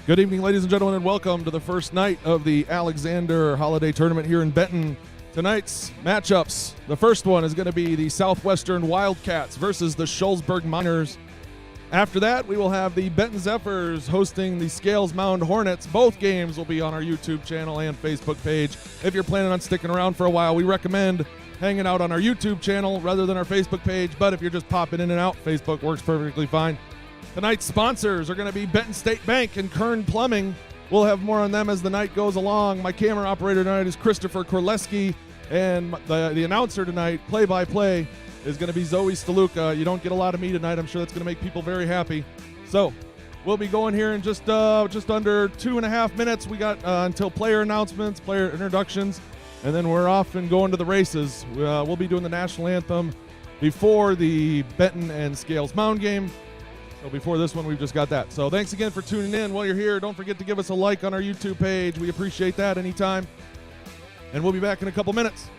Good evening, ladies and gentlemen, and welcome to the first night of the Alexander Holiday Tournament here in Benton. Tonight's matchups, the first one is going to be the Southwestern Wildcats versus the Shullsburg Miners. After that, we will have the Benton Zephyrs hosting the Scales Mound Hornets. Both games will be on our YouTube channel and Facebook page. If you're planning on sticking around for a while, we recommend hanging out on our YouTube channel rather than our Facebook page, but if you're just popping in and out, Facebook works perfectly fine. Tonight's sponsors are going to be Benton State Bank and Kern Plumbing. We'll have more on them as the night goes along. My camera operator tonight is Christopher Korleski, and the announcer tonight, play-by-play, is going to be Zoe Staluka. You don't get a lot of me tonight. I'm sure that's going to make people very happy. So we'll be going here in just under 2.5 minutes. We got until player announcements, player introductions, and then we're off and going to the races. We'll be doing the national anthem before the Benton and Scales Mound game. So before this one, we've just got that. So thanks again for tuning in. While you're here, don't forget to give us a like on our YouTube page. We appreciate that anytime. And we'll be back in a couple minutes.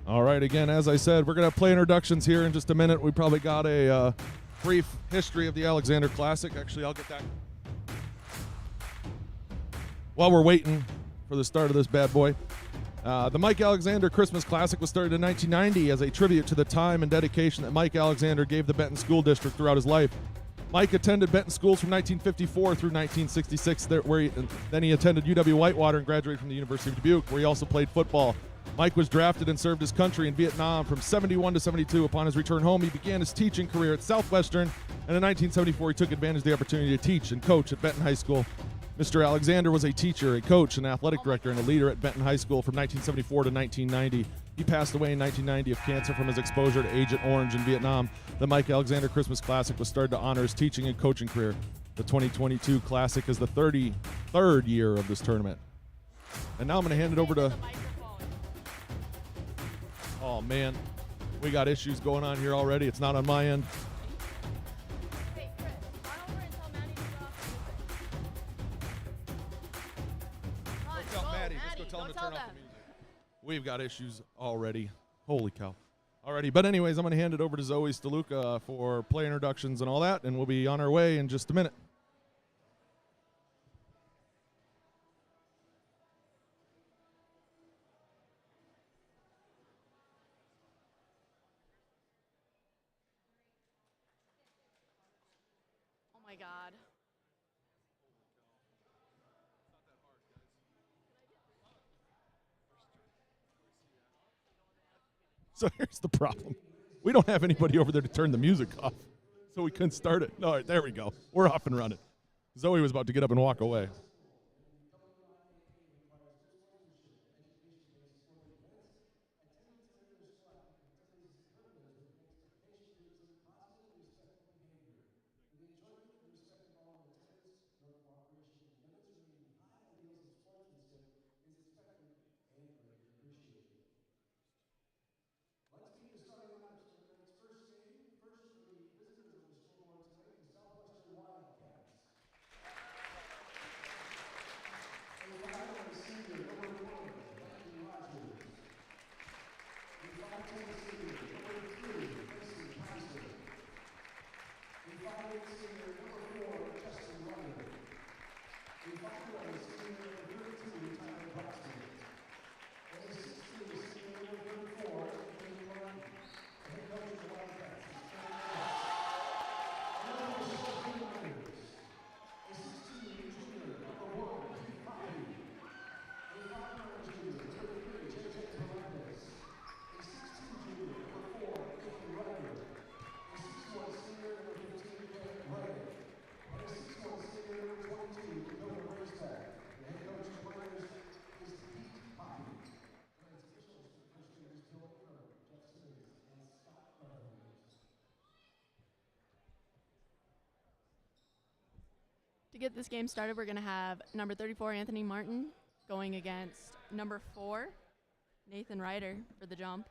All right, again, as I said, we're going to have play introductions here in just a minute. We probably got a brief history of the Alexander Classic. Actually, I'll get that while we're waiting for the start of this bad boy. The Mike Alexander Christmas Classic was started in 1990 as a tribute to the time and dedication that Mike Alexander gave the Benton School District throughout his life. Mike attended Benton schools from 1954 through 1966, then he attended UW-Whitewater and graduated from the University of Dubuque, where he also played football. Mike was drafted and served his country in Vietnam from 71 to 72. Upon his return home, he began his teaching career at Southwestern, and in 1974 he took advantage of the opportunity to teach and coach at Benton High School. Mr. Alexander was a teacher, a coach, an athletic director, and a leader at Benton High School from 1974 to 1990. He passed away in 1990 of cancer from his exposure to Agent Orange in Vietnam. The Mike Alexander Christmas Classic was started to honor his teaching and coaching career. The 2022 Classic is the 33rd year of this tournament. And now I'm going to hand it over to... Oh, man. We got issues going on here already. It's not on my end. Hey, Chris, run over and tell Maddie to get off the music. Go tell Maddie. Let's go tell him to turn off the music. We've got issues already. Holy cow. Alrighty. But anyways, I'm going to hand it over to Zoe Staluka for play introductions and all that, and we'll be on our way in just a minute. Oh my God. So here's the problem. We don't have anybody over there to turn the music off, so we couldn't start it. All right, there we go. We're off and running. Zoe was about to get up and walk away. To get this game started, we're going to have number 34, Anthony Martin, going against number 4, Nathan Ryder, for the jump.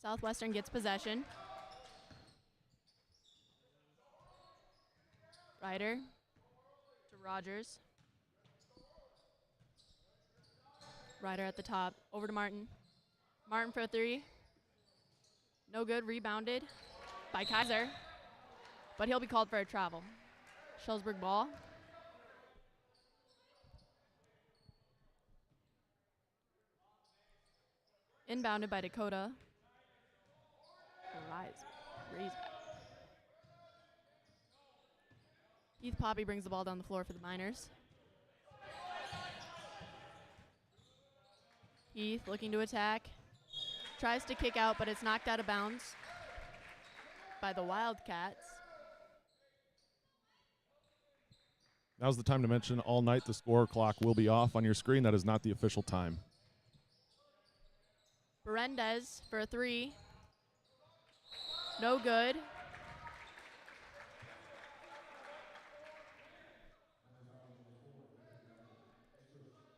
Southwestern gets possession. Ryder to Rogers. Ryder at the top, over to Martin. Martin for a 3. No good, rebounded by Kaiser, but he'll be called for a travel. Shullsburg ball. Inbounded by Dakota. Raise back. Heath Poppy brings the ball down the floor for the Miners. Heath looking to attack. Tries to kick out, but it's knocked out of bounds by the Wildcats. Now's the time to mention all night the score clock will be off on your screen. That is not the official time. Berendez for a 3. No good.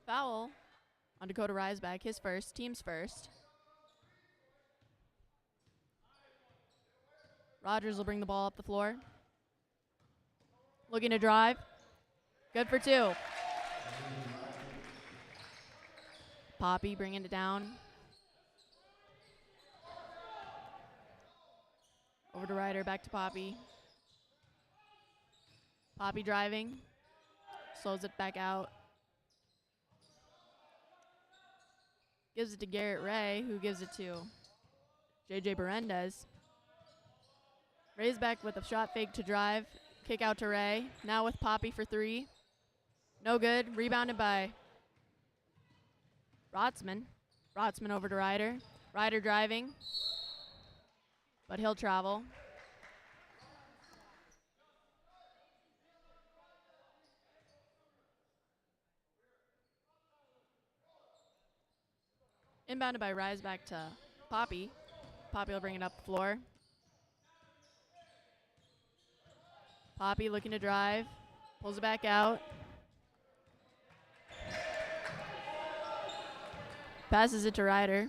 Foul on Dakota Riseback, his first, team's first. Rogers will bring the ball up the floor. Looking to drive. Good for 2. Poppy bringing it down. Over to Ryder, back to Poppy. Poppy driving. Slows it back out. Gives it to Garrett Ray, who gives it to JJ Berendez. Ray's back with a shot fake to drive. Kick out to Ray. Now with Poppy for 3. No good. Rebounded by Rotzman. Rotzman over to Ryder. Ryder driving, but he'll travel. Inbounded by Rise back to Poppy. Poppy will bring it up the floor. Poppy looking to drive. Pulls it back out. Passes it to Ryder,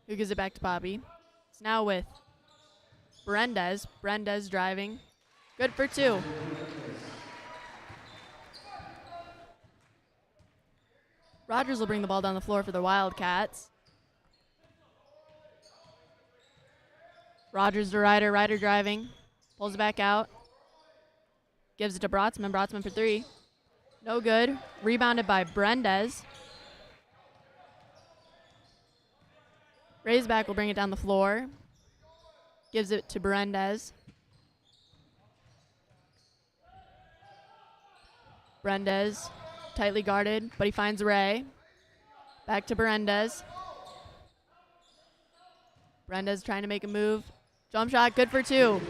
who gives it back to Poppy. It's now with Berendez. Berendez driving. Good for 2. Rogers will bring the ball down the floor for the Wildcats. Rogers to Ryder. Ryder driving. Pulls it back out. Gives it to Brotzman. Brotzman for 3. No good. Rebounded by Berendez. Raisback will bring it down the floor. Gives it to Berendez. Berendez, tightly guarded, but he finds Ray. Back to Berendez. Berendez trying to make a move. Jump shot, good for 2.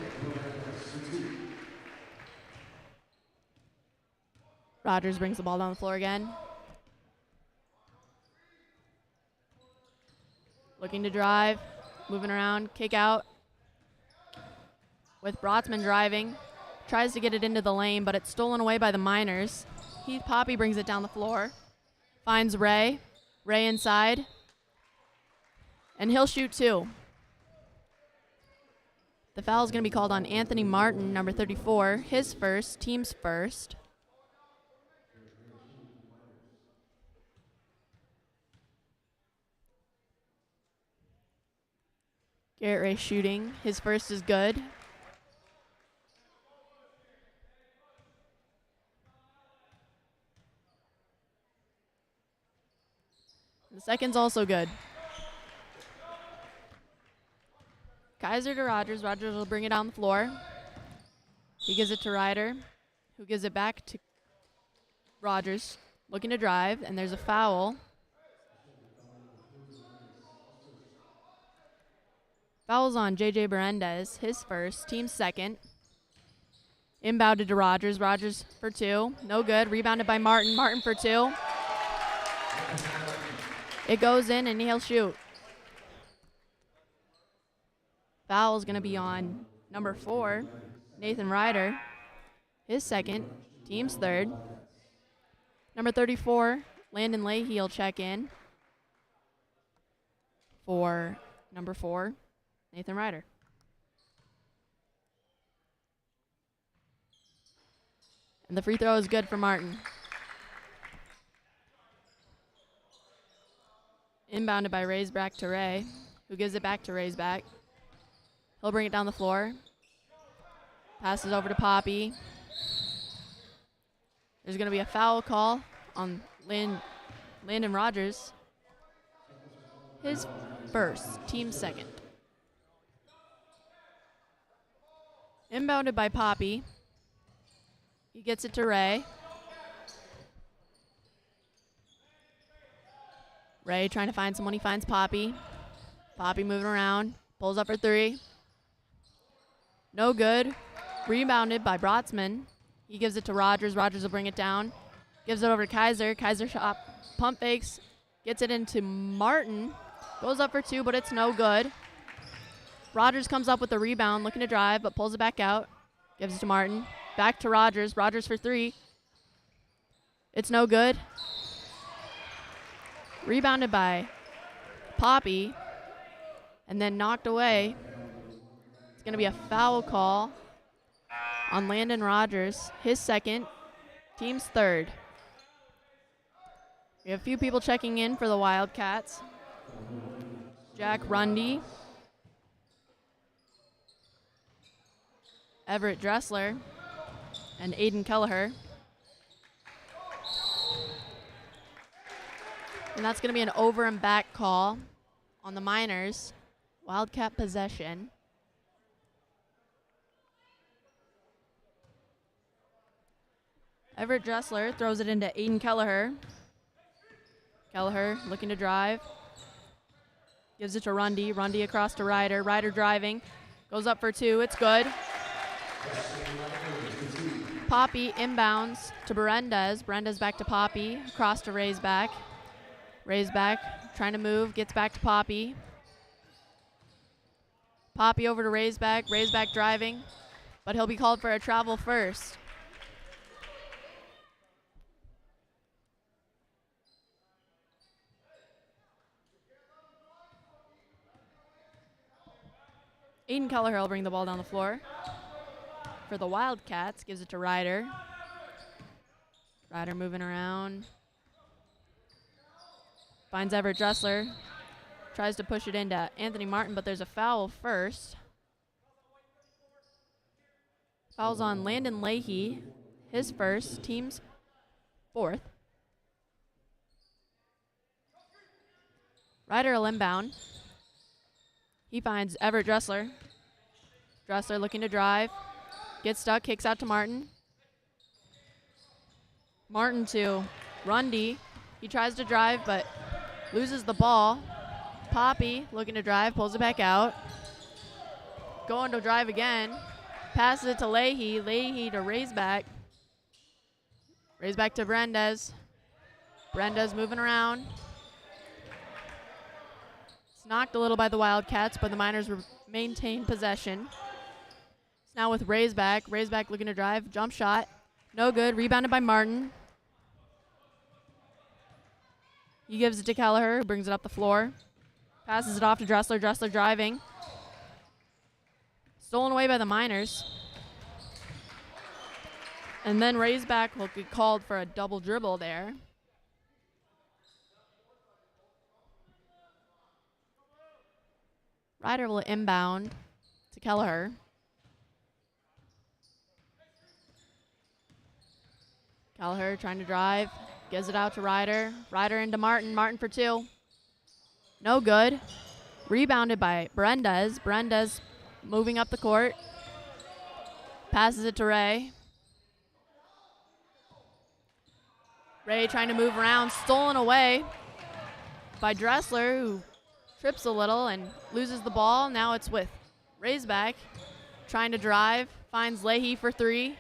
Rogers brings the ball down the floor again. Looking to drive, moving around, kick out. With Brotzman driving. Tries to get it into the lane, but it's stolen away by the Miners. Heath Poppy brings it down the floor. Finds Ray. Ray inside. And he'll shoot 2. The foul is going to be called on Anthony Martin, number 34. His first, team's first. Garrett Ray shooting. His first is good. The second's also good. Kaiser to Rogers. Rogers will bring it down the floor. He gives it to Ryder, who gives it back to Rogers. Looking to drive, and there's a foul. Foul's on JJ Berendez, his first, team's second. Inbounded to Rogers. Rogers for 2. No good. Rebounded by Martin. Martin for 2. It goes in, and he'll shoot. Foul is going to be on number 4, Nathan Ryder. His second, team's third. Number 34, Landon Leahy will check in for number 4, Nathan Ryder. And the free throw is good for Martin. Inbounded by Raisback to Ray, who gives it back to Raisback. He'll bring it down the floor. Passes over to Poppy. There's going to be a foul call on Landon Rogers. His first, team second. Inbounded by Poppy. He gets it to Ray. Ray trying to find someone. He finds Poppy. Poppy moving around. Pulls up for 3. No good. Rebounded by Brotzman. He gives it to Rogers. Rogers will bring it down. Gives it over to Kaiser. Kaiser shot, pump fakes. Gets it into Martin. Goes up for 2, but it's no good. Rogers comes up with the rebound, looking to drive, but pulls it back out. Gives it to Martin. Back to Rogers. Rogers for 3. It's no good. Rebounded by Poppy. And then knocked away. It's going to be a foul call on Landon Rogers. His second. Team's third. We have a few people checking in for the Wildcats. Jack Rundy. Everett Dressler. And Aiden Kelleher. And that's going to be an over and back call on the Miners. Wildcat possession. Everett Dressler throws it into Aiden Kelleher. Kelleher looking to drive. Gives it to Rundy. Rundy across to Ryder. Ryder driving. Goes up for 2. It's good. Poppy inbounds to Berendez. Berendez back to Poppy. Across to Raisback. Raisback trying to move. Gets back to Poppy. Poppy over to Raisback. Raisback driving. But he'll be called for a travel first. Aiden Kelleher will bring the ball down the floor. For the Wildcats, gives it to Ryder. Ryder moving around. Finds Everett Dressler. Tries to push it into Anthony Martin, but there's a foul first. Foul's on Landon Leahy. His first, team's fourth. Ryder will inbound. He finds Everett Dressler. Dressler looking to drive. Gets stuck, kicks out to Martin. Martin to Rundy. He tries to drive, but loses the ball. Poppy looking to drive, pulls it back out. Going to drive again. Passes it to Leahy. Leahy to Raisback. Raisback to Berendez. Berendez moving around. It's knocked a little by the Wildcats, but the Miners maintain possession. It's now with Raisback. Raisback looking to drive. Jump shot. No good. Rebounded by Martin. He gives it to Kelleher, who brings it up the floor. Passes it off to Dressler. Dressler driving. Stolen away by the Miners. And then Raisback will be called for a double dribble there. Ryder will inbound to Kelleher. Kelleher trying to drive. Gives it out to Ryder. Ryder into Martin. Martin for 2. No good. Rebounded by Berendez. Berendez moving up the court. Passes it to Ray. Ray trying to move around. Stolen away by Dressler, who trips a little and loses the ball. Now it's with Raisback. Trying to drive. Finds Leahy for 3.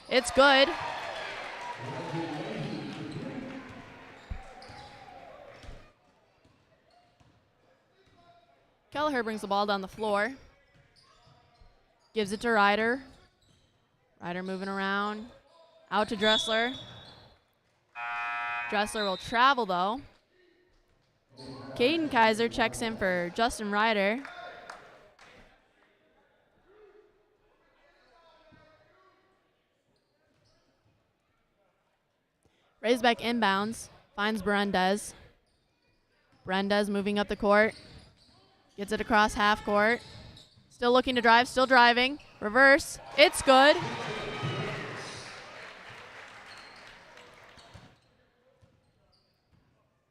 It's good. Kelleher brings the ball down the floor. Gives it to Ryder. Ryder moving around. Out to Dressler. Dressler will travel, though. Caden Kaiser checks in for Justin Ryder. Razorback inbounds. Finds Berendez. Berendez moving up the court. Gets it across half court. Still looking to drive, still driving. Reverse. It's good.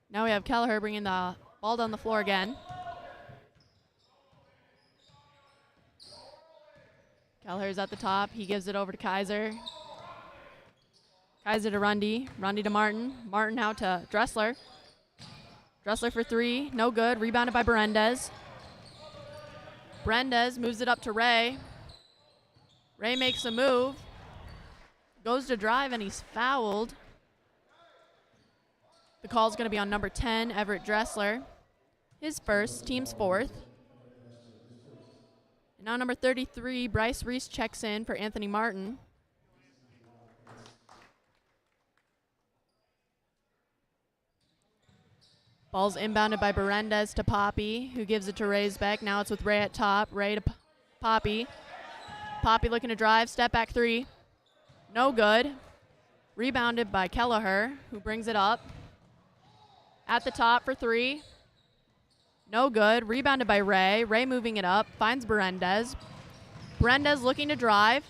Now we have Kelleher bringing the ball down the floor again. Kelleher's at the top. He gives it over to Kaiser. Kaiser to Rundy. Rundy to Martin. Martin out to Dressler. Dressler for three. No good. Rebounded by Berendez. Berendez moves it up to Ray. Ray makes a move. Goes to drive, and he's fouled. The call's going to be on number 10, Everett Dressler. His first, team's fourth. And now number 33, Bryce Reese checks in for Anthony Martin. Ball's inbounded by Berendez to Poppy, who gives it to Raysbeck. Now it's with Ray at top. Ray to Poppy. Poppy looking to drive. Step back three. No good. Rebounded by Kelleher, who brings it up. At the top for three. No good. Rebounded by Ray. Ray moving it up. Finds Berendez. Berendez looking to drive.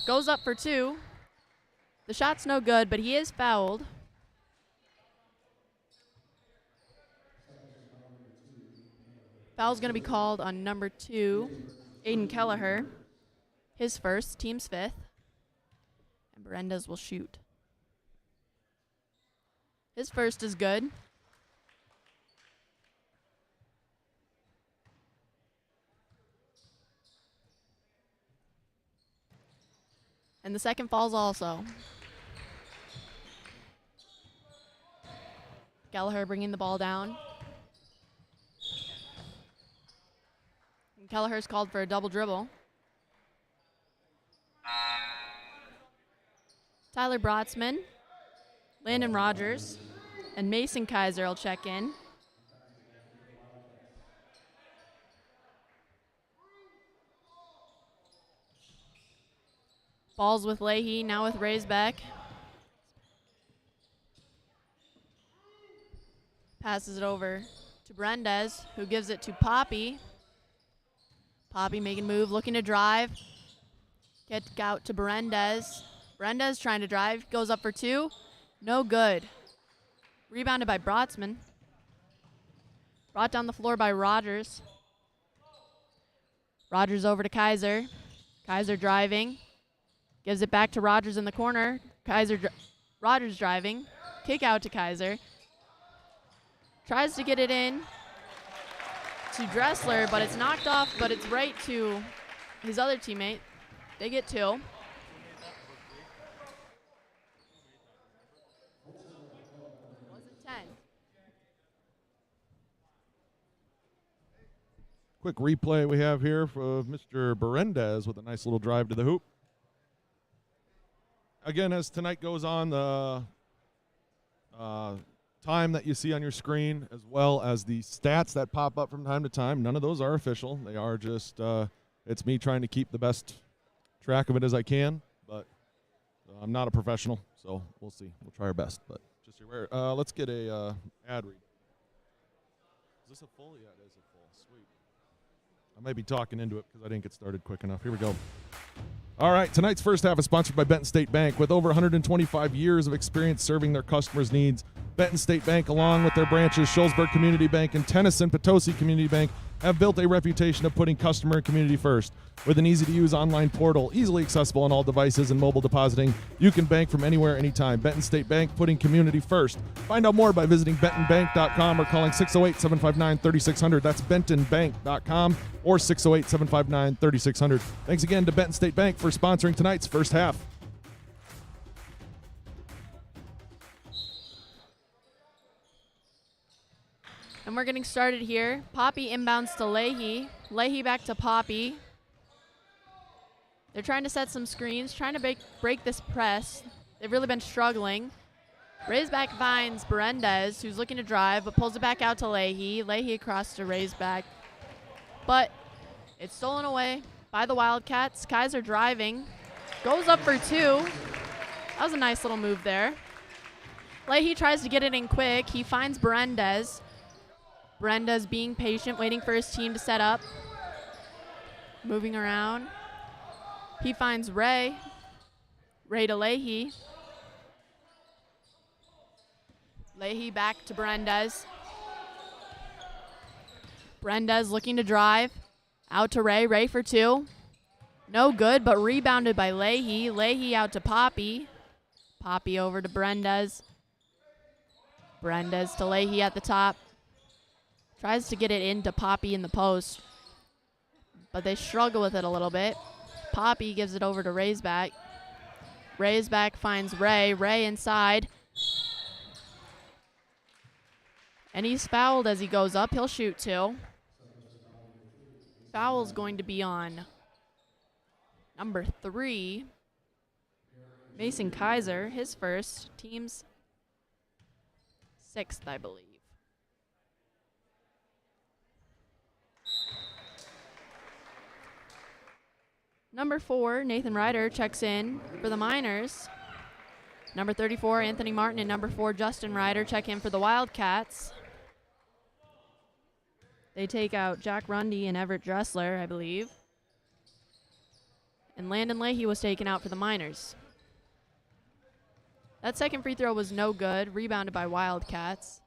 Goes up for two. The shot's no good, but he is fouled. Foul's going to be called on number 2, Aiden Kelleher. His first, team's fifth. And Berendez will shoot. His first is good. And the second falls also. Kelleher bringing the ball down. And Kelleher's called for a double dribble. Tyler Brotzman, Landon Rogers, and Mason Kaiser will check in. Ball's with Leahy, now with Raysbeck. Passes it over to Berendez, who gives it to Poppy. Poppy making a move, looking to drive. Get out to Berendez. Berendez trying to drive, goes up for two. No good. Rebounded by Brotzman. Brought down the floor by Rogers. Rogers over to Kaiser. Kaiser driving. Gives it back to Rogers in the corner. Rogers driving. Kick out to Kaiser. Tries to get it in to Dressler, but it's knocked off, but it's right to his other teammate. They get two. Was it 10? Quick replay we have here for Mr. Berendez with a nice little drive to the hoop. Again, as tonight goes on, the time that you see on your screen, as well as the stats that pop up from time to time, none of those are official. They are just, it's me trying to keep the best track of it as I can, but I'm not a professional, so we'll see. We'll try our best, but just aware. Let's get a ad read. Is this a full? Yeah, it is a full. Sweet. I might be talking into it because I didn't get started quick enough. Here we go. All right, tonight's first half is sponsored by Benton State Bank. With over 125 years of experience serving their customers' needs, Benton State Bank, along with their branches Shullsburg Community Bank and Tennyson Potosi Community Bank, have built a reputation of putting customer and community first. With an easy-to-use online portal, easily accessible on all devices and mobile depositing, you can bank from anywhere, anytime. Benton State Bank, putting community first. Find out more by visiting bentonbank.com or calling 608-759-3600. That's bentonbank.com or 608-759-3600. Thanks again to Benton State Bank for sponsoring tonight's first half. And we're getting started here. Poppy inbounds to Leahy. Leahy back to Poppy. They're trying to set some screens, trying to break this press. They've really been struggling. Raisback finds Berendez, who's looking to drive, but pulls it back out to Leahy. Leahy across to Raisback. But it's stolen away by the Wildcats. Kaiser driving. Goes up for two. That was a nice little move there. Leahy tries to get it in quick. He finds Berendez. Berendez being patient, waiting for his team to set up. Moving around. He finds Ray. Ray to Leahy. Leahy back to Berendez. Berendez looking to drive. Out to Ray. Ray for two. No good, but rebounded by Leahy. Leahy out to Poppy. Poppy over to Berendez. Berendez to Leahy at the top. Tries to get it into Poppy in the post, but they struggle with it a little bit. Poppy gives it over to Raisback. Raisback finds Ray. Ray inside. And he's fouled as he goes up. He'll shoot two. Foul's going to be on number 3, Mason Kaiser, his first, team's 6th, I believe. Number 4, Nathan Ryder checks in for the Miners. Number 34, Anthony Martin, and number 4, Justin Ryder check in for the Wildcats. They take out Jack Rundy and Everett Dressler, I believe. And Landon Leahy was taken out for the Miners. That second free throw was no good, rebounded by Wildcats.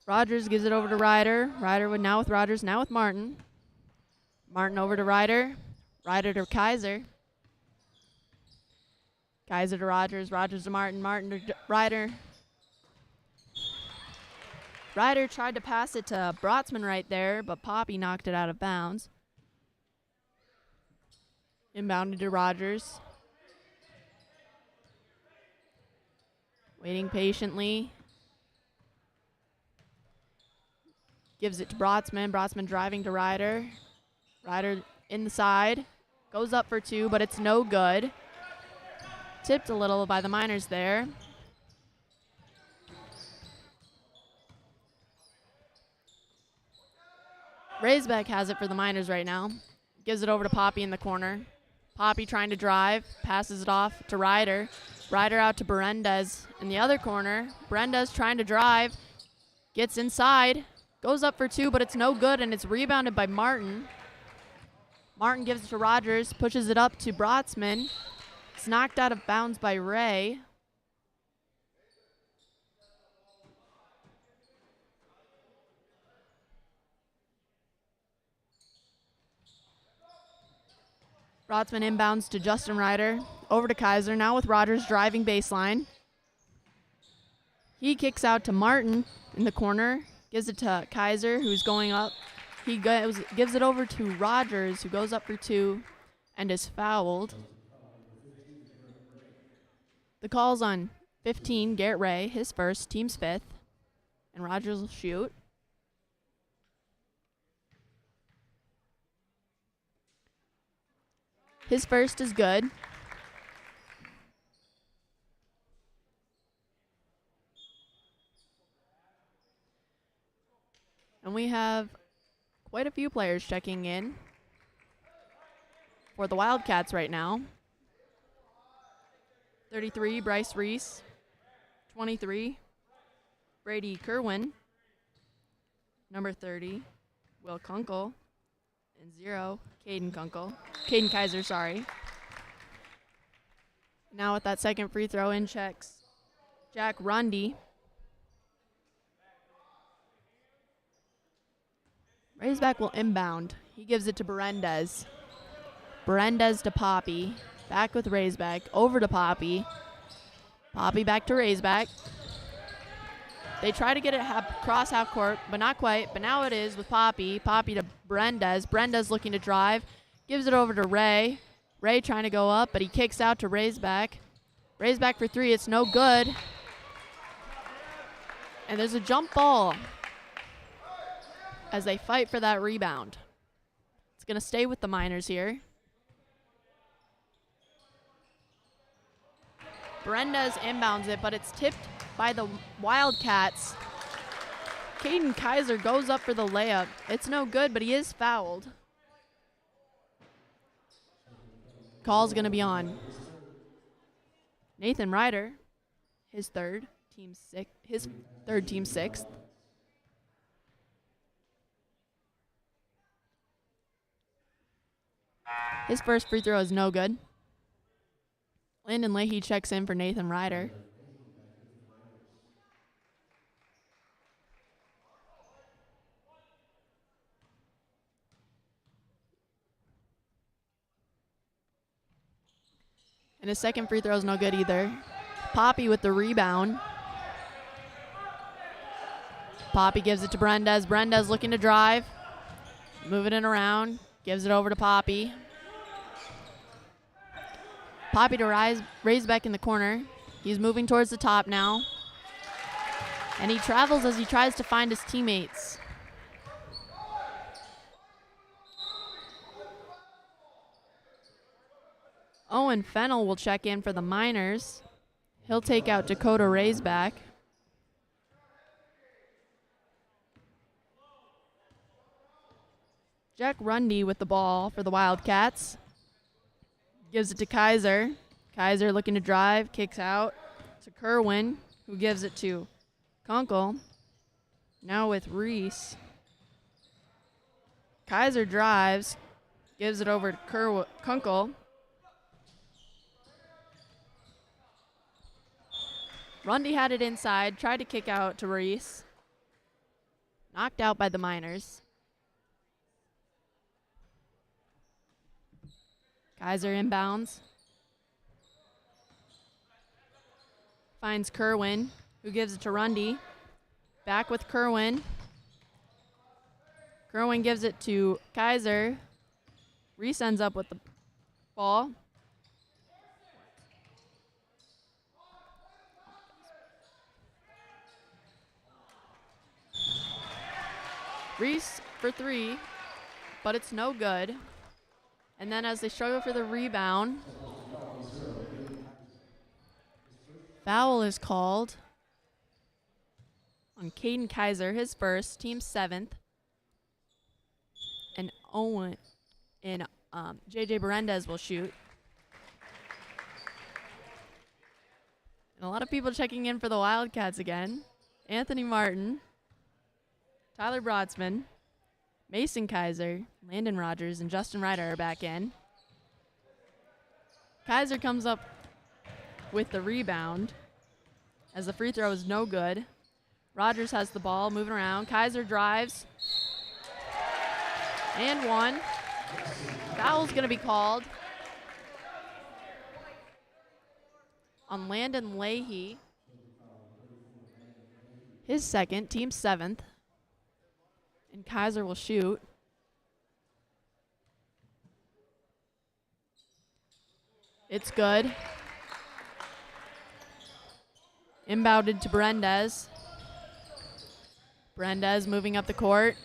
Rogers gives it over to Ryder. Ryder now with Rogers, now with Martin. Martin over to Ryder. Ryder to Kaiser. Kaiser to Rogers. Rogers to Martin. Martin to Ryder. Ryder tried to pass it to Brotzman right there, but Poppy knocked it out of bounds. Inbounded to Rogers. Waiting patiently. Gives it to Brotzman. Brotzman driving to Ryder. Ryder in the side. Goes up for two, but it's no good. Tipped a little by the Miners there. Raisback has it for the Miners right now. Gives it over to Poppy in the corner. Poppy trying to drive. Passes it off to Ryder. Ryder out to Berendez in the other corner. Berendez trying to drive. Gets inside. Goes up for two, but it's no good, and it's rebounded by Martin. Martin gives it to Rogers. Pushes it up to Brotzman. It's knocked out of bounds by Ray. Brotzman inbounds to Justin Ryder. Over to Kaiser, now with Rogers driving baseline. He kicks out to Martin in the corner. Gives it to Kaiser, who's going up. He gives it over to Rogers, who goes up for two and is fouled. The call's on 15, Garrett Ray, his first, team's 5th. And Rogers will shoot. His first is good. And we have quite a few players checking in for the Wildcats right now. 33, Bryce Reese. 23, Brady Kerwin. Number 30, Will Kunkel. And 0, Caden Kaiser, sorry. Now with that second free throw in checks Jack Rundy. Raisback will inbound. He gives it to Berendez. Berendez to Poppy. Back with Raisback. Over to Poppy. Poppy back to Raisback. They try to get it across half court, but not quite. But now it is with Poppy. Poppy to Berendez. Berendez looking to drive. Gives it over to Ray. Ray trying to go up, but he kicks out to Raisback. Raisback for three. It's no good. And there's a jump ball as they fight for that rebound. It's going to stay with the Miners here. Berendez inbounds it, but it's tipped by the Wildcats. Caden Kaiser goes up for the layup. It's no good, but he is fouled. Call's going to be on Nathan Ryder, his third, team sixth. His first free throw is no good. Landon Leahy checks in for Nathan Ryder. And his second free throw is no good either. Poppy with the rebound. Poppy gives it to Berendez. Berendez looking to drive. Moving it around. Gives it over to Poppy. Poppy to raise back in the corner. He's moving towards the top now. And he travels as he tries to find his teammates. Owen Fennell will check in for the Miners. He'll take out Dakota Raisback. Jack Rundy with the ball for the Wildcats. Gives it to Kaiser. Kaiser looking to drive, kicks out to Kerwin, who gives it to Kunkel. Now with Reese. Kaiser drives, gives it over to Kunkel. Rundy had it inside, tried to kick out to Reese. Knocked out by the Miners. Kaiser inbounds. Finds Kerwin, who gives it to Rundy. Back with Kerwin. Kerwin gives it to Kaiser. Reese ends up with the ball. Reese for three, but it's no good. And then as they struggle for the rebound, foul is called on Caden Kaiser, his first, team seventh. And Owen and JJ Berendez will shoot. And a lot of people checking in for the Wildcats again. Anthony Martin, Tyler Broadsman, Mason Kaiser, Landon Rogers, and Justin Ryder are back in. Kaiser comes up with the rebound as the free throw is no good. Rogers has the ball, moving around. Kaiser drives. And one. Foul's going to be called on Landon Leahy. His second, team seventh. And Kaiser will shoot. It's good. Inbounded to Berendez. Berendez moving up the court.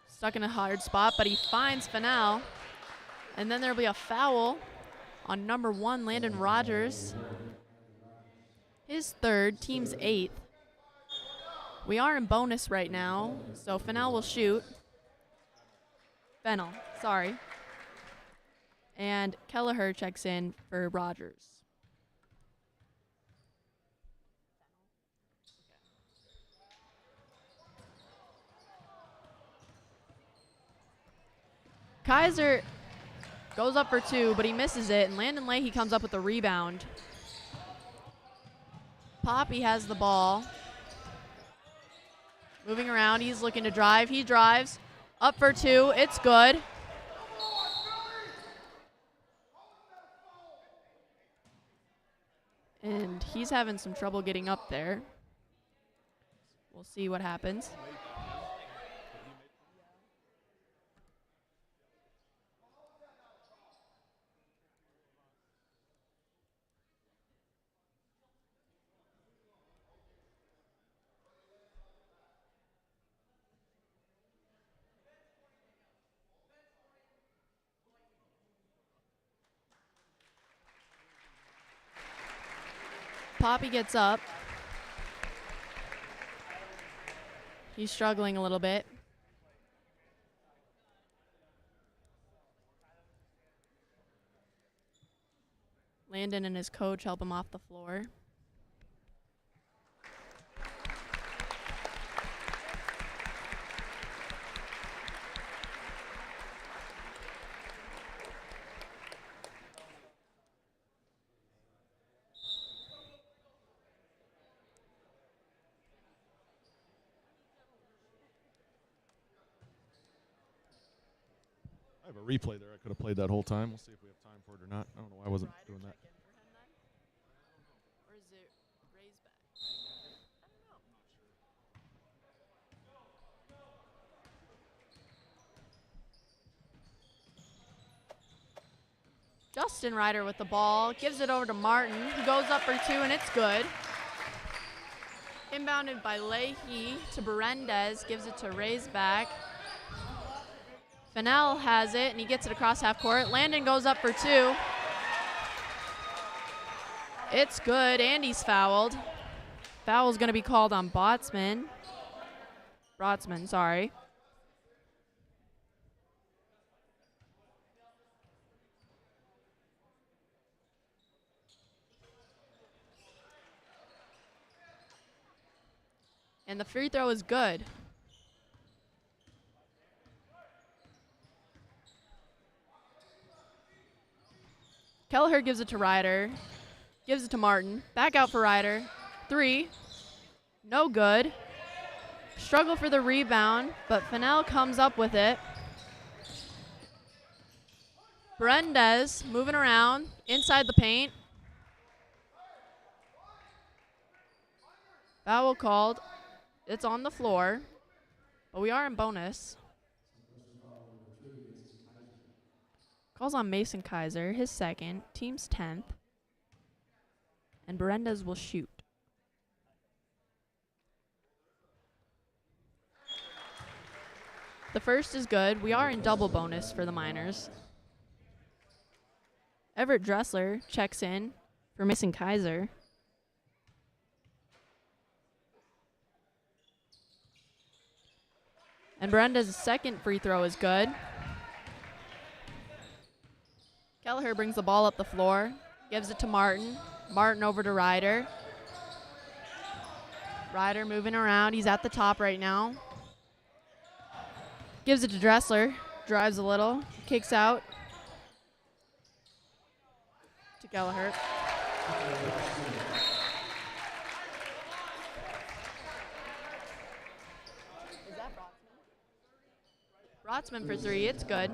Stuck in a hard spot, but he finds Fennell. And then there'll be a foul on number 1, Landon Rogers. His third, team's eighth. We are in bonus right now, so Fennell will shoot. Fennell, sorry. And Kelleher checks in for Rogers. Kaiser goes up for two, but he misses it, and Landon Leahy comes up with the rebound. Poppy has the ball. Moving around, he's looking to drive. He drives. Up for two, it's good. And he's having some trouble getting up there. We'll see what happens. Poppy gets up. He's struggling a little bit. Landon and his coach help him off the floor. I have a replay there. I could have played that whole time. We'll see if we have time for it or not. I don't know why I wasn't doing that. Or is it raised back? Justin Ryder with the ball, gives it over to Martin, who goes up for 2, and it's good. Inbounded by Leahy to Berendez, gives it to Raisback. Fennell has it, and he gets it across half court. Landon goes up for 2. It's good, and he's fouled. Foul's going to be called on Brotzman, sorry. And the free throw is good. Kelleher gives it to Ryder. Gives it to Martin. Back out for Ryder. 3. No good. Struggle for the rebound, but Fennell comes up with it. Berendez moving around inside the paint. Foul called. It's on the floor, but we are in bonus. Calls on Mason Kaiser, his second, team's 10th. And Berendez will shoot. The first is good. We are in double bonus for the Miners. Everett Dressler checks in for Mason Kaiser. And Berendez's second free throw is good. Kelleher brings the ball up the floor, gives it to Martin. Martin over to Ryder. Ryder moving around. He's at the top right now. Gives it to Dressler. Drives a little. Kicks out to Kelleher. Is that Brotzman? Brotzman for 3. It's good.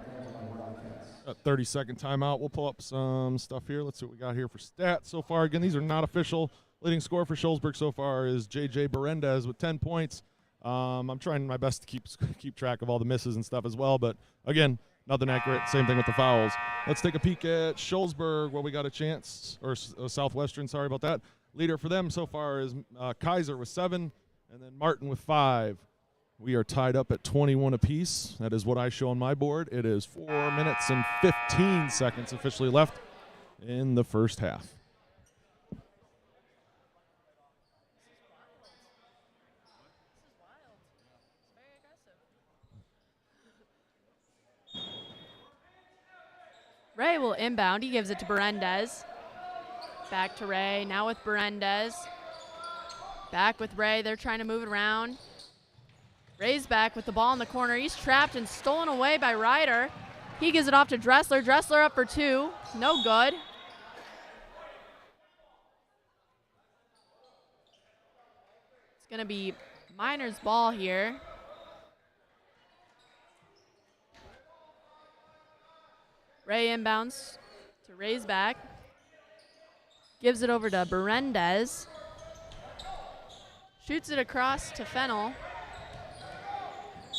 A 30-second timeout. We'll pull up some stuff here. Let's see what we got here for stats so far. Again, these are not official. Leading scorer for Shullsburg so far is J.J. Berendez with 10 points. I'm trying my best to keep track of all the misses and stuff as well, but again, nothing accurate. Same thing with the fouls. Let's take a peek at Shullsburg, where we got a chance, or Southwestern, sorry about that. Leader for them so far is Kaiser with 7, and then Martin with 5. We are tied up at 21 apiece. That is what I show on my board. It is 4 minutes and 15 seconds officially left in the first half. Ray will inbound. He gives it to Berendez. Back to Ray. Now with Berendez. Back with Ray. They're trying to move it around. Ray's back with the ball in the corner. He's trapped and stolen away by Ryder. He gives it off to Dressler. Dressler up for 2. No good. It's going to be Miners' ball here. Ray inbounds to Ray's back. Gives it over to Berendez. Shoots it across to Fennell.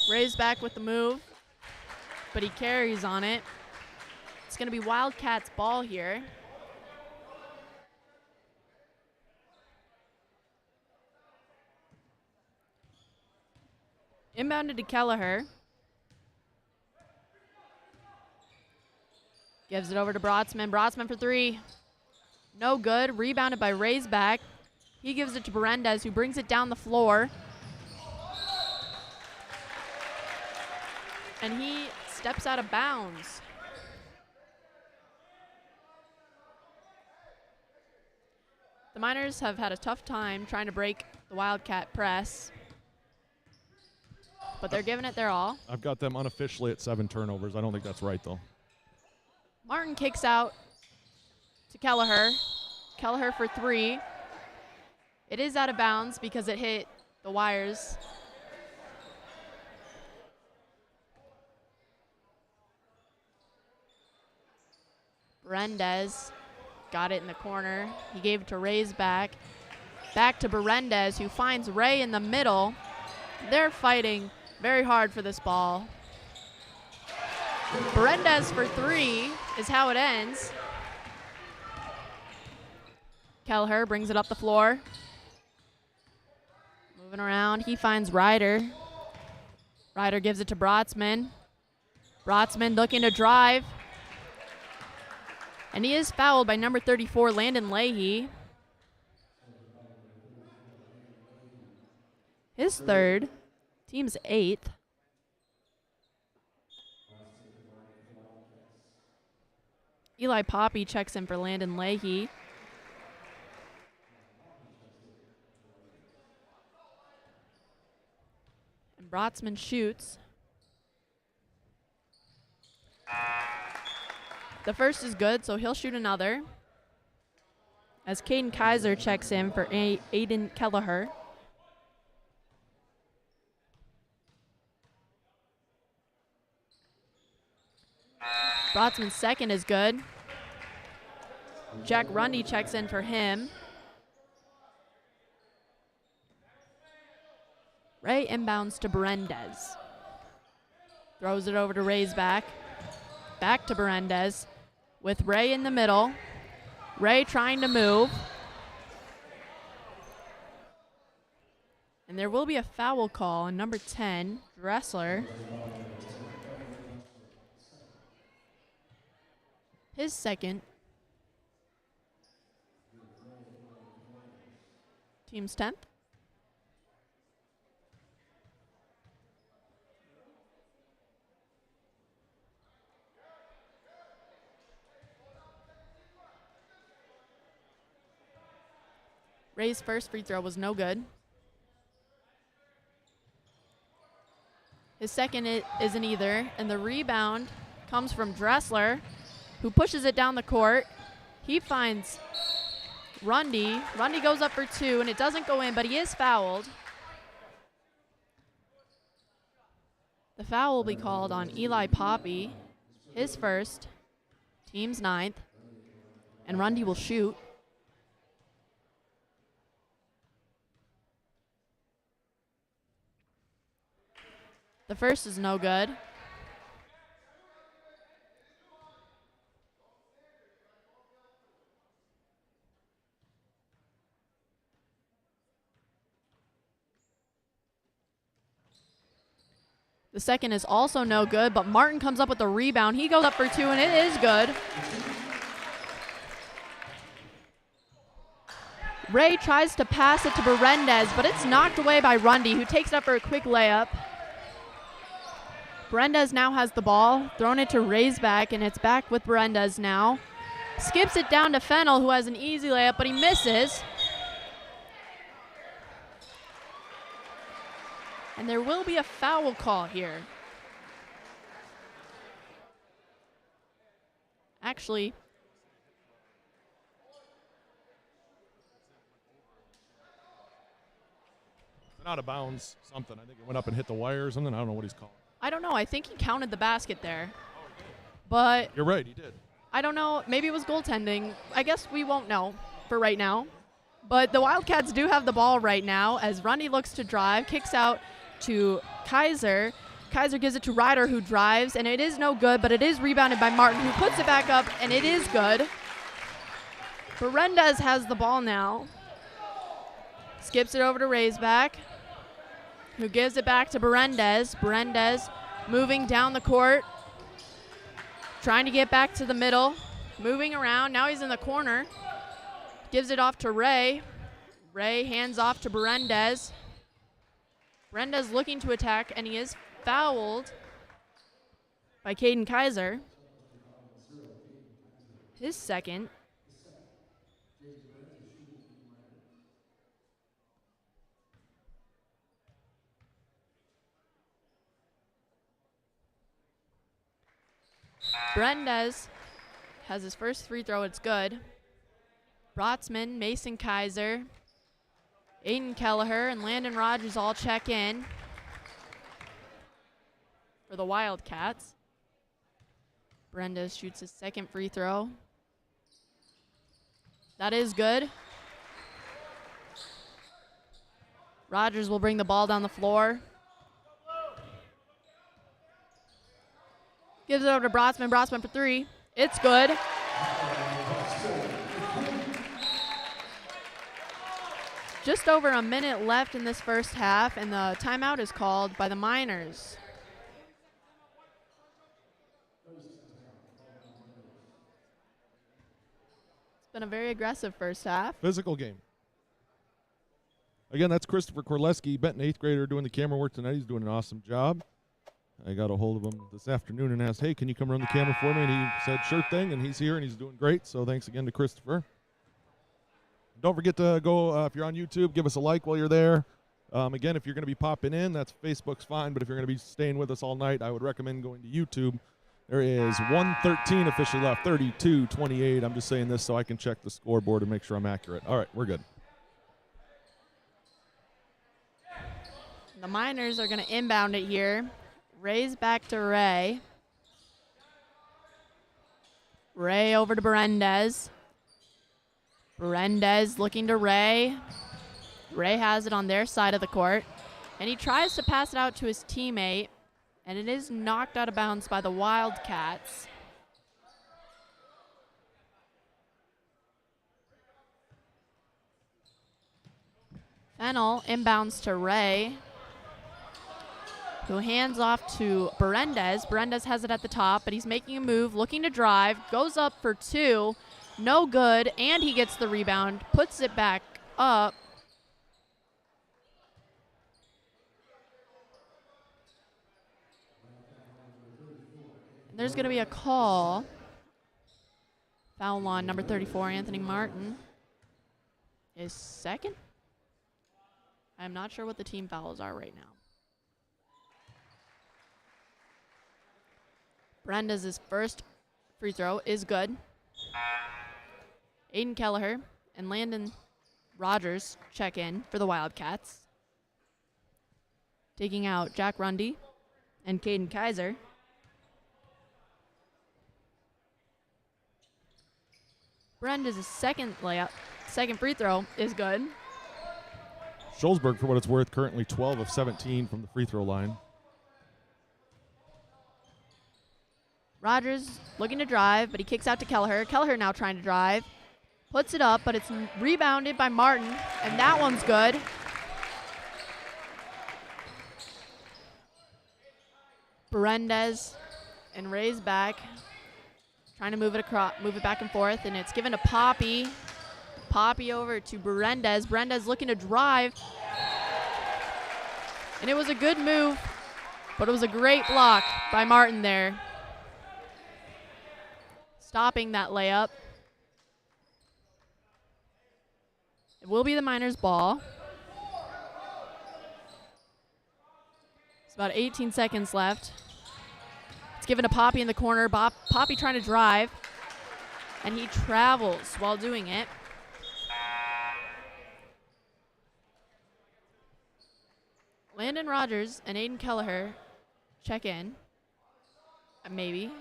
Ray's back with the move, but he carries on it. It's going to be Wildcats' ball here. Inbounded to Kelleher. Gives it over to Brotzman. Brotzman for 3. No good. Rebounded by Ray's back. He gives it to Berendez, who brings it down the floor. And he steps out of bounds. The Miners have had a tough time trying to break the Wildcat press, but they're giving it their all. I've got them unofficially at 7 turnovers. I don't think that's right, though. Martin kicks out to Kelleher. Kelleher for 3. It is out of bounds because it hit the wires. Berendez got it in the corner. He gave it to Ray's back. Back to Berendez, who finds Ray in the middle. They're fighting very hard for this ball. Berendez for 3 is how it ends. Kelleher brings it up the floor. Moving around, he finds Ryder. Ryder gives it to Brotzman. Brotzman looking to drive. And he is fouled by number 34, Landon Leahy. His 3rd, team's 8th. Eli Poppy checks in for Landon Leahy. And Brotzman shoots. The first is good, so he'll shoot another. As Caden Kaiser checks in for Aiden Kelleher. Brotzman's second is good. Jack Rundy checks in for him. Ray inbounds to Berendez. Throws it over to Ray's back. Back to Berendez with Ray in the middle. Ray trying to move. And there will be a foul call on number 10, Dressler. His second. Team's 10th. Ray's first free throw was no good. His second isn't either, and the rebound comes from Dressler, who pushes it down the court. He finds Rundy. Rundy goes up for 2, and it doesn't go in, but he is fouled. The foul will be called on Eli Poppy, his first, team's 9th, and Rundy will shoot. The first is no good. The second is also no good, but Martin comes up with the rebound. He goes up for 2, and it is good. Ray tries to pass it to Berendez, but it's knocked away by Rundy, who takes it up for a quick layup. Berendez now has the ball, thrown it to Ray's back, and it's back with Berendez now. Skips it down to Fennell, who has an easy layup, but he misses. And there will be a foul call here. Actually, out of bounds, something. I think it went up and hit the wire or something. I don't know what he's calling. I don't know. I think he counted the basket there. But You're right, he did. I don't know. Maybe it was goaltending. I guess we won't know for right now. But the Wildcats do have the ball right now as Rundy looks to drive, kicks out to Kaiser. Kaiser gives it to Ryder, who drives, and it is no good, but it is rebounded by Martin, who puts it back up, and it is good. Berendez has the ball now. Skips it over to Ray's back, who gives it back to Berendez. Berendez moving down the court, trying to get back to the middle, moving around. Now he's in the corner. Gives it off to Ray. Ray hands off to Berendez. Berendez looking to attack, and he is fouled by Caden Kaiser. His second. Berendez has his first free throw. It's good. Brotzman, Mason Kaiser, Aiden Kelleher, and Landon Rogers all check in for the Wildcats. Berendez shoots his second free throw. That is good. Rogers will bring the ball down the floor. Gives it over to Brotzman. Brotzman for three. It's good. Just over a minute left in this first half, and the timeout is called by the Miners. It's been a very aggressive first half. Physical game. Again, that's Christopher Korleski, Benton 8th grader, doing the camera work tonight. He's doing an awesome job. I got a hold of him this afternoon and asked, hey, can you come run the camera for me? And he said, sure thing, and he's here, and he's doing great. So thanks again to Christopher. Don't forget to go, if you're on YouTube, give us a like while you're there. Again, if you're going to be popping in, that's Facebook's fine. But if you're going to be staying with us all night, I would recommend going to YouTube. There is 1:13 officially left, 32-28. I'm just saying this so I can check the scoreboard and make sure I'm accurate. All right, we're good. The Miners are going to inbound it here. Ray's back to Ray. Ray over to Berendez. Berendez looking to Ray. Ray has it on their side of the court. And he tries to pass it out to his teammate. And it is knocked out of bounds by the Wildcats. Fennel inbounds to Ray, who hands off to Berendez. Berendez has it at the top, but he's making a move, looking to drive, goes up for two, no good, and he gets the rebound, puts it back up. And there's going to be a call. Foul on number 34, Anthony Martin, is second. I'm not sure what the team fouls are right now. Berendez's first free throw is good. Aiden Kelleher and Landon Rogers check in for the Wildcats. Taking out Jack Rundy and Caden Kaiser. Berendez's second free throw is good. Shullsburg, for what it's worth, currently 12 of 17 from the free throw line. Rogers looking to drive, but he kicks out to Kelleher. Kelleher now trying to drive. Puts it up, but it's rebounded by Martin, and that one's good. Berendez and Ray's back. Trying to move it back and forth, and it's given to Poppy. Poppy over to Berendez. Berendez looking to drive. And it was a good move, but it was a great block by Martin there, stopping that layup. It will be the Miners' ball. It's about 18 seconds left. It's given to Poppy in the corner. Poppy trying to drive, and he travels while doing it. Landon Rogers and Aiden Kelleher check in. Maybe.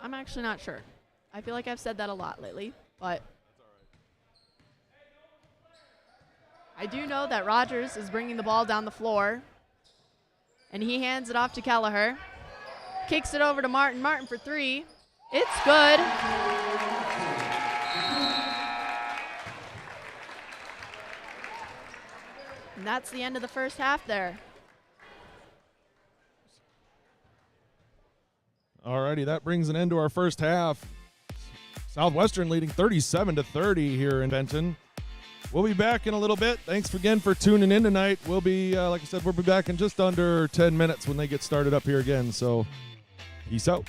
I'm actually not sure. I feel like I've said that a lot lately, but I do know that Rogers is bringing the ball down the floor, and he hands it off to Kelleher. Kicks it over to Martin. Martin for three. It's good. And that's the end of the first half there. Alrighty, that brings an end to our first half. Southwestern leading 37-30 here in Benton. We'll be back in a little bit. Thanks again for tuning in tonight. We'll be, like I said, we'll be back in just under 10 minutes when they get started up here again. So, peace out.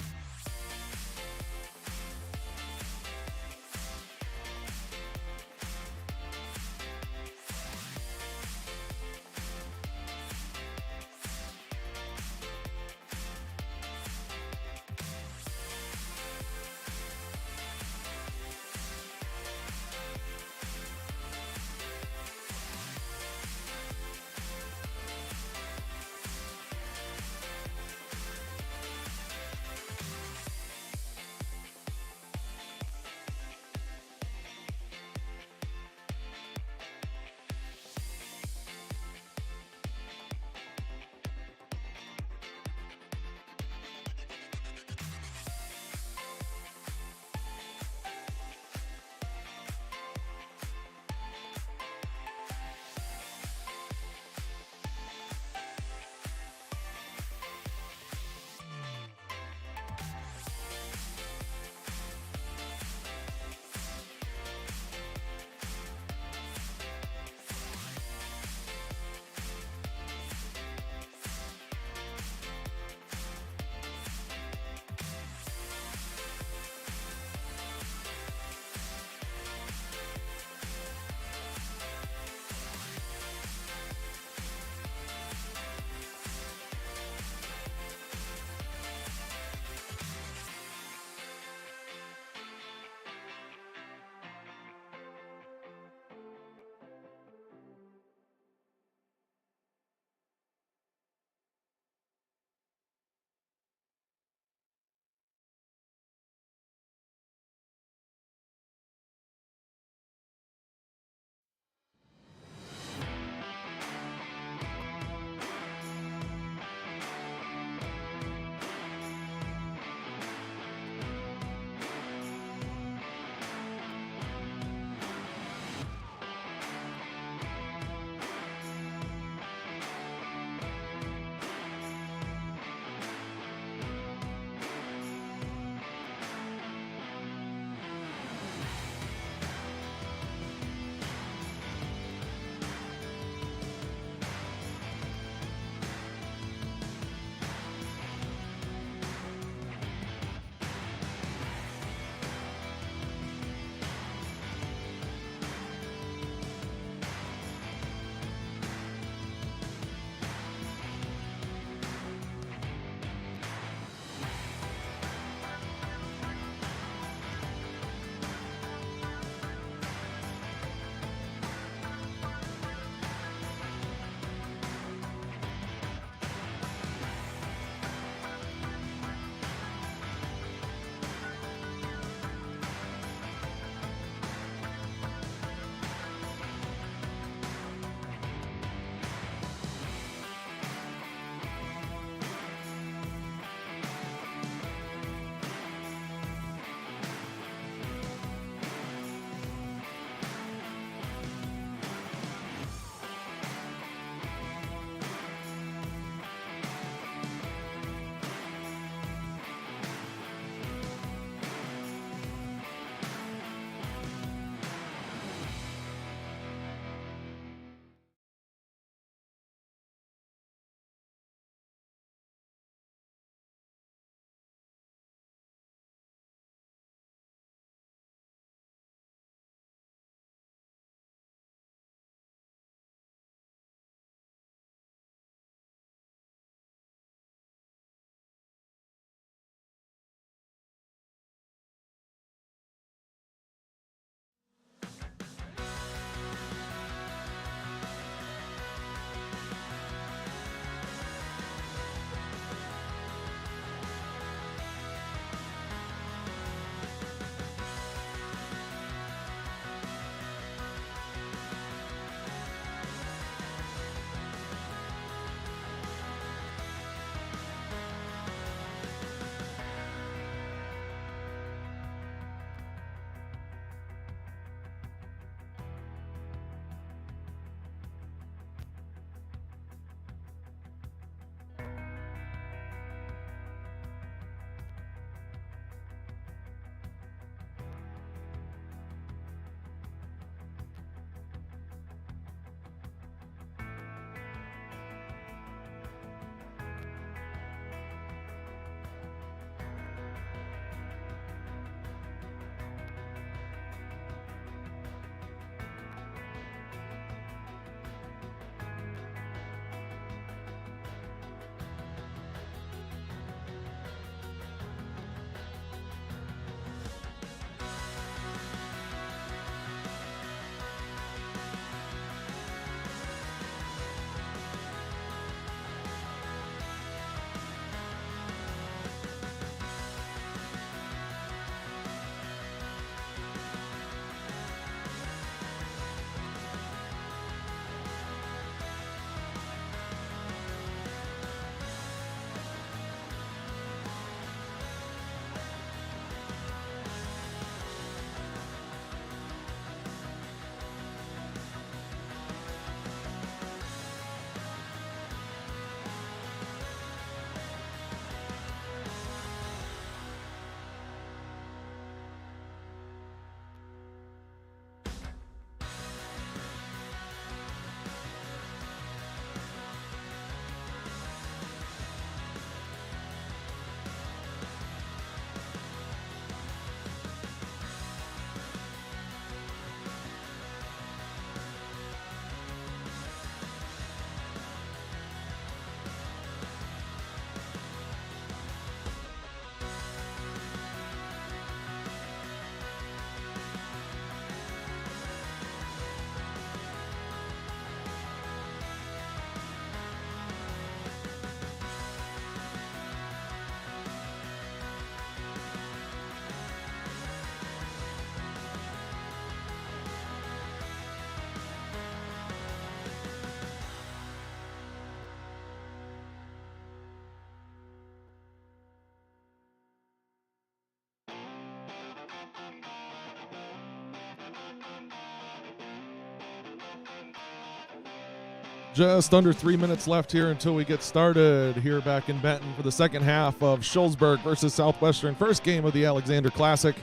Just under 3 minutes left here until we get started here back in Benton for the second half of Shullsburg versus Southwestern. First game of the Alexander Classic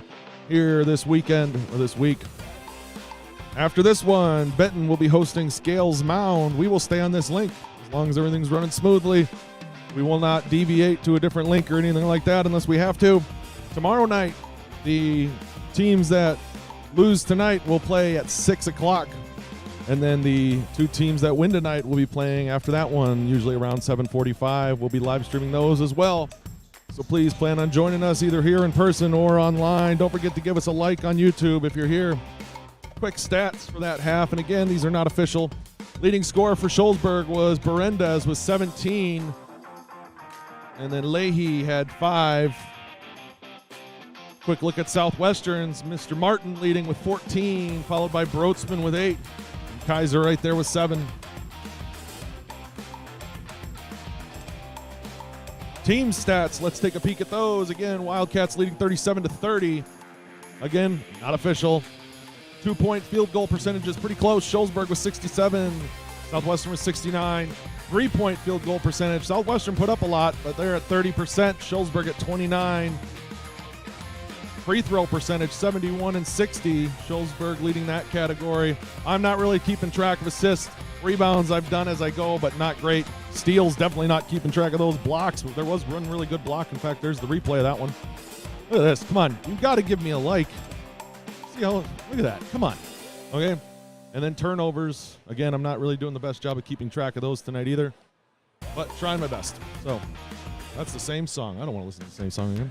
here this weekend, or this week. After this one, Benton will be hosting Scales Mound. We will stay on this link as long as everything's running smoothly. We will not deviate to a different link or anything like that unless we have to. Tomorrow night, the teams that lose tonight will play at 6 o'clock. And then the two teams that win tonight will be playing after that one, usually around 7:45. We'll be live streaming those as well. So please plan on joining us either here in person or online. Don't forget to give us a like on YouTube if you're here. Quick stats for that half. And again, these are not official. Leading scorer for Shullsburg was Berendez with 17. And then Leahy had 5. Quick look at Southwestern's. Mr. Martin leading with 14, followed by Brotzman with 8. Kaiser right there with 7. Team stats, let's take a peek at those. Again, Wildcats leading 37-30. Again, not official. 2-point field goal percentage is pretty close. Shullsburg was 67. Southwestern was 69. 3-point field goal percentage. Southwestern put up a lot, but they're at 30%. Shullsburg at 29. Free throw percentage, 71 and 60. Shullsburg leading that category. I'm not really keeping track of assists. Rebounds I've done as I go, but not great. Steals, definitely not keeping track of those blocks. There was one really good block. In fact, there's the replay of that one. Look at this. Come on. You've got to give me a like. See how, look at that. Come on. Okay. And then turnovers. Again, I'm not really doing the best job of keeping track of those tonight either, but trying my best. So that's the same song. I don't want to listen to the same song again.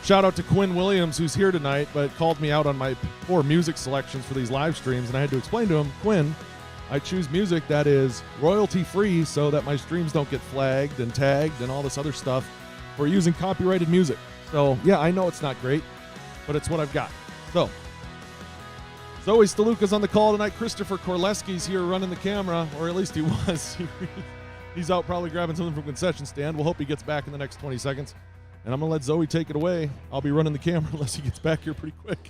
Shout out to Quinn Williams, who's here tonight, but called me out on my poor music selections for these live streams, and I had to explain to him, Quinn, I choose music that is royalty-free so that my streams don't get flagged and tagged and all this other stuff for using copyrighted music. So, yeah, I know it's not great, but it's what I've got. So, Zoe Staluka's on the call tonight. Christopher Korleski's here running the camera, or at least he was. He's out probably grabbing something from concession stand. We'll hope he gets back in the next 20 seconds. And I'm going to let Zoe take it away. I'll be running the camera unless he gets back here pretty quick.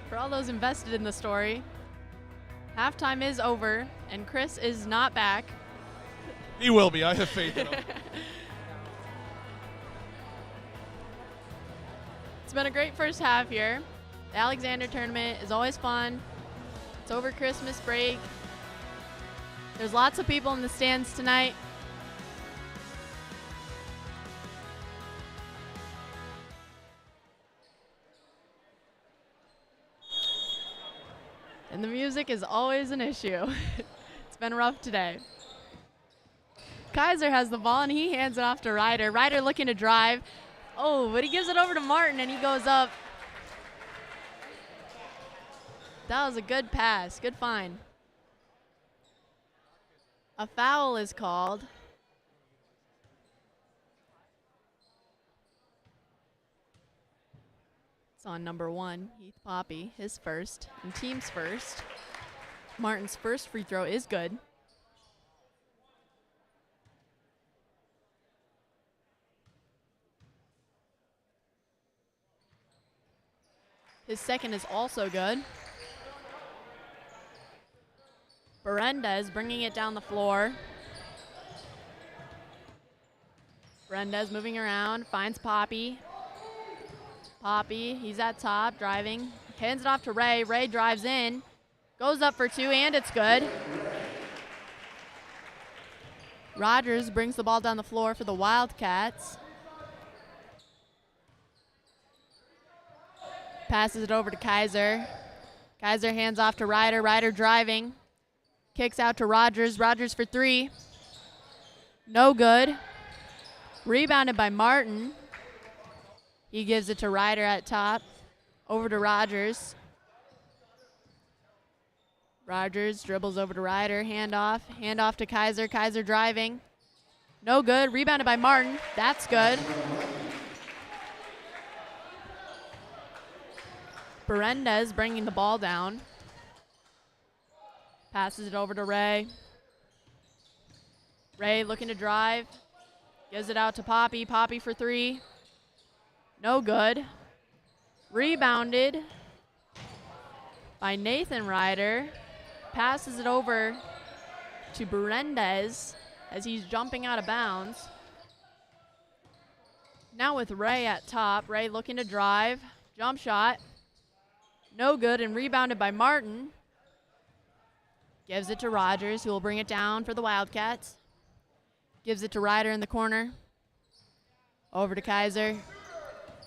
For all those invested in the story, halftime is over, and Chris is not back. He will be. I have faith in him. It's been a great first half here. The Alexander tournament is always fun. It's over Christmas break. There's lots of people in the stands tonight. And the music is always an issue. It's been rough today. Kaiser has the ball, and he hands it off to Ryder. Ryder looking to drive. Oh, but he gives it over to Martin, and he goes up. That was a good pass. Good find. A foul is called. It's on number 1, Heath Poppy, his first, and team's first. Martin's first free throw is good. His second is also good. Berendez bringing it down the floor. Berendez moving around, finds Poppy. Poppy, he's at top, driving. Hands it off to Ray. Ray drives in. Goes up for 2, and it's good. Rogers brings the ball down the floor for the Wildcats. Passes it over to Kaiser. Kaiser hands off to Ryder. Ryder driving. Kicks out to Rogers. Rogers for 3. No good. Rebounded by Martin. He gives it to Ryder at top. Over to Rogers. Rogers dribbles over to Ryder. Handoff. Handoff to Kaiser. Kaiser driving. No good. Rebounded by Martin. That's good. Berendez bringing the ball down. Passes it over to Ray. Ray looking to drive. Gives it out to Poppy. Poppy for three. No good. Rebounded by Nathan Ryder. Passes it over to Berendez as he's jumping out of bounds. Now with Ray at top. Ray looking to drive. Jump shot. No good, and rebounded by Martin. Gives it to Rogers, who will bring it down for the Wildcats. Gives it to Ryder in the corner. Over to Kaiser.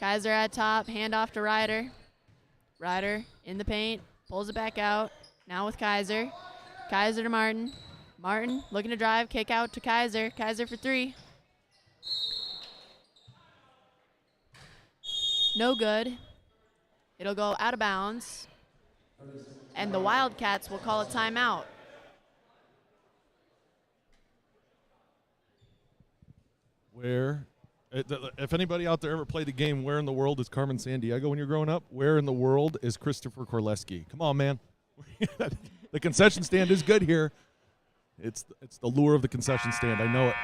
Kaiser at top, handoff to Ryder. Ryder in the paint, pulls it back out. Now with Kaiser. Kaiser to Martin. Martin looking to drive, kick out to Kaiser. Kaiser for three. No good. It'll go out of bounds. And the Wildcats will call a timeout. If anybody out there ever played the game, where in the world is Carmen Sandiego when you're growing up? Where in the world is Christopher Korleski? Come on, man. The concession stand is good here. It's the lure of the concession stand. I know it.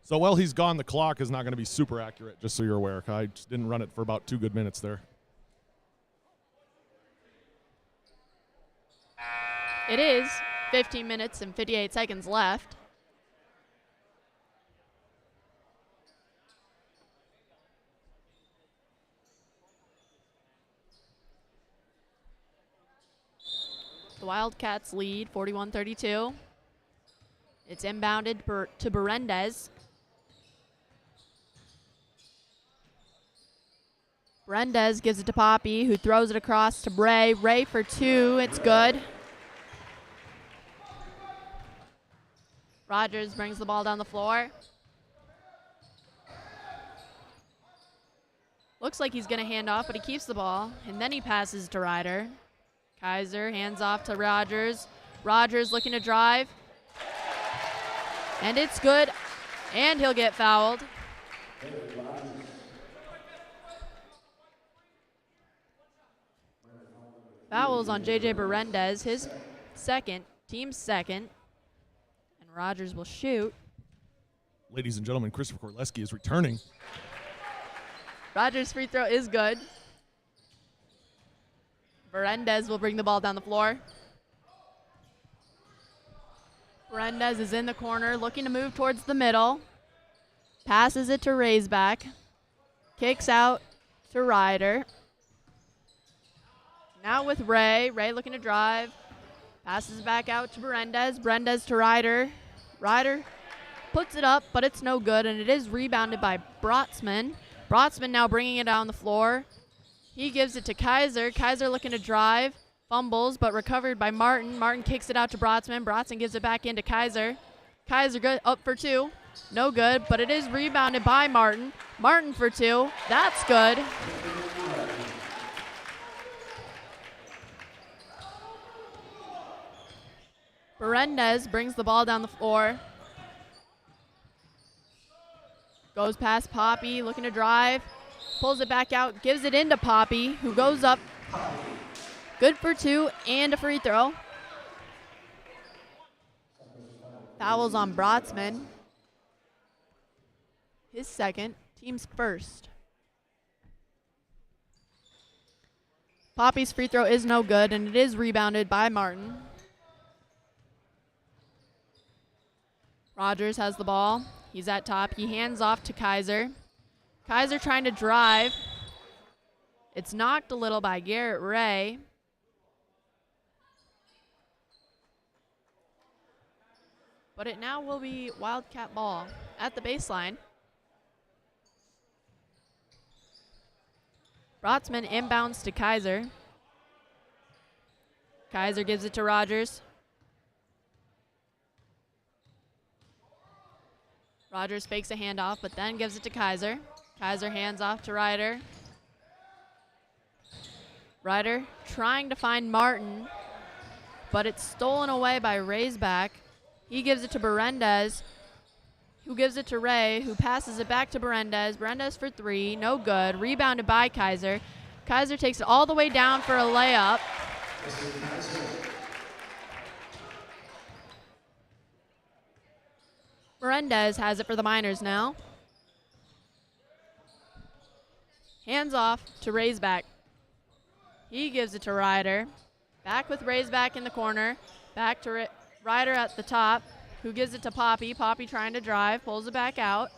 So while he's gone, the clock is not going to be super accurate, just so you're aware. I just didn't run it for about 2 good minutes there. It is 15 minutes and 58 seconds left. The Wildcats lead 41-32. It's inbounded to Berendez. Berendez gives it to Poppy, who throws it across to Ray. Ray for two. It's good. Rogers brings the ball down the floor. Looks like he's going to hand off, but he keeps the ball. And then he passes to Ryder. Kaiser hands off to Rogers. Rogers looking to drive. And it's good. And he'll get fouled. Fouls on J.J. Berendez, his second, team's second. And Rogers will shoot. Ladies and gentlemen, Christopher Korleski is returning. Rogers' free throw is good. Berendez will bring the ball down the floor. Berendez is in the corner, looking to move towards the middle. Passes it to Raisback. Kicks out to Ryder. Now with Ray. Ray looking to drive. Passes back out to Berendez. Berendez to Ryder. Ryder puts it up, but it's no good, and it is rebounded by Brotzman. Brotzman now bringing it down the floor. He gives it to Kaiser. Kaiser looking to drive. Fumbles, but recovered by Martin. Martin kicks it out to Brotzman. Brotzman gives it back into Kaiser. Kaiser good, up for two. No good, but it is rebounded by Martin. Martin for two. That's good. Berendez brings the ball down the floor. Goes past Poppy, looking to drive. Pulls it back out, gives it into Poppy, who goes up. Good for two and a free throw. Fouls on Brotzman. His second, team's first. Poppy's free throw is no good, and it is rebounded by Martin. Rogers has the ball. He's at top. He hands off to Kaiser. Kaiser trying to drive. It's knocked a little by Garrett Ray. But it now will be Wildcat ball at the baseline. Brotzman inbounds to Kaiser. Kaiser gives it to Rogers. Rogers fakes a handoff, but then gives it to Kaiser. Kaiser hands off to Ryder. Ryder trying to find Martin, but it's stolen away by Raisback. He gives it to Berendez, who gives it to Ray, who passes it back to Berendez. Berendez for three, no good. Rebounded by Kaiser. Kaiser takes it all the way down for a layup. Berendez has it for the Miners now. Hands off to Raisback. He gives it to Ryder. Back with Raisback in the corner. Back to Ryder at the top, who gives it to Poppy. Poppy trying to drive, pulls it back out.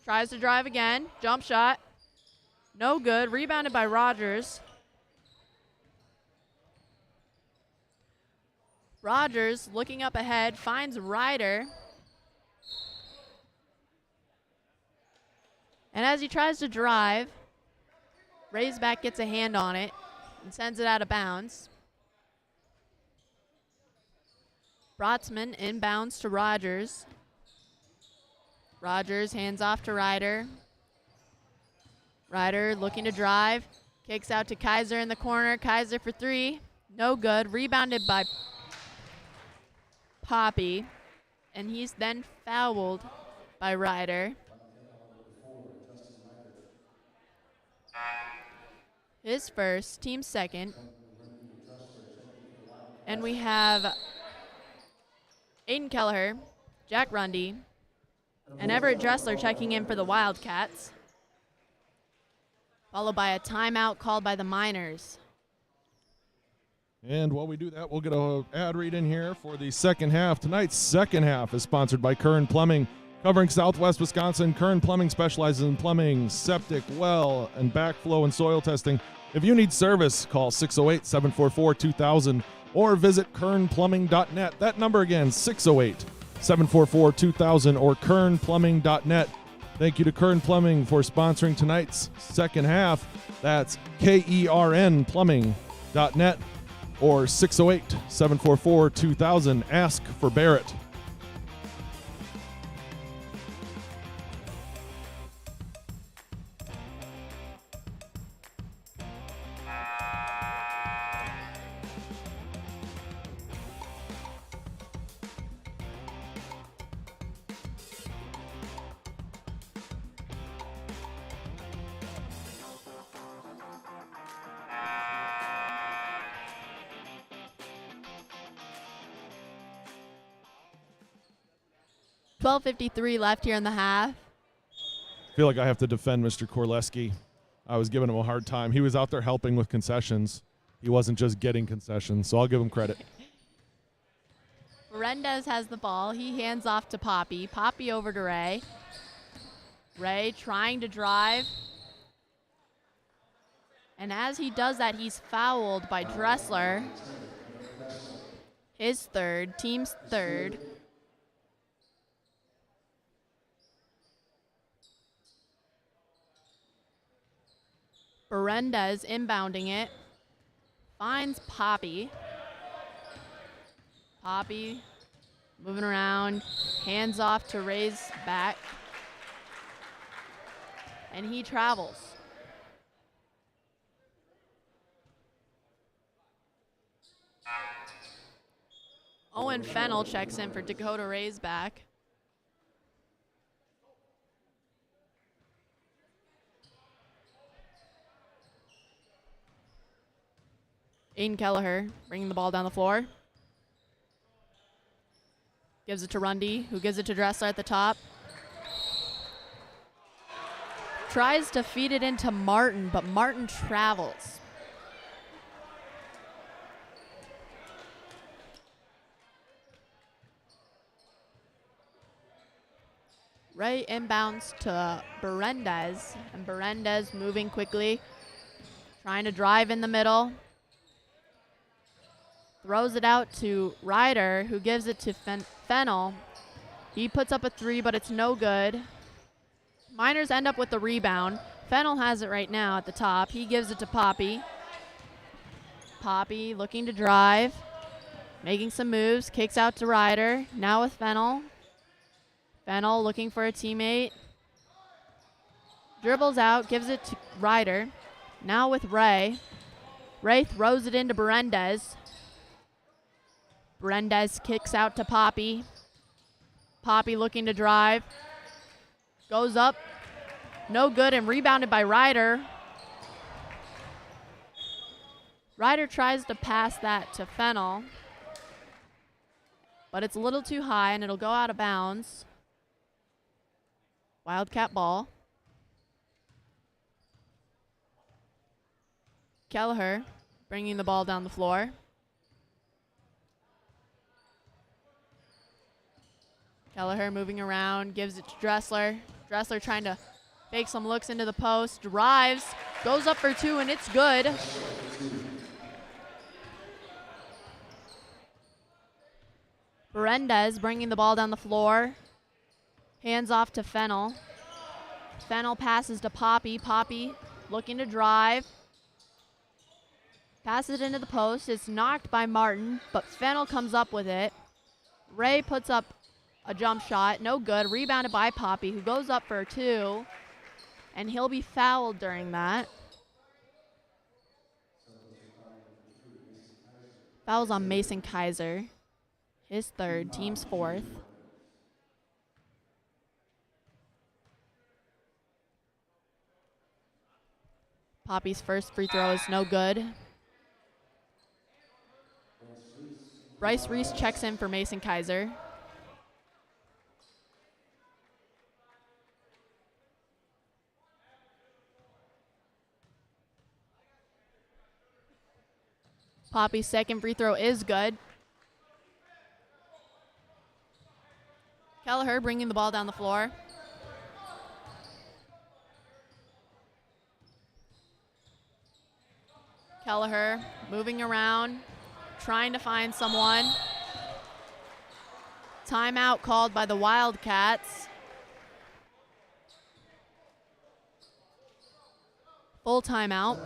Tries to drive again. Jump shot. No good. Rebounded by Rogers. Rogers looking up ahead, finds Ryder. And as he tries to drive, Raisback gets a hand on it and sends it out of bounds. Brotzman inbounds to Rogers. Rogers hands off to Ryder. Ryder looking to drive. Kicks out to Kaiser in the corner. Kaiser for three. No good. Rebounded by Poppy. And he's then fouled by Ryder. His first, team second. And we have Aiden Kelleher, Jack Rundy, and Everett Dressler checking in for the Wildcats, followed by a timeout called by the Miners. And while we do that, we'll get an ad read in here for the second half. Tonight's second half is sponsored by Kern Plumbing. Covering Southwest Wisconsin, Kern Plumbing specializes in plumbing, septic, well, and backflow and soil testing. If you need service, call 608-744-2000 or visit kernplumbing.net. That number again, 608-744-2000 or kernplumbing.net. Thank you to Kern Plumbing for sponsoring tonight's second half. That's kernplumbing.net or 608-744-2000. Ask for Barrett. .53 left here in the half. I feel like I have to defend Mr. Korleski. I was giving him a hard time. He was out there helping with concessions. He wasn't just getting concessions, so I'll give him credit. Berendez has the ball. He hands off to Poppy. Poppy over to Ray. Ray trying to drive. And as he does that, he's fouled by Dressler. His third, team's third. Berendez inbounding it. Finds Poppy. Poppy moving around. Hands off to Ray's back. And he travels. Owen Fennell checks in for Dakota Ray's back. Aiden Kelleher bringing the ball down the floor. Gives it to Rundy, who gives it to Dressler at the top. Tries to feed it into Martin, but Martin travels. Ray inbounds to Berendez, and Berendez moving quickly, trying to drive in the middle. Throws it out to Ryder, who gives it to Fennell. He puts up a three, but it's no good. Miners end up with the rebound. Fennell has it right now at the top. He gives it to Poppy. Poppy looking to drive, making some moves, kicks out to Ryder. Now with Fennell. Fennell looking for a teammate. Dribbles out, gives it to Ryder. Now with Ray. Ray throws it into Berendez. Berendez kicks out to Poppy. Poppy looking to drive. Goes up. No good, and rebounded by Ryder. Ryder tries to pass that to Fennel, but it's a little too high, and it'll go out of bounds. Wildcat ball. Kelleher bringing the ball down the floor. Kelleher moving around, gives it to Dressler. Dressler trying to fake some looks into the post, drives, goes up for two, and it's good. Berendez bringing the ball down the floor. Hands off to Fennel. Fennel passes to Poppy. Poppy looking to drive. Passes it into the post. It's knocked by Martin, but Fennel comes up with it. Ray puts up a jump shot. No good. Rebounded by Poppy, who goes up for two, and he'll be fouled during that. Fouls on Mason Kaiser. His third, team's fourth. Poppy's first free throw is no good. Bryce Reese checks in for Mason Kaiser. Poppy's second free throw is good. Kelleher bringing the ball down the floor. Kelleher moving around, trying to find someone. Timeout called by the Wildcats. Full timeout.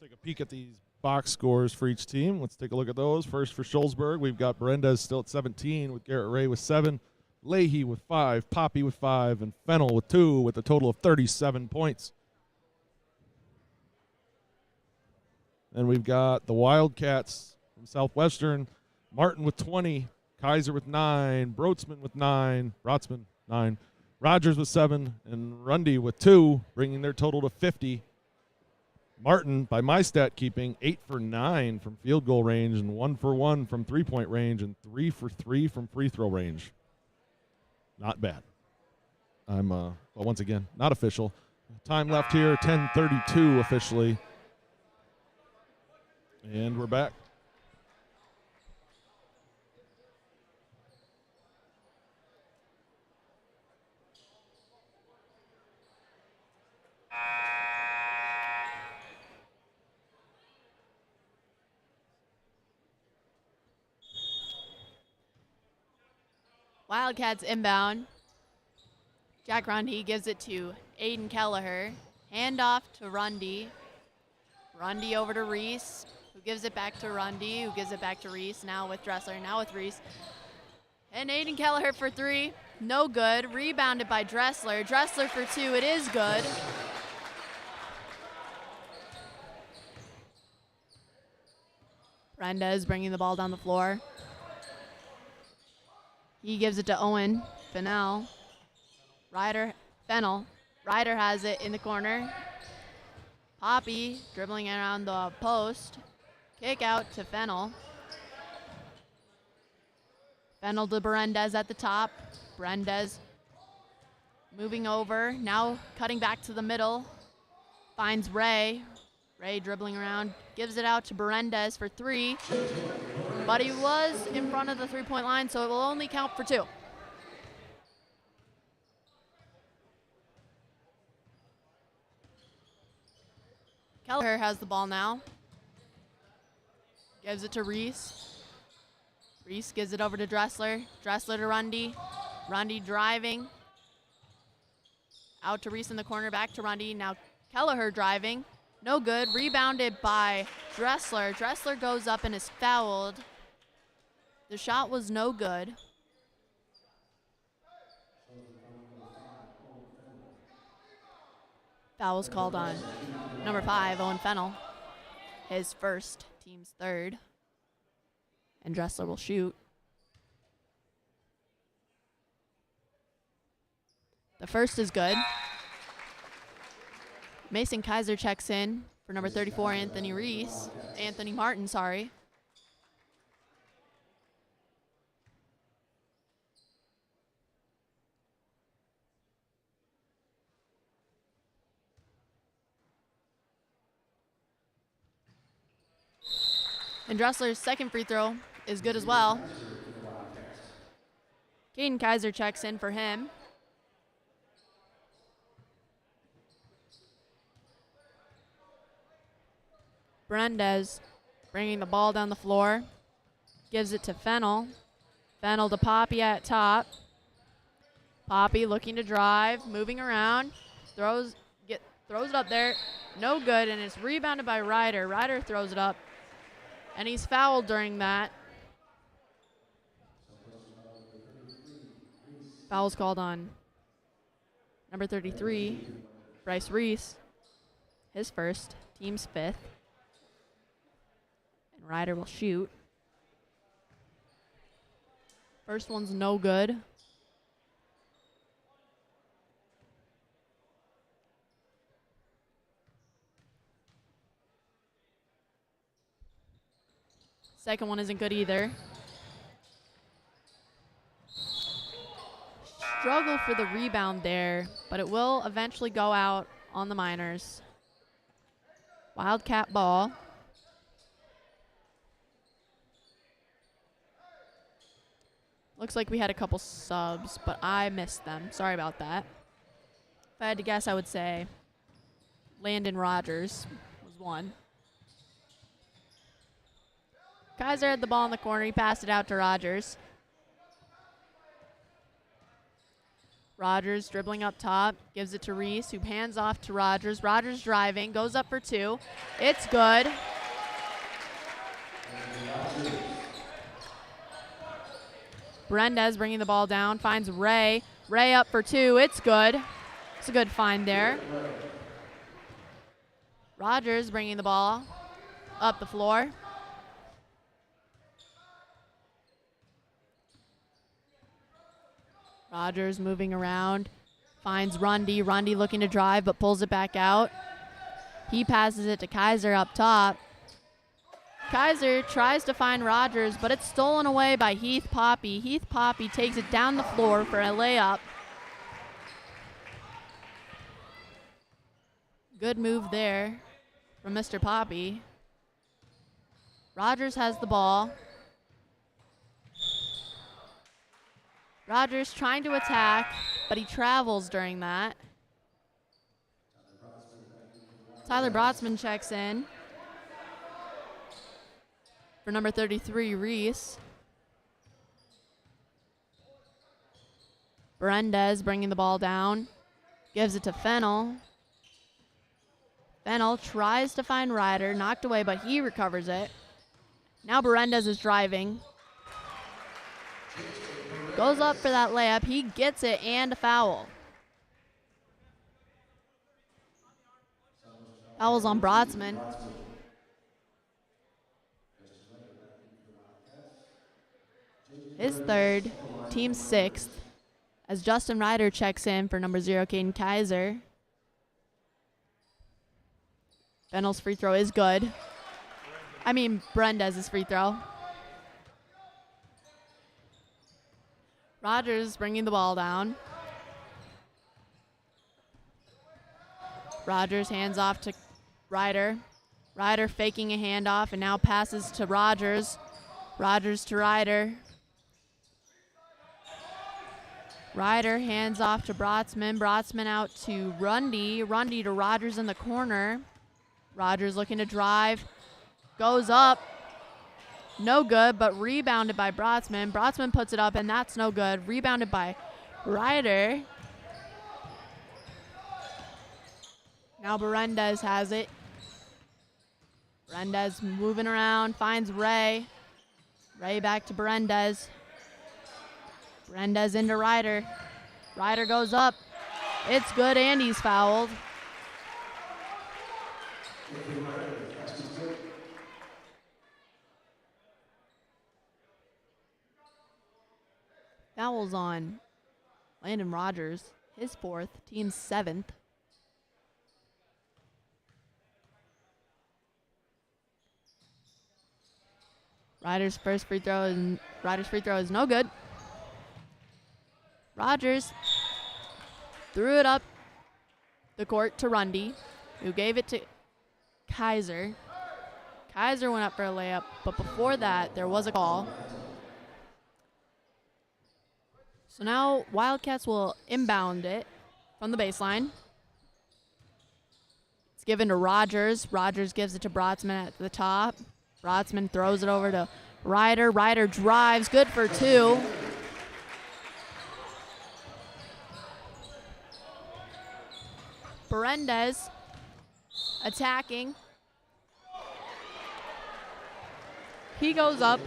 Take a peek at these box scores for each team. Let's take a look at those. First for Shullsburg, we've got Berendez still at 17 with Garrett Ray with 7, Leahy with 5, Poppy with 5, and Fennel with 2 with a total of 37 points. And we've got the Wildcats from Southwestern, Martin with 20, Kaiser with 9, Brotzman with 9, Rogers with 7, and Rundy with 2, bringing their total to 50. Martin, by my stat keeping, 8 for 9 from field goal range and 1 for 1 from three-point range and 3 for 3 from free throw range. Not bad. I'm, well, once again, not official. Time left here, 10:32 officially. And we're back. Wildcats inbound. Jack Rundy gives it to Aiden Kelleher. Handoff to Rundy. Rundy over to Reese, who gives it back to Rundy, who gives it back to Reese. Now with Dressler, now with Reese. And Aiden Kelleher for 3. No good. Rebounded by Dressler. Dressler for 2. It is good. Berendez bringing the ball down the floor. He gives it to Owen. Fennel. Fennel. Ryder has it in the corner. Poppy dribbling around the post. Kick out to Fennel. Fennel to Berendez at the top. Berendez moving over. Now cutting back to the middle. Finds Ray. Ray dribbling around. Gives it out to Berendez for 3. But he was in front of the three-point line, so it will only count for 2. Kelleher has the ball now. Gives it to Reese. Reese gives it over to Dressler. Dressler to Rundy. Rundy driving. Out to Reese in the corner, back to Rundy. Now Kelleher driving. No good. Rebounded by Dressler. Dressler goes up and is fouled. The shot was no good. Foul was called on number 5, Owen Fennel. His first, team's third. And Dressler will shoot. The first is good. Mason Kaiser checks in for number 34, Anthony Martin, sorry. And Dressler's second free throw is good as well. Caden Kaiser checks in for him. Berendez bringing the ball down the floor. Gives it to Fennel. Fennel to Poppy at top. Poppy looking to drive, moving around. Throws it up there. No good, and it's rebounded by Ryder. Ryder throws it up, and he's fouled during that. Foul's called on number 33, Bryce Reese. His first, team's fifth. And Ryder will shoot. First one's no good. Second one isn't good either. Struggle for the rebound there, but it will eventually go out on the Miners. Wildcat ball. Looks like we had a couple subs, but I missed them. Sorry about that. If I had to guess, I would say Landon Rogers was one. Kaiser had the ball in the corner. He passed it out to Rogers. Rogers dribbling up top, gives it to Reese, who hands off to Rogers. Rogers driving, goes up for two. It's good. Berendez bringing the ball down, finds Ray. Ray up for two. It's good. It's a good find there. Rogers bringing the ball up the floor. Rogers moving around, finds Rundy. Rundy looking to drive, but pulls it back out. He passes it to Kaiser up top. Kaiser tries to find Rogers, but it's stolen away by Heath Poppy. Heath Poppy takes it down the floor for a layup. Good move there from Mr. Poppy. Rogers has the ball. Rogers trying to attack, but he travels during that. Tyler Brotzman checks in for number 33, Reese. Berendez bringing the ball down, gives it to Fennel. Fennel tries to find Ryder, knocked away, but he recovers it. Now Berendez is driving. Goes up for that layup. He gets it and a foul. Foul's on Brotzman. His third, team sixth, as Justin Ryder checks in for number 0, Caden Kaiser. Fennel's free throw is good. Berendez's free throw. Rogers bringing the ball down. Rogers hands off to Ryder. Ryder faking a handoff and now passes to Rogers. Rogers to Ryder. Ryder hands off to Brotzman. Brotzman out to Rundy. Rundy to Rogers in the corner. Rogers looking to drive. Goes up. No good, but rebounded by Brotzman. Brotzman puts it up, and that's no good. Rebounded by Ryder. Now Berendez has it. Berendez moving around, finds Ray. Ray back to Berendez. Berendez into Ryder. Ryder goes up. It's good, and he's fouled. Foul's on Landon Rogers. his 4th, team's 7th. Ryder's free throw is no good. Rogers threw it up the court to Rundy, who gave it to Kaiser. Kaiser went up for a layup, but before that, there was a call. So now Wildcats will inbound it from the baseline. It's given to Rogers. Rogers gives it to Brotzman at the top. Brotzman throws it over to Ryder. Ryder drives, good for 2. Berendez attacking. He goes up.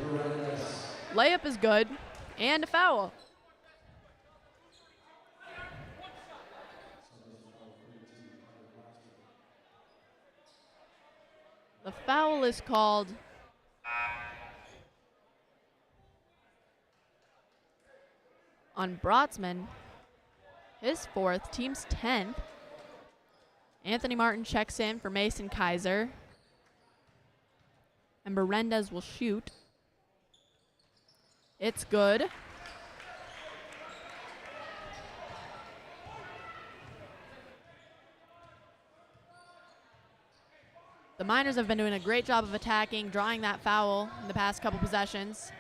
Layup is good. And a foul. The foul is called on Brotzman. His 4th, team's 10th. Anthony Martin checks in for Mason Kaiser. And Berendez will shoot. It's good. The Miners have been doing a great job of attacking, drawing that foul in the past couple possessions.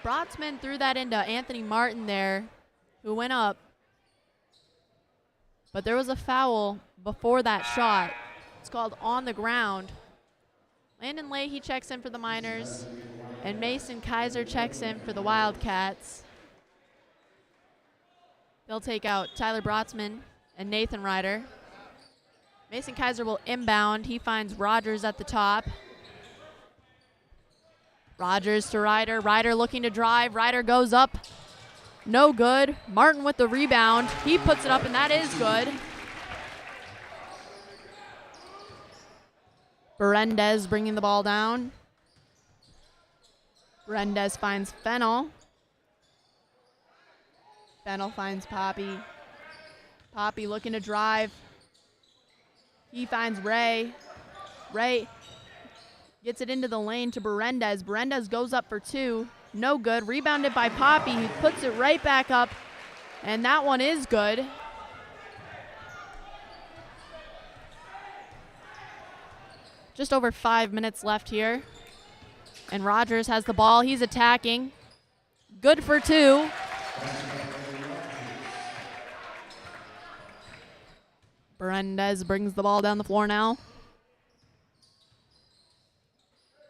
Brotzman threw that into Anthony Martin there, who went up. But there was a foul before that shot. It's called on the ground. Landon Leahy checks in for the Miners, and Mason Kaiser checks in for the Wildcats. They'll take out Tyler Brotzman and Nathan Ryder. Mason Kaiser will inbound. He finds Rogers at the top. Rogers to Ryder. Ryder looking to drive. Ryder goes up. No good. Martin with the rebound. He puts it up, and that is good. Berendez bringing the ball down. Berendez finds Fennell. Fennell finds Poppy. Poppy looking to drive. He finds Ray. Ray gets it into the lane to Berendez. Berendez goes up for 2. No good. Rebounded by Poppy. He puts it right back up, and that one is good. Just over 5 minutes left here. And Rogers has the ball. He's attacking. Good for 2. Berendez brings the ball down the floor now.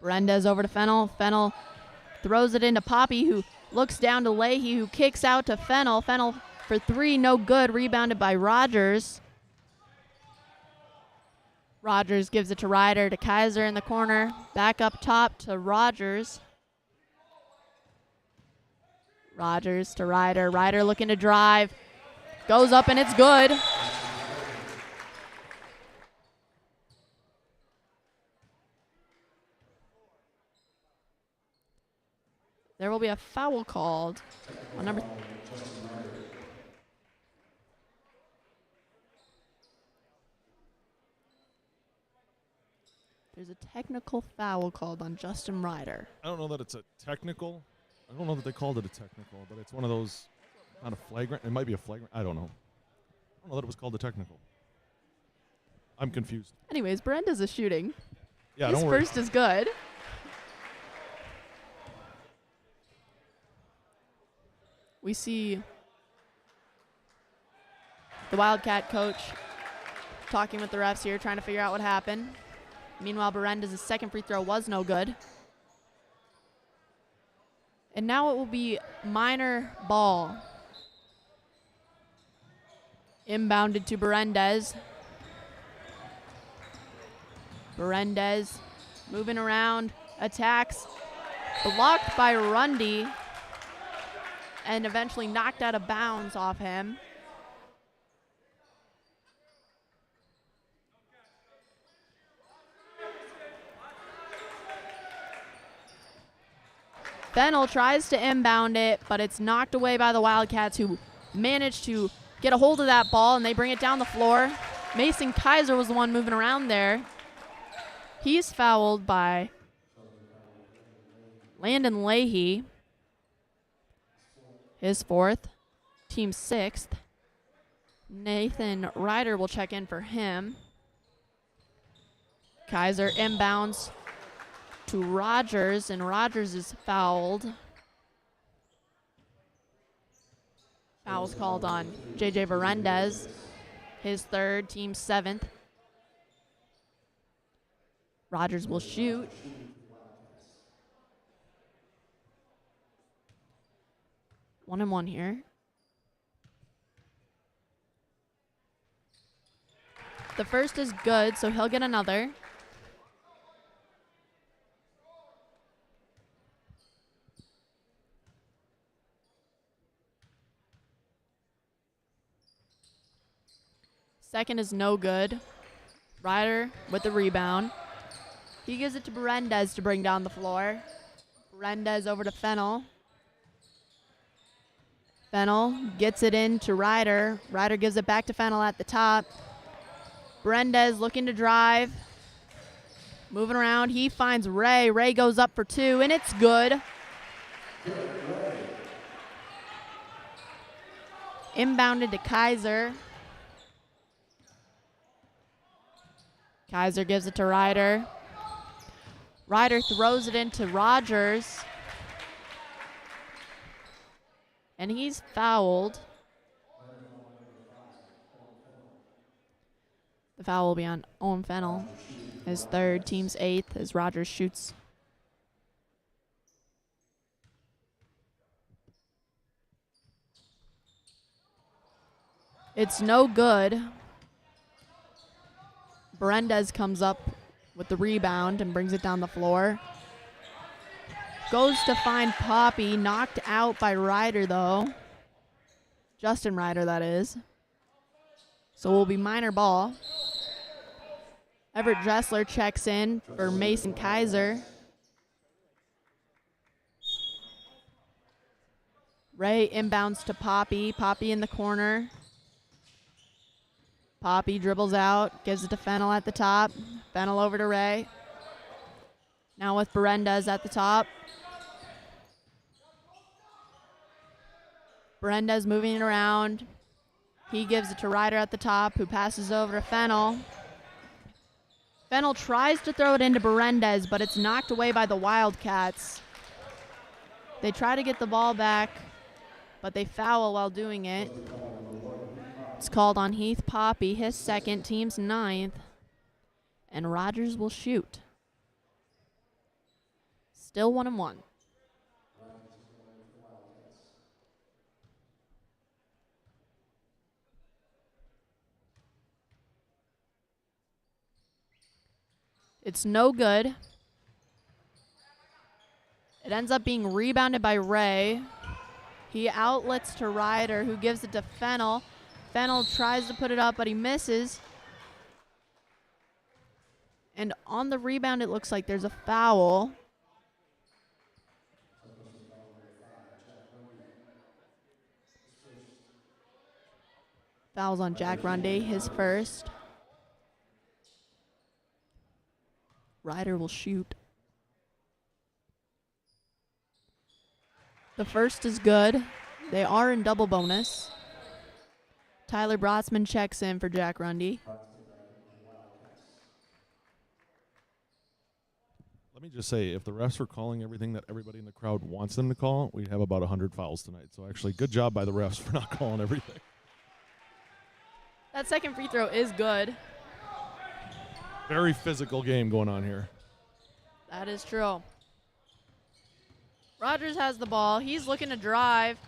Berendez over to Fennell. Fennell throws it into Poppy, who looks down to Leahy, who kicks out to Fennell. Fennell for 3, no good. Rebounded by Rogers. Rogers gives it to Ryder, to Kaiser in the corner. Back up top to Rogers. Rogers to Ryder. Ryder looking to drive. Goes up and it's good. There will be a foul called on number. There's a technical foul called on Justin Ryder. I don't know that it's a technical. I don't know that they called it a technical, but it's one of those, not a flagrant. It might be a flagrant. I don't know. I don't know that it was called a technical. I'm confused. Anyways, Berendez is shooting. Yeah, His don't worry. first is good. We see the Wildcat coach talking with the refs here, trying to figure out what happened. Meanwhile, Berendez's second free throw was no good. And now it will be Miner ball. Inbounded to Berendez. Berendez moving around, attacks, blocked by Rundy, and eventually knocked out of bounds off him. Fennel tries to inbound it, but it's knocked away by the Wildcats, who managed to get a hold of that ball, and they bring it down the floor. Mason Kaiser was the one moving around there. He's fouled by Landon Leahy, his fourth, team sixth. Nathan Ryder will check in for him. Kaiser inbounds to Rogers, and Rogers is fouled. Foul's called on J.J. Berendez, his third, team seventh. Rogers will shoot. One and one here. The first is good, so he'll get another. Second is no good. Ryder with the rebound. He gives it to Berendez to bring down the floor. Berendez over to Fennel. Fennel gets it in to Ryder. Ryder gives it back to Fennel at the top. Berendez looking to drive. Moving around. He finds Ray. Ray goes up for two, and it's good. Inbounded to Kaiser. Kaiser gives it to Ryder. Ryder throws it into Rogers. And he's fouled. The foul will be on Owen Fennel, his third, team's eighth, as Rogers shoots. It's no good. Berendez comes up with the rebound and brings it down the floor. Goes to find Poppy, knocked out by Ryder, though. Justin Ryder, that is. So it will be minor ball. Everett Dressler checks in for Mason Kaiser. Ray inbounds to Poppy. Poppy in the corner. Poppy dribbles out, gives it to Fennel at the top. Fennel over to Ray. Now with Berendez at the top. Berendez moving it around. He gives it to Ryder at the top, who passes over to Fennel. Fennel tries to throw it into Berendez, but it's knocked away by the Wildcats. They try to get the ball back, but they foul while doing it. It's called on Heath Poppy, his second, team's ninth. And Rogers will shoot. Still 1-1. It's no good. It ends up being rebounded by Ray. He outlets to Ryder, who gives it to Fennel. Fennel tries to put it up, but he misses. And on the rebound, it looks like there's a foul. Foul's on Jack Rundy, his first. Ryder will shoot. The first is good. They are in double bonus. Tyler Brotzman checks in for Jack Rundy. Let me just say, if the refs were calling everything that everybody in the crowd wants them to call, we'd have about 100 fouls tonight. So actually, good job by the refs for not calling everything. That second free throw is good. Very physical game going on here. That is true. Rogers has the ball. He's looking to drive.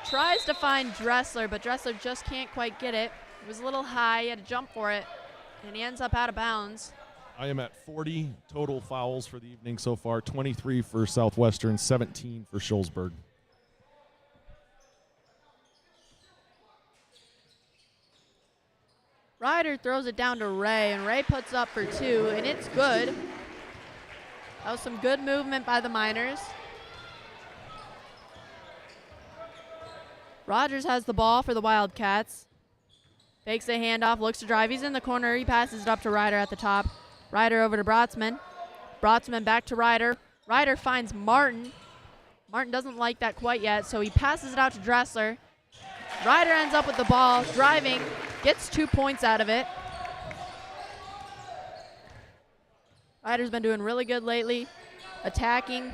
Tries to find Dressler, but Dressler just can't quite get it. It was a little high. He had to jump for it, and he ends up out of bounds. I am at 40 total fouls for the evening so far, 23 for Southwestern, 17 for Shullsburg. Ryder throws it down to Ray, and Ray puts up for two, and it's good. That was some good movement by the Miners. Rogers has the ball for the Wildcats. Fakes a handoff, looks to drive. He's in the corner. He passes it up to Ryder at the top. Ryder over to Brotzman. Brotzman back to Ryder. Ryder finds Martin. Martin doesn't like that quite yet, so he passes it out to Dressler. Ryder ends up with the ball, driving, gets 2 points out of it. Ryder's been doing really good lately, attacking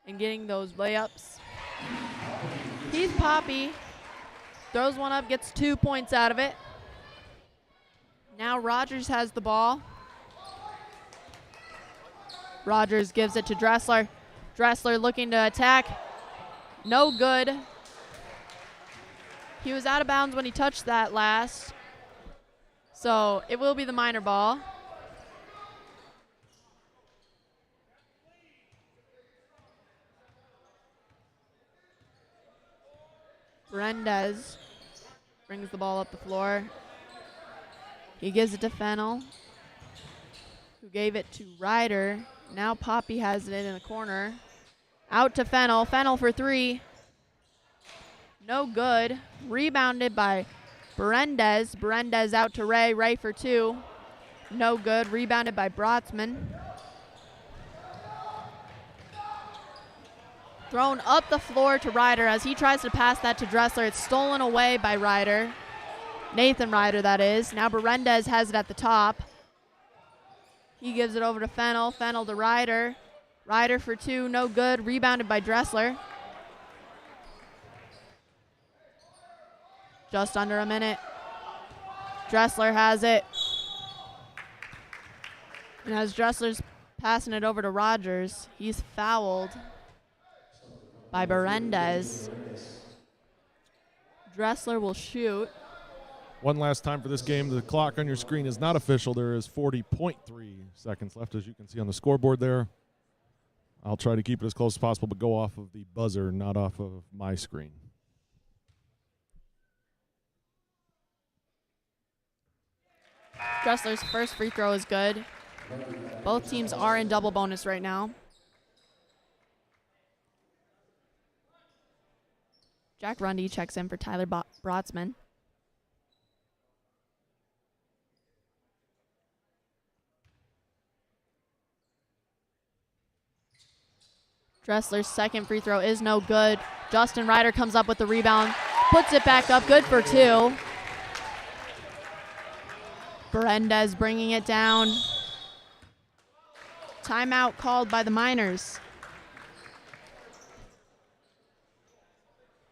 and getting those layups. Heath Poppy throws one up, gets 2 points out of it. Now Rogers has the ball. Rogers gives it to Dressler. Dressler looking to attack. No good. He was out of bounds when he touched that last. So it will be the Miner ball. Berendez brings the ball up the floor. He gives it to Fennell, who gave it to Ryder. Now Poppy has it in the corner. Out to Fennell. Fennell for three. No good. Rebounded by Berendez. Berendez out to Ray. Ray for two. No good. Rebounded by Brotzman. Thrown up the floor to Ryder as he tries to pass that to Dressler. It's stolen away by Ryder. Nathan Ryder, that is. Now Berendez has it at the top. He gives it over to Fennell. Fennell to Ryder. Ryder for two, no good. Rebounded by Dressler. Just under a minute. Dressler has it. And as Dressler's passing it over to Rogers, he's fouled by Berendez. Dressler will shoot. One last time for this game. The clock on your screen is not official. There is 40.3 seconds left, as you can see on the scoreboard there. I'll try to keep it as close as possible, but go off of the buzzer, not off of my screen. Dressler's first free throw is good. Both teams are in double bonus right now. Jack Rundy checks in for Tyler Brotzman. Dressler's second free throw is no good. Justin Ryder comes up with the rebound, puts it back up, good for two. Berendez bringing it down. Timeout called by the Miners.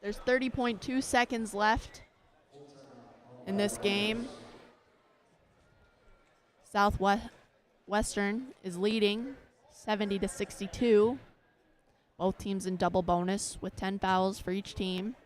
There's 30.2 seconds left in this game. Southwestern is leading 70-62. Both teams in double bonus with 10 fouls for each team.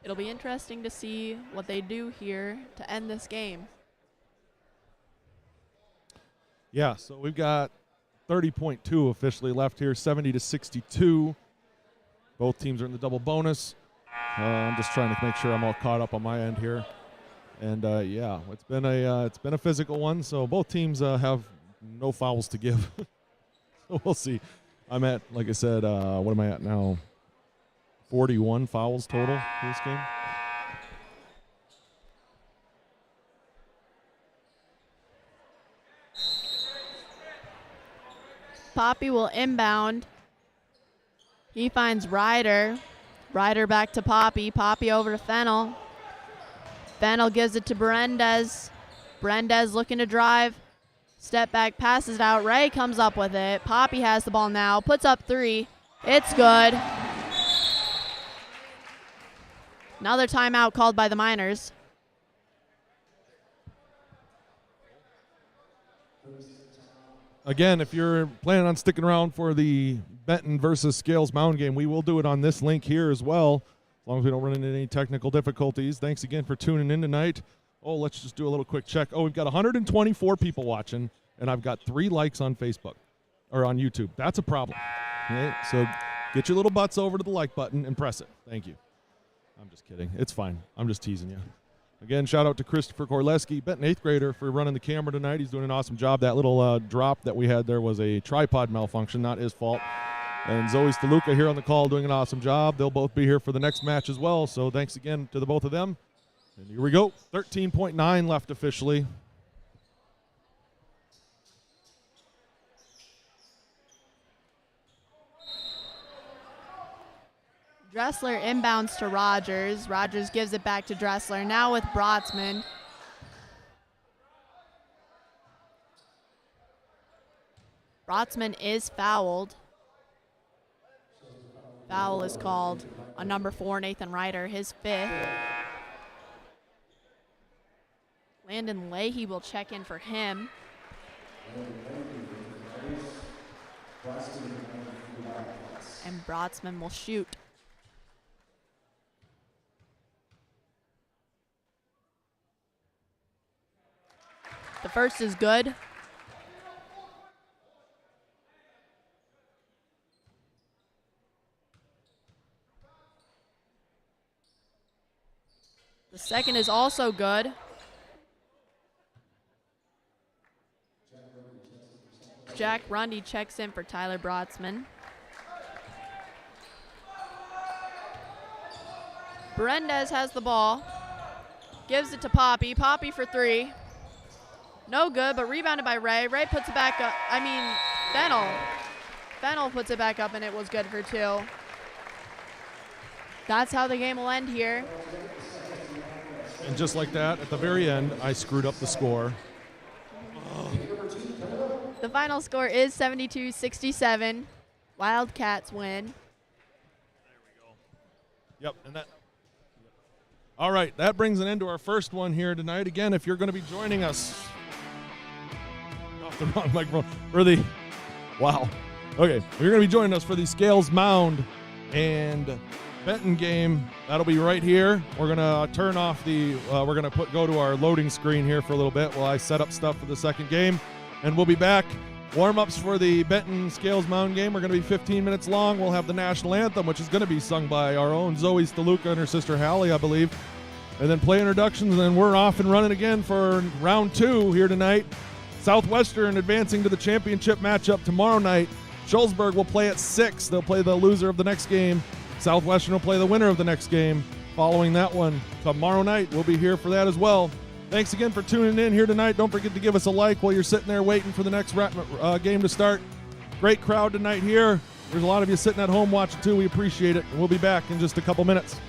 It'll be interesting to see what they do here to end this game. Yeah, so we've got 30.2 officially left here, 70-62. Both teams are in the double bonus. I'm just trying to make sure I'm all caught up on my end here. And yeah, it's been a physical one. So both teams have no fouls to give. So we'll see. I'm at, like I said, what am I at now? 41 fouls total for this game. Poppy will inbound. He finds Ryder. Ryder back to Poppy. Poppy over to Fennell. Fennell gives it to Berendez. Berendez looking to drive. Step back, passes it out. Ray comes up with it. Poppy has the ball now. Puts up three. It's good. Another timeout called by the Miners. Again, if you're planning on sticking around for the Benton versus Scales Mound game, we will do it on this link here as well, as long as we don't run into any technical difficulties. Thanks again for tuning in tonight. Oh, let's just do a little quick check. Oh, we've got 124 people watching, and I've got 3 likes on Facebook or on YouTube. That's a problem. Okay, so get your little butts over to the like button and press it. Thank you. I'm just kidding. It's fine. I'm just teasing you. Again, shout out to Christopher Korleski, Benton 8th grader, for running the camera tonight. He's doing an awesome job. That little drop that we had there was a tripod malfunction, not his fault. And Zoe Staluka here on the call doing an awesome job. They'll both be here for the next match as well, so thanks again to the both of them. And here we go. 13.9 left officially. Dressler inbounds to Rogers. Rogers gives it back to Dressler. Now with Brotzman. Brotzman is fouled. Foul is called on number 4, Nathan Ryder, his 5th. Landon Leahy will check in for him. And Brotzman will shoot. The first is good. The second is also good. Jack Rundy checks in for Tyler Brotzman. Berendez has the ball. Gives it to Poppy. Poppy for 3. No good, but rebounded by Ray. Ray puts it back up. Fennel puts it back up, and it was good for 2. That's how the game will end here. And just like that, at the very end, I screwed up the score. The final score is 72-67. Wildcats win. Yep, and that. All right, that brings an end to our first one here tonight. Again, if you're going to be joining us off the wrong microphone for the okay, if you're going to be joining us for the Scales Mound and Benton game, that'll be right here. We're going to turn off the. We're going to go to our loading screen here for a little bit while I set up stuff for the second game, and we'll be back. Warm-ups for the Benton Scales Mound game are going to be 15 minutes long. We'll have the national anthem, which is going to be sung by our own Zoe Staluka and her sister Hallie, I believe. And then play introductions, and then we're off and running again for round 2 here tonight. Southwestern advancing to the championship matchup tomorrow night. Shullsburg will play at 6. They'll play the loser of the next game. Southwestern will play the winner of the next game. Following that one, tomorrow night, we'll be here for that as well. Thanks again for tuning in here tonight. Don't forget to give us a like while you're sitting there waiting for the next game to start. Great crowd tonight here. There's a lot of you sitting at home watching too. We appreciate it. And we'll be back in just a couple minutes.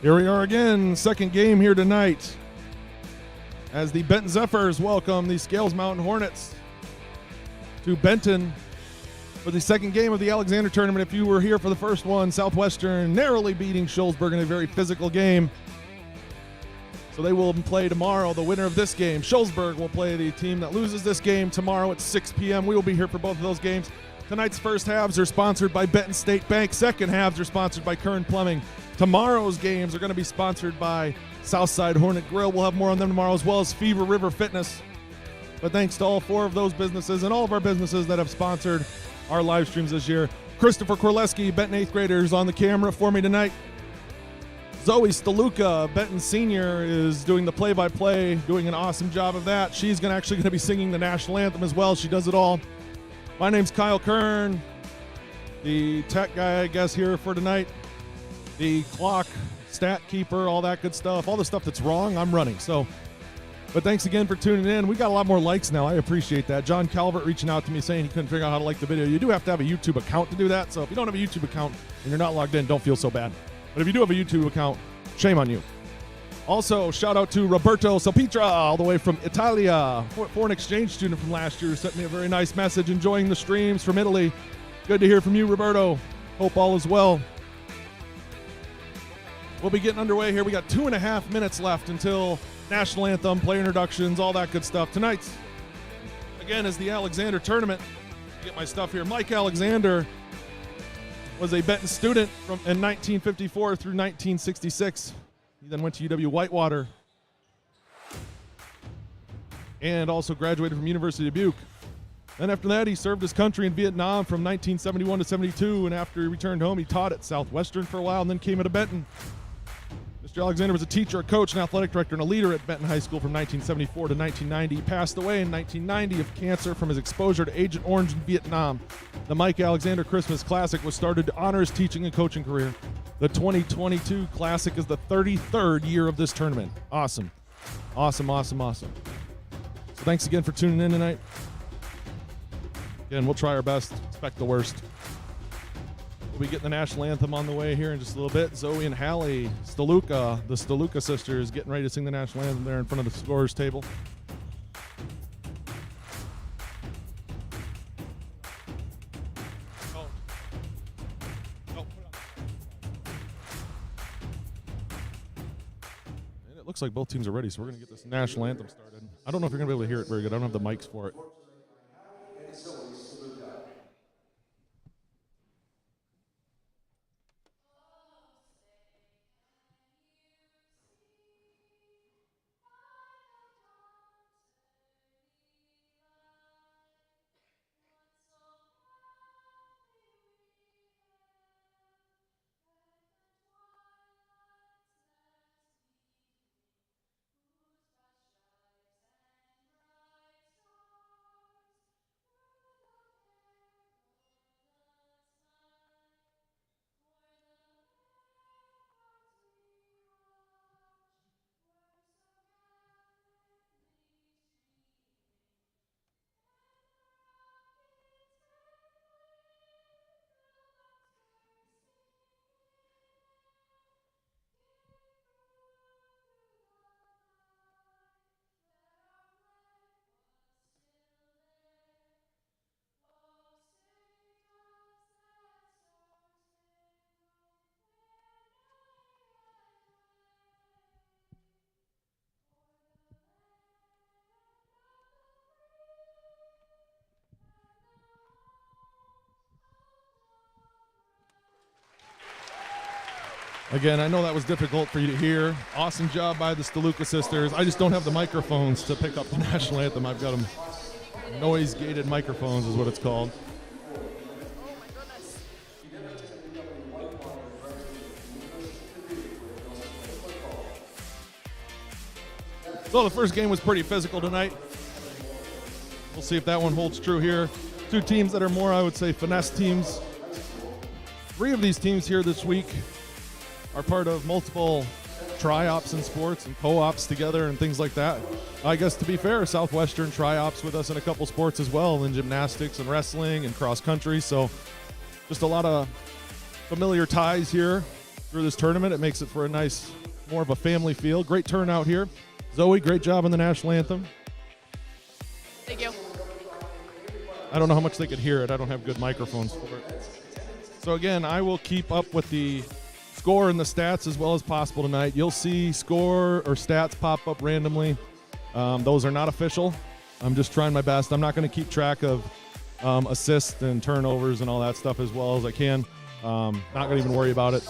Here we are again, second game here tonight as the Benton Zephyrs welcome the Scales Mountain Hornets to Benton for the second game of the Alexander tournament. If you were here for the first one, Southwestern narrowly beating Shullsburg in a very physical game. So they will play tomorrow, the winner of this game. Shullsburg will play the team that loses this game tomorrow at 6 p.m. We will be here for both of those games. Tonight's first halves are sponsored by Benton State Bank. Second halves are sponsored by Kern Plumbing. Tomorrow's games are going to be sponsored by Southside Hornet Grill. We'll have more on them tomorrow, as well as Fever River Fitness. But thanks to all four of those businesses and all of our businesses that have sponsored our live streams this year. Christopher Korleski, Benton 8th graders, on the camera for me tonight. Zoe Staluka, Benton Senior, is doing the play-by-play, doing an awesome job of that. She's actually going to be singing the national anthem as well. She does it all. My name's Kyle Kern, the tech guy, I guess, here for tonight. The clock, stat keeper, all that good stuff. All the stuff that's wrong, I'm running. But thanks again for tuning in. We got a lot more likes now. I appreciate that. John Calvert reaching out to me saying he couldn't figure out how to like the video. You do have to have a YouTube account to do that. So if you don't have a YouTube account and you're not logged in, don't feel so bad. But if you do have a YouTube account, shame on you. Also, shout out to Roberto Salpitra, all the way from Italia, foreign exchange student from last year, who sent me a very nice message, enjoying the streams from Italy. Good to hear from you, Roberto. Hope all is well. We'll be getting underway here. We got 2.5 minutes left until national anthem, player introductions, all that good stuff. Tonight's, again, is the Alexander tournament. Get my stuff here. Mike Alexander was a Benton student in 1954 through 1966. He then went to UW Whitewater and also graduated from University of Dubuque. Then after that, he served his country in Vietnam from 1971 to 72, and after he returned home, he taught at Southwestern for a while and then came into Benton. Mr. Alexander was a teacher, a coach, an athletic director, and a leader at Benton High School from 1974 to 1990. He passed away in 1990 of cancer from his exposure to Agent Orange in Vietnam. The Mike Alexander Christmas Classic was started to honor his teaching and coaching career. The 2022 Classic is the 33rd year of this tournament. Awesome. Awesome, awesome, awesome. So thanks again for tuning in tonight. Again, we'll try our best. Expect the worst. We'll be getting the national anthem on the way here in just a little bit. Zoe and Hallie Staluka, the Staluka sisters, getting ready to sing the national anthem there in front of the scorer's table. And it looks like both teams are ready, so we're going to get this national anthem started. I don't know if you're going to be able to hear it very good. I don't have the mics for it. Again, I know that was difficult for you to hear. Awesome job by the Staluka sisters. I just don't have the microphones to pick up the national anthem. I've got them noise-gated microphones is what it's called. So the first game was pretty physical tonight. We'll see if that one holds true here. Two teams that are more, I would say, finesse teams. Three of these teams here this week are part of multiple tri-ops in sports and co-ops together and things like that. I guess to be fair, Southwestern tri-ops with us in a couple sports as well, in gymnastics and wrestling and cross country. So just a lot of familiar ties here. through this tournament. It makes it for a nice, more of a family feel. Great turnout here. Zoe, great job on the national anthem. Thank you. I don't know how much they could hear it. I don't have good microphones for it. So again, I will keep up with the score and the stats as well as possible tonight. You'll see score or stats pop up randomly. Those are not official. I'm just trying my best. I'm not going to keep track of assists and turnovers and all that stuff as well as I can. Not going to even worry about it.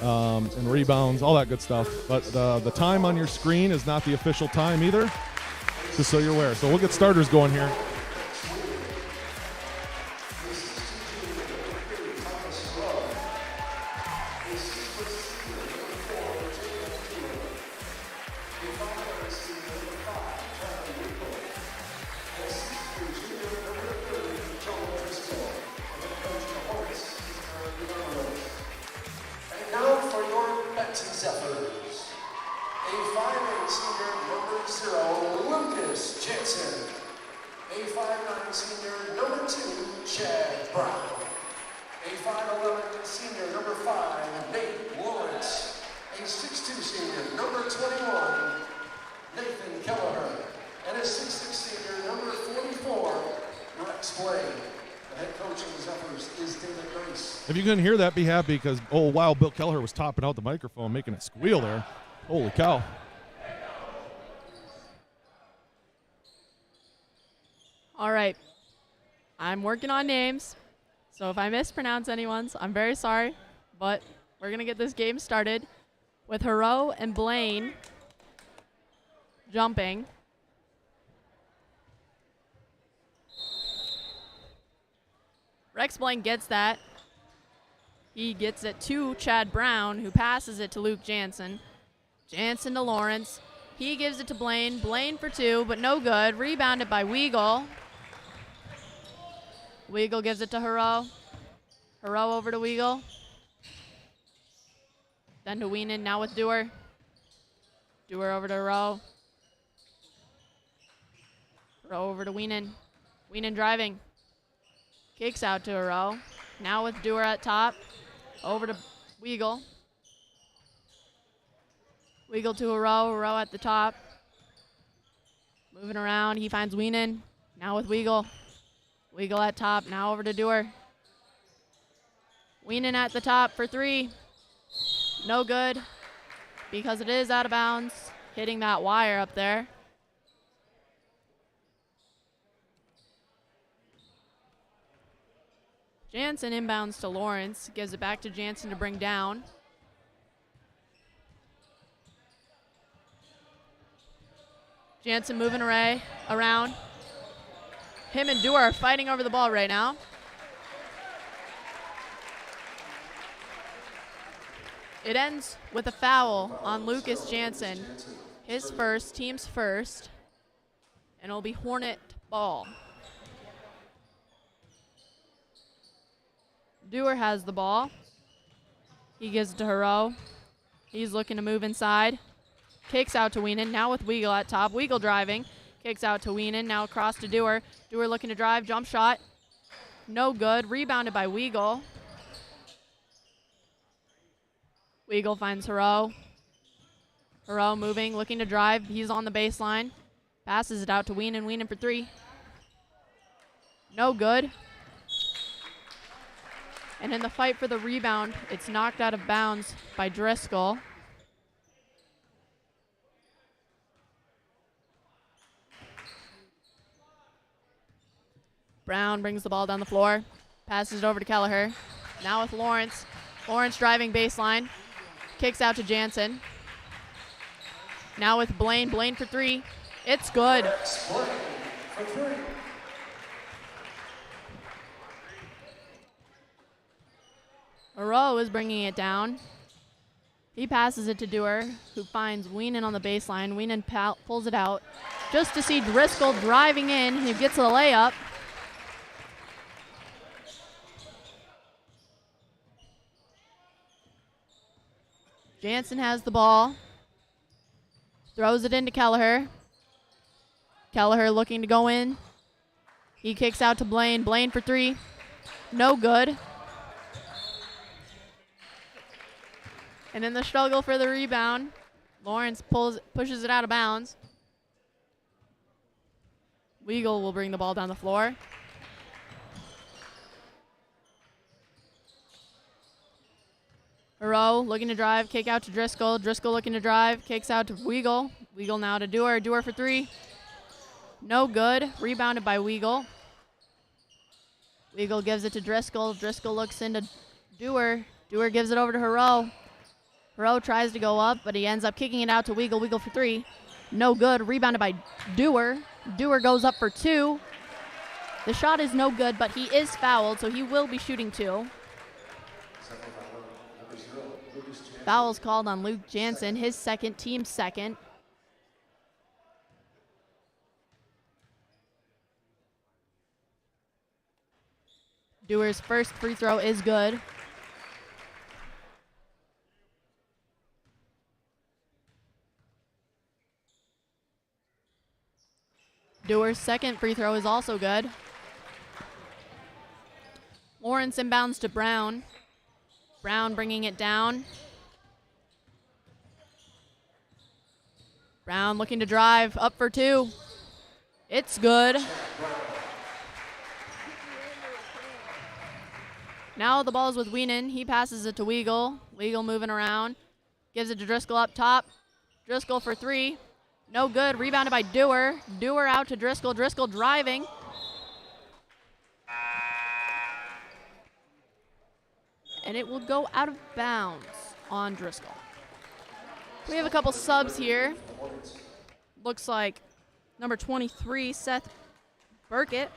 And rebounds, all that good stuff. But the time on your screen is not the official time either, just so you're aware. So we'll get starters going here. Now for your Benton Zephyrs. A 5'8" senior, number 0, Lucas Jensen. A 5'9" senior, number 2, Chad Brown. A 5'11" senior, number 5, Nate Lawrence. A 6'2" senior, number 21, Nathan Kelleher. And a 6'6" senior, number 44, Rex Blaine. The head coach of the Zephyrs is David Grace. If you couldn't hear that, be happy because, oh, wow, Bill Kelleher was topping out the microphone, making it squeal there. Holy cow. All right. I'm working on names, so if I mispronounce anyone's, I'm very sorry, but we're going to get this game started with Hero and Blaine jumping. Rex Blaine gets that. He gets it to Chad Brown, who passes it to Luke Jansen. Jansen to Lawrence. He gives it to Blaine. Blaine for 2, but no good. Rebounded by Weagle. Weagle gives it to Hero. Hero over to Weagle. Then to Weenan, now with Dewar. Dewar over to Hero. Hero over to Weenan. Weenan driving. Kicks out to Hero. Now with Dewar at top. Over to Weagle. Weagle to Hero. Hero at the top. Moving around. He finds Weenan. Now with Weagle. Weagle at top. Now over to Dewar. Weenan at the top for 3. No good. Because it is out of bounds. Hitting that wire up there. Jansen inbounds to Lawrence, gives it back to Jansen to bring down. Jansen moving around. Him and Dewar are fighting over the ball right now. It ends with a foul on Lucas Jansen. His first, team's first. And it'll be Hornet ball. Dewar has the ball. He gives it to Hero. He's looking to move inside. Kicks out to Weenan. Now with Weagle at top. Weagle driving. Kicks out to Weenan. Now across to Dewar. Dewar looking to drive. Jump shot. No good. Rebounded by Weagle. Weagle finds Hero. Hero moving. Looking to drive. He's on the baseline. Passes it out to Weenan. Weenan for 3. No good. And in the fight for the rebound, it's knocked out of bounds by Driscoll. Brown brings the ball down the floor, passes it over to Kelleher. Now with Lawrence. Lawrence driving baseline, kicks out to Jansen. Now with Blaine. Blaine for 3. It's good. Hero is bringing it down. He passes it to Dewar, who finds Weenan on the baseline. Weenan pulls it out just to see Driscoll driving in. He gets a layup. Jansen has the ball. Throws it into Kelleher. Kelleher looking to go in. He kicks out to Blaine. Blaine for 3. No good. And in the struggle for the rebound, Lawrence pushes it out of bounds. Weagle will bring the ball down the floor. Hero looking to drive, kick out to Driscoll. Driscoll looking to drive, kicks out to Weagle. Weagle now to Dewar. Dewar for three. No good. Rebounded by Weagle. Weagle gives it to Driscoll. Driscoll looks into Dewar. Dewar gives it over to Hero. Hero tries to go up, but he ends up kicking it out to Weagle. Weagle for three. No good. Rebounded by Dewar. Dewar goes up for two. The shot is no good, but he is fouled, so he will be shooting two. Foul's called on Luke Jansen, his second, team's second. Dewar's first free throw is good. Dewar's second free throw is also good. Lawrence inbounds to Brown. Brown bringing it down. Brown looking to drive, up for two. It's good. Now the ball is with Weenan. He passes it to Weagle. Weagle moving around. Gives it to Driscoll up top. Driscoll for three. No good. Rebounded by Dewar. Dewar out to Driscoll. Driscoll driving. And it will go out of bounds on Driscoll. We have a couple subs here. Looks like number 23, Seth Burkett,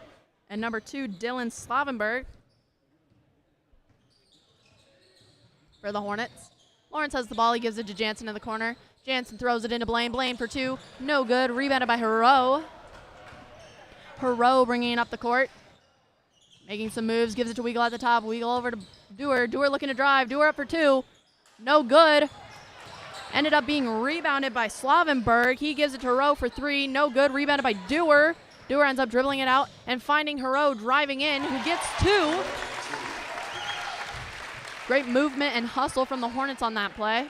and number 2, Dylan Slavenberg for the Hornets. Lawrence has the ball. He gives it to Jansen in the corner. Jansen throws it into Blaine. Blaine for two. No good. Rebounded by Hero. Hero bringing it up the court. Making some moves. Gives it to Weagle at the top. Weagle over to Dewar. Dewar looking to drive. Dewar up for two. No good. Ended up being rebounded by Slavenberg. He gives it to Hero for three. No good. Rebounded by Dewar. Dewar ends up dribbling it out and finding Hero driving in, who gets two. Great movement and hustle from the Hornets on that play.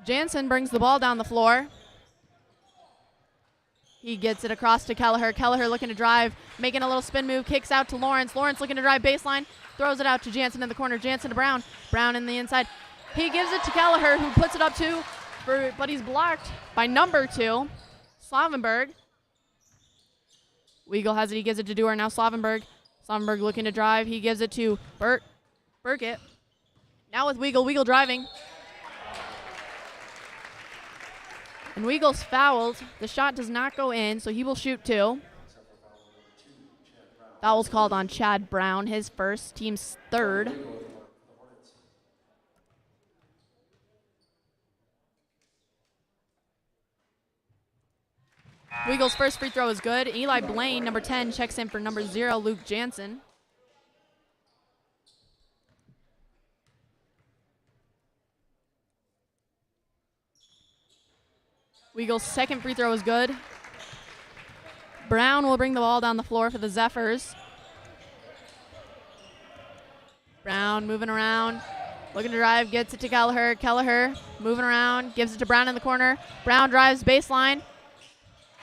Jansen brings the ball down the floor. He gets it across to Kelleher. Kelleher looking to drive, making a little spin move, kicks out to Lawrence. Lawrence looking to drive baseline, throws it out to Jansen in the corner. Jansen to Brown. Brown in the inside. He gives it to Kelleher, who puts it up two, but he's blocked by number 2, Slavenberg. Weagle has it. He gives it to Dewar. Now Slavenberg. Slavenberg looking to drive. He gives it to Burkett. Now with Weagle. Weagle driving. And Weagle's fouled. The shot does not go in, so he will shoot two. Foul's called on Chad Brown, his first, team's third. Weagle's first free throw is good. Eli Blaine, number 10, checks in for number 0, Luke Jansen. Weagle's second free throw is good. Brown will bring the ball down the floor for the Zephyrs. Brown moving around, looking to drive, gets it to Kelleher. Kelleher moving around, gives it to Brown in the corner. Brown drives baseline.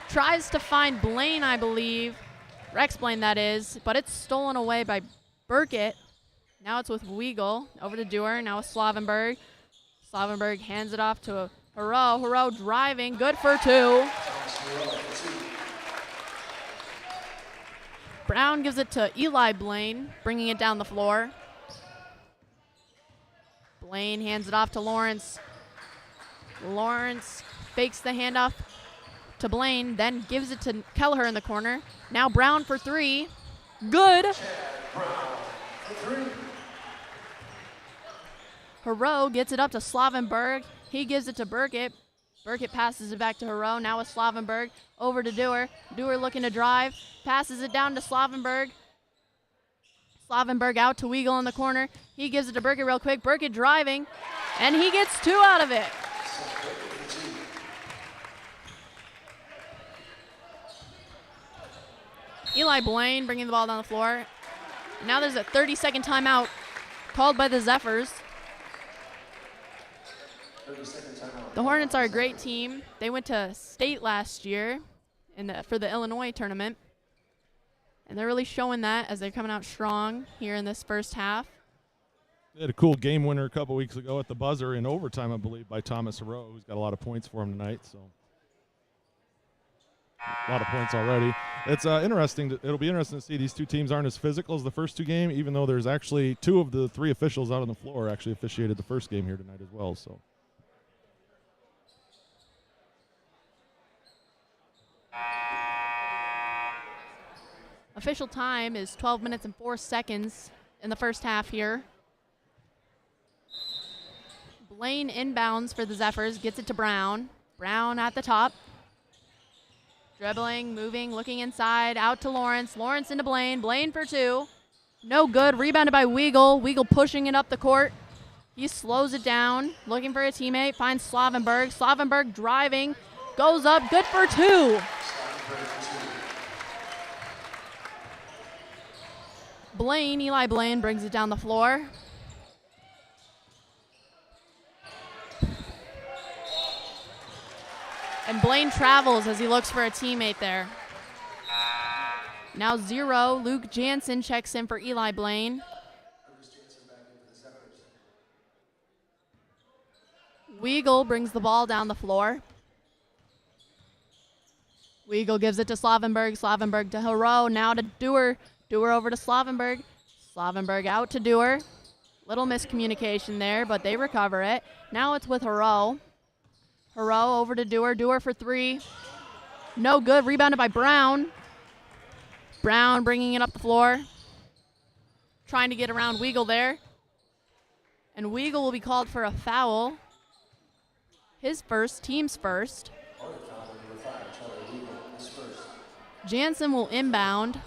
Tries to find Blaine, I believe. Rex Blaine, that is. But it's stolen away by Burkett. Now it's with Weagle. Over to Dewar. Now with Slavenberg. Slavenberg hands it off to Hero. Hero driving. Good for two. Brown gives it to Eli Blaine, bringing it down the floor. Blaine hands it off to Lawrence. Lawrence fakes the handoff to Blaine, then gives it to Kelleher in the corner. Now Brown for three. Good. Hero gets it up to Slavenberg. He gives it to Burkett. Burkett passes it back to Hero. Now with Slavenberg. Over to Dewar. Dewar looking to drive. Passes it down to Slavenberg. Slavenberg out to Weagle in the corner. He gives it to Burkett real quick. Burkett driving. And he gets two out of it. Eli Blaine bringing the ball down the floor. Now there's a 30-second timeout called by the Zephyrs. 30-second timeout. The Hornets are a great team. They went to state last year for the Illinois tournament. And they're really showing that as they're coming out strong here in this first half. They had a cool game winner a couple weeks ago at the buzzer in overtime, I believe, by Thomas Hero, who's got a lot of points for him tonight. So a lot of points already. It's interesting. It'll be interesting to see. These two teams aren't as physical as the first two games, even though there's actually 2 of the 3 officials out on the floor actually officiated the first game here tonight as well. So. Official time is 12 minutes and 4 seconds in the first half here. Blaine inbounds for the Zephyrs, gets it to Brown. Brown at the top. Dribbling, moving, looking inside, out to Lawrence. Lawrence into Blaine. Blaine for 2. No good. Rebounded by Weagle. Weagle pushing it up the court. He slows it down, looking for a teammate. Finds Slavenberg. Slavenberg driving. Goes up. Good for 2. Eli Blaine brings it down the floor. And Blaine travels as he looks for a teammate there. Now 0. Luke Jansen checks in for Eli Blaine. Weagle brings the ball down the floor. Weagle gives it to Slavenberg. Slavenberg to Hero. Now to Dewar. Dewar over to Slavenberg. Slavenberg out to Dewar. Little miscommunication there, but they recover it. Now it's with Hero. Hero over to Dewar. Dewar for 3. No good. Rebounded by Brown. Brown bringing it up the floor. Trying to get around Weagle there. And Weagle will be called for a foul. His first, team's first. Jansen will inbound.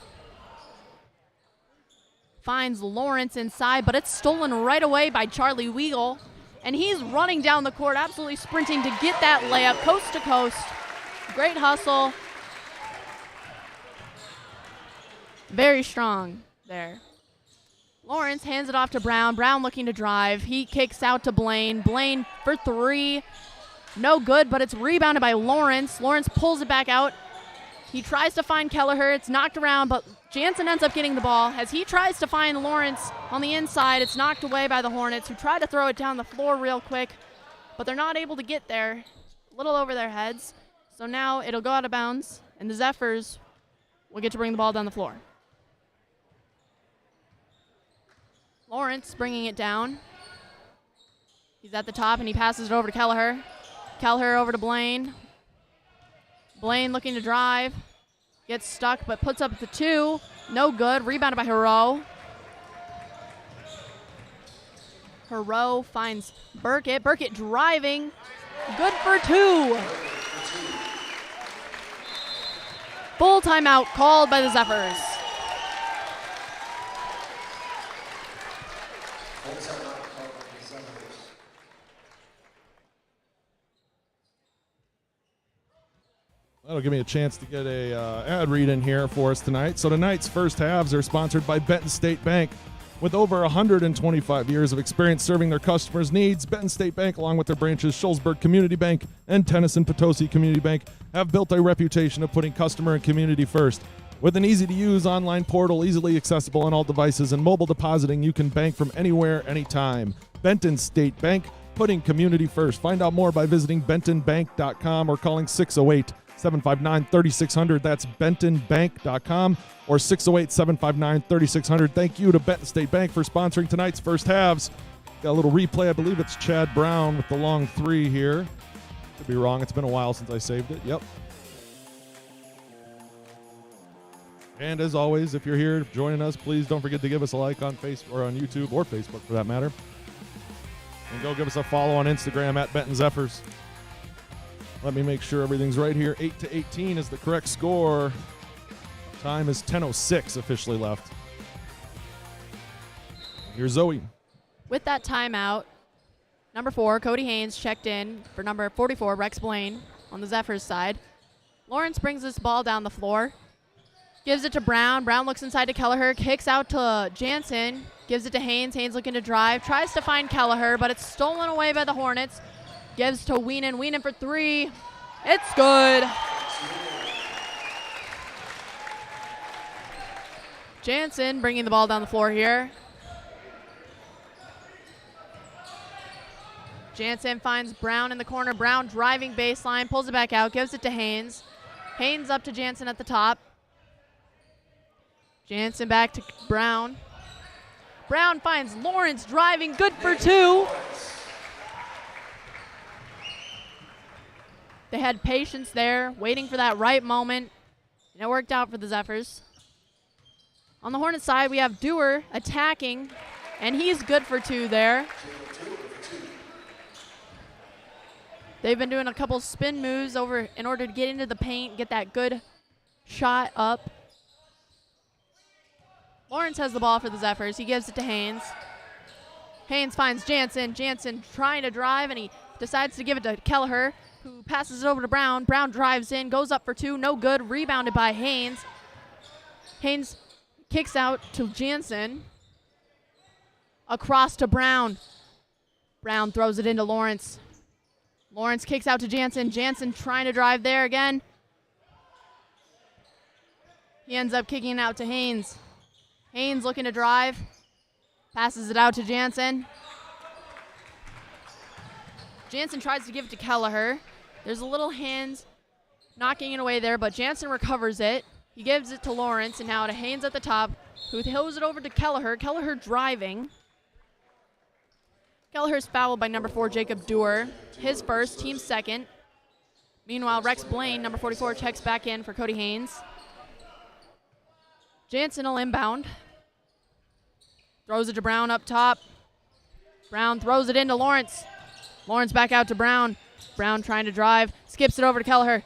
Finds Lawrence inside, but it's stolen right away by Charlie Weagle. And he's running down the court, absolutely sprinting to get that layup coast to coast. Great hustle. Very strong there. Lawrence hands it off to Brown. Brown looking to drive. He kicks out to Blaine. Blaine for 3. No good, but it's rebounded by Lawrence. Lawrence pulls it back out. He tries to find Kelleher. It's knocked around, but Jansen ends up getting the ball. As he tries to find Lawrence on the inside, it's knocked away by the Hornets, who try to throw it down the floor real quick, but they're not able to get there. A little over their heads. So now it'll go out of bounds, and the Zephyrs will get to bring the ball down the floor. Lawrence bringing it down. He's at the top, and he passes it over to Kelleher. Kelleher over to Blaine. Blaine looking to drive. Gets stuck, but puts up the 2. No good. Rebounded by Hero. Hero finds Burkett. Burkett driving. Good for 2. Full timeout called by the Zephyrs. That'll give me a chance to get a ad read in here for us tonight. So tonight's first halves are sponsored by Benton State Bank. With over 125 years of experience serving their customers' needs, Benton State Bank, along with their branches Shullsburg Community Bank and Tennyson Potosi Community Bank, have built a reputation of putting customer and community first. With an easy-to-use online portal, easily accessible on all devices, and mobile depositing, you can bank from anywhere, anytime. Benton State Bank, putting community first. Find out more by visiting bentonbank.com or calling 608-759-3600. That's bentonbank.com or 608-759-3600. Thank you to Benton State Bank for sponsoring tonight's first halves. Got a little replay. I believe it's Chad Brown with the long 3 here. Could be wrong. It's been a while since I saved it. Yep. And as always, if you're here joining us, please don't forget to give us a like on Facebook or on YouTube or Facebook for that matter. And go give us a follow on Instagram at Benton Zephyrs. Let me make sure everything's right here. 8-18 is the correct score. Time is 10:06 officially left. Here's Zoe. With that timeout, number 4, Cody Haynes checked in for number 44, Rex Blaine, on the Zephyrs side. Lawrence brings this ball down the floor. Gives it to Brown. Brown looks inside to Kelleher. Kicks out to Jansen. Gives it to Haynes. Haynes looking to drive. Tries to find Kelleher, but it's stolen away by the Hornets. Gives to Weenan. Weenan for three. It's good. Jansen bringing the ball down the floor here. Jansen finds Brown in the corner. Brown driving baseline, pulls it back out, gives it to Haynes. Haynes up to Jansen at the top. Jansen back to Brown. Brown finds Lawrence driving, good for two. They had patience there, waiting for that right moment, and it worked out for the Zephyrs. On the Hornets side, we have Dewar attacking, and he's good for two there. They've been doing a couple spin moves over in order to get into the paint, get that good shot up. Lawrence has the ball for the Zephyrs. He gives it to Haynes. Haynes finds Jansen. Jansen trying to drive, and he decides to give it to Kelleher, who passes it over to Brown. Brown drives in, goes up for two, no good. Rebounded by Haynes. Haynes kicks out to Jansen. Across to Brown. Brown throws it into Lawrence. Lawrence kicks out to Jansen. Jansen trying to drive there again. He ends up kicking it out to Haynes. Haynes looking to drive. Passes it out to Jansen. Jansen tries to give it to Kelleher. There's a little hands knocking it away there, but Jansen recovers it. He gives it to Lawrence, and now to Haynes at the top, who throws it over to Kelleher. Kelleher driving. Kelleher's fouled by number 4, Jacob Dewar. His first, team second. Meanwhile, Rex Blaine, number 44, checks back in for Cody Haynes. Jansen will inbound. Throws it to Brown up top. Brown throws it into Lawrence. Lawrence back out to Brown. Brown trying to drive. Skips it over to Kelleher.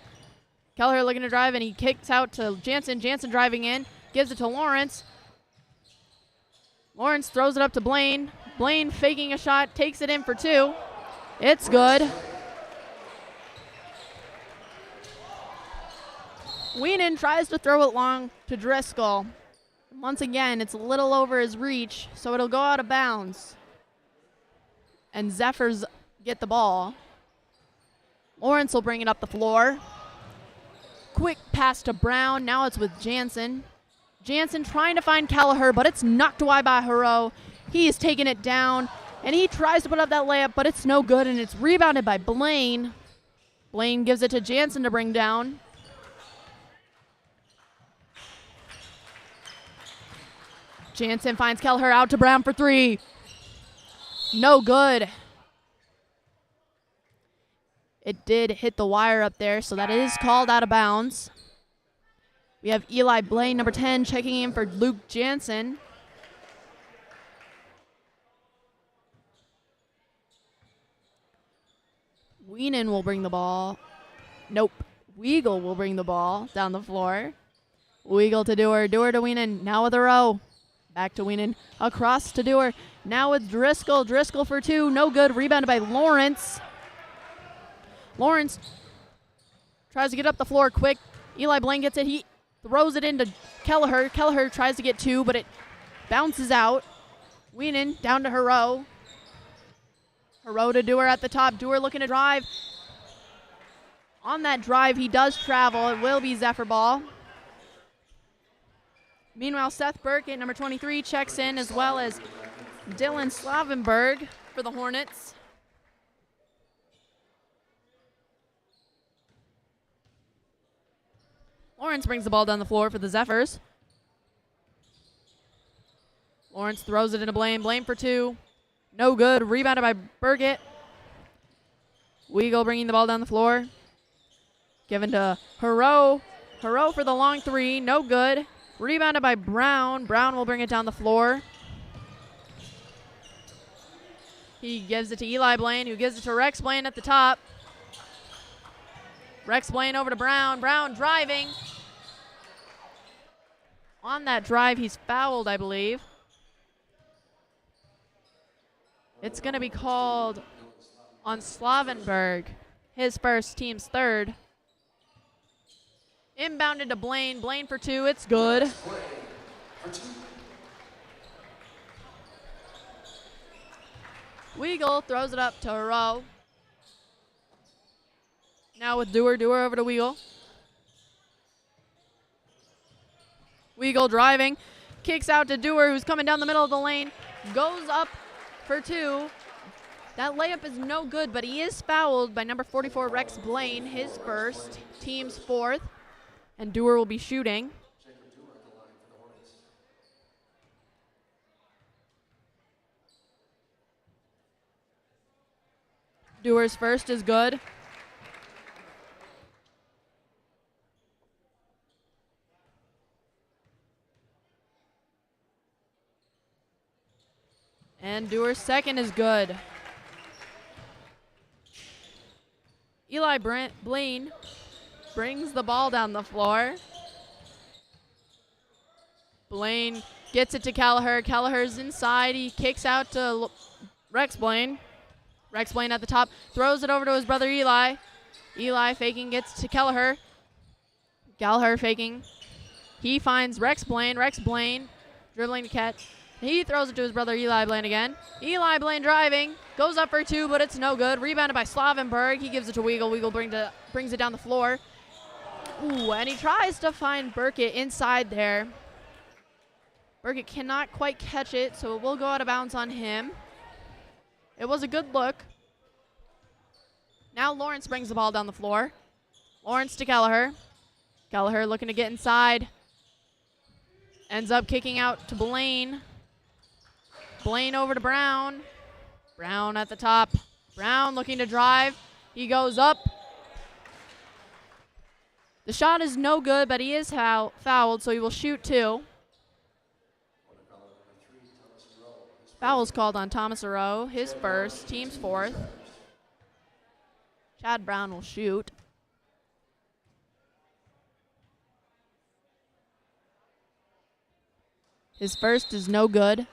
Kelleher looking to drive, and he kicks out to Jansen. Jansen driving in. Gives it to Lawrence. Lawrence throws it up to Blaine. Blaine faking a shot. Takes it in for two. It's good. Weenan tries to throw it long to Driscoll. Once again, it's a little over his reach, so it'll go out of bounds. And Zephyrs get the ball. Lawrence will bring it up the floor. Quick pass to Brown. Now it's with Jansen. Jansen trying to find Kelleher, but it's knocked away by Haro. He is taking it down, and he tries to put up that layup, but it's no good, and it's rebounded by Blaine. Blaine gives it to Jansen to bring down. Jansen finds Kelleher out to Brown for three. No good. It did hit the wire up there, so that is called out of bounds. We have Eli Blaine, number 10, checking in for Luke Jansen. Weenan will bring the ball. Nope. Weagle will bring the ball down the floor. Weagle to Dewar. Dewar to Weenan. Now with a row. Back to Weenan. Across to Dewar. Now with Driscoll. Driscoll for two. No good. Rebounded by Lawrence. Lawrence tries to get up the floor quick. Eli Blaine gets it. He throws it into Kelleher. Kelleher tries to get two, but it bounces out. Weenan down to Haro. Haro to Dewar at the top. Dewar looking to drive. On that drive, he does travel. It will be Zephyr ball. Meanwhile, Seth Burkett, number 23, checks in, as well as Dylan Slavenberg for the Hornets. Lawrence brings the ball down the floor for the Zephyrs. Lawrence throws it into Blaine. Blaine for two. No good. Rebounded by Burkett. Weagle bringing the ball down the floor. Given to Haro. Haro for the long three. No good. Rebounded by Brown. Brown will bring it down the floor. He gives it to Eli Blaine, who gives it to Rex Blaine at the top. Rex Blaine over to Brown. Brown driving. On that drive, he's fouled, I believe. It's going to be called on Slavenberg. His first, team's third. Inbounded to Blaine. Blaine for two. It's good. Weagle throws it up to Haro. Now with Dewar. Dewar over to Weagle. Weagle driving. Kicks out to Dewar, who's coming down the middle of the lane. Goes up for two. That layup is no good, but he is fouled by number 44, Rex Blaine, his first, team's fourth. And Dewar will be shooting. Dewar's first is good. And Dewar's second is good. Eli Blaine brings the ball down the floor. Blaine gets it to Kelleher. Kelleher's inside. He kicks out to Rex Blaine. Rex Blaine at the top. Throws it over to his brother Eli. Eli faking, gets to Kelleher. Kelleher faking. He finds Rex Blaine. Rex Blaine dribbling to catch. He throws it to his brother Eli Blaine again. Eli Blaine driving. Goes up for two, but it's no good. Rebounded by Slavenberg. He gives it to Weagle. Weagle brings it down the floor. Ooh, and he tries to find Burkett inside there. Burkett cannot quite catch it, so it will go out of bounds on him. It was a good look. Now Lawrence brings the ball down the floor. Lawrence to Kelleher. Kelleher looking to get inside. Ends up kicking out to Blaine. Blaine over to Brown. Brown at the top. Brown looking to drive. He goes up. The shot is no good, but he is fouled, so he will shoot two. Foul's called on Thomas Aroux, his first, team's fourth. Chad Brown will shoot. His first is no good.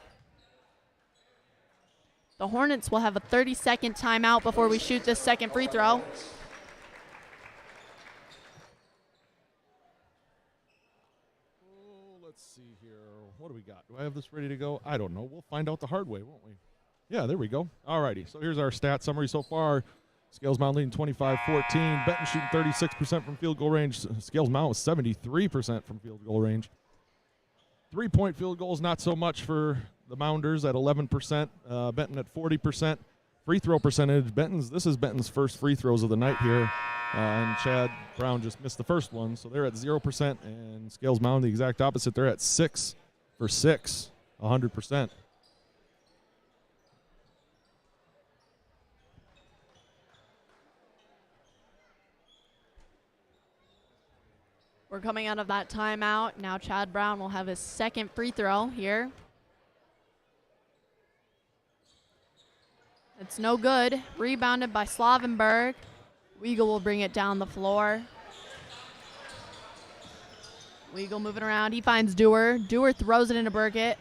The Hornets will have a 30-second timeout before we shoot this second free throw. Let's see here. What do we got? Do I have this ready to go? I don't know. We'll find out the hard way, won't we? Yeah, there we go. All righty. So here's our stat summary so far. Scales Mound leading 25-14. Benton shooting 36% from field goal range. Scales Mound was 73% from field goal range. Three-point field goals, not so much for the Mounders at 11%. Benton at 40%. Free throw percentage. This is Benton's first free throws of the night here. And Chad Brown just missed the first one, so they're at 0%. And Scales Mound, the exact opposite. They're at 6 for 6, 100%. We're coming out of that timeout. Now Chad Brown will have his second free throw here. It's no good. Rebounded by Slavenberg. Weagle will bring it down the floor. Weagle moving around. He finds Dewar. Dewar throws it into Burkett.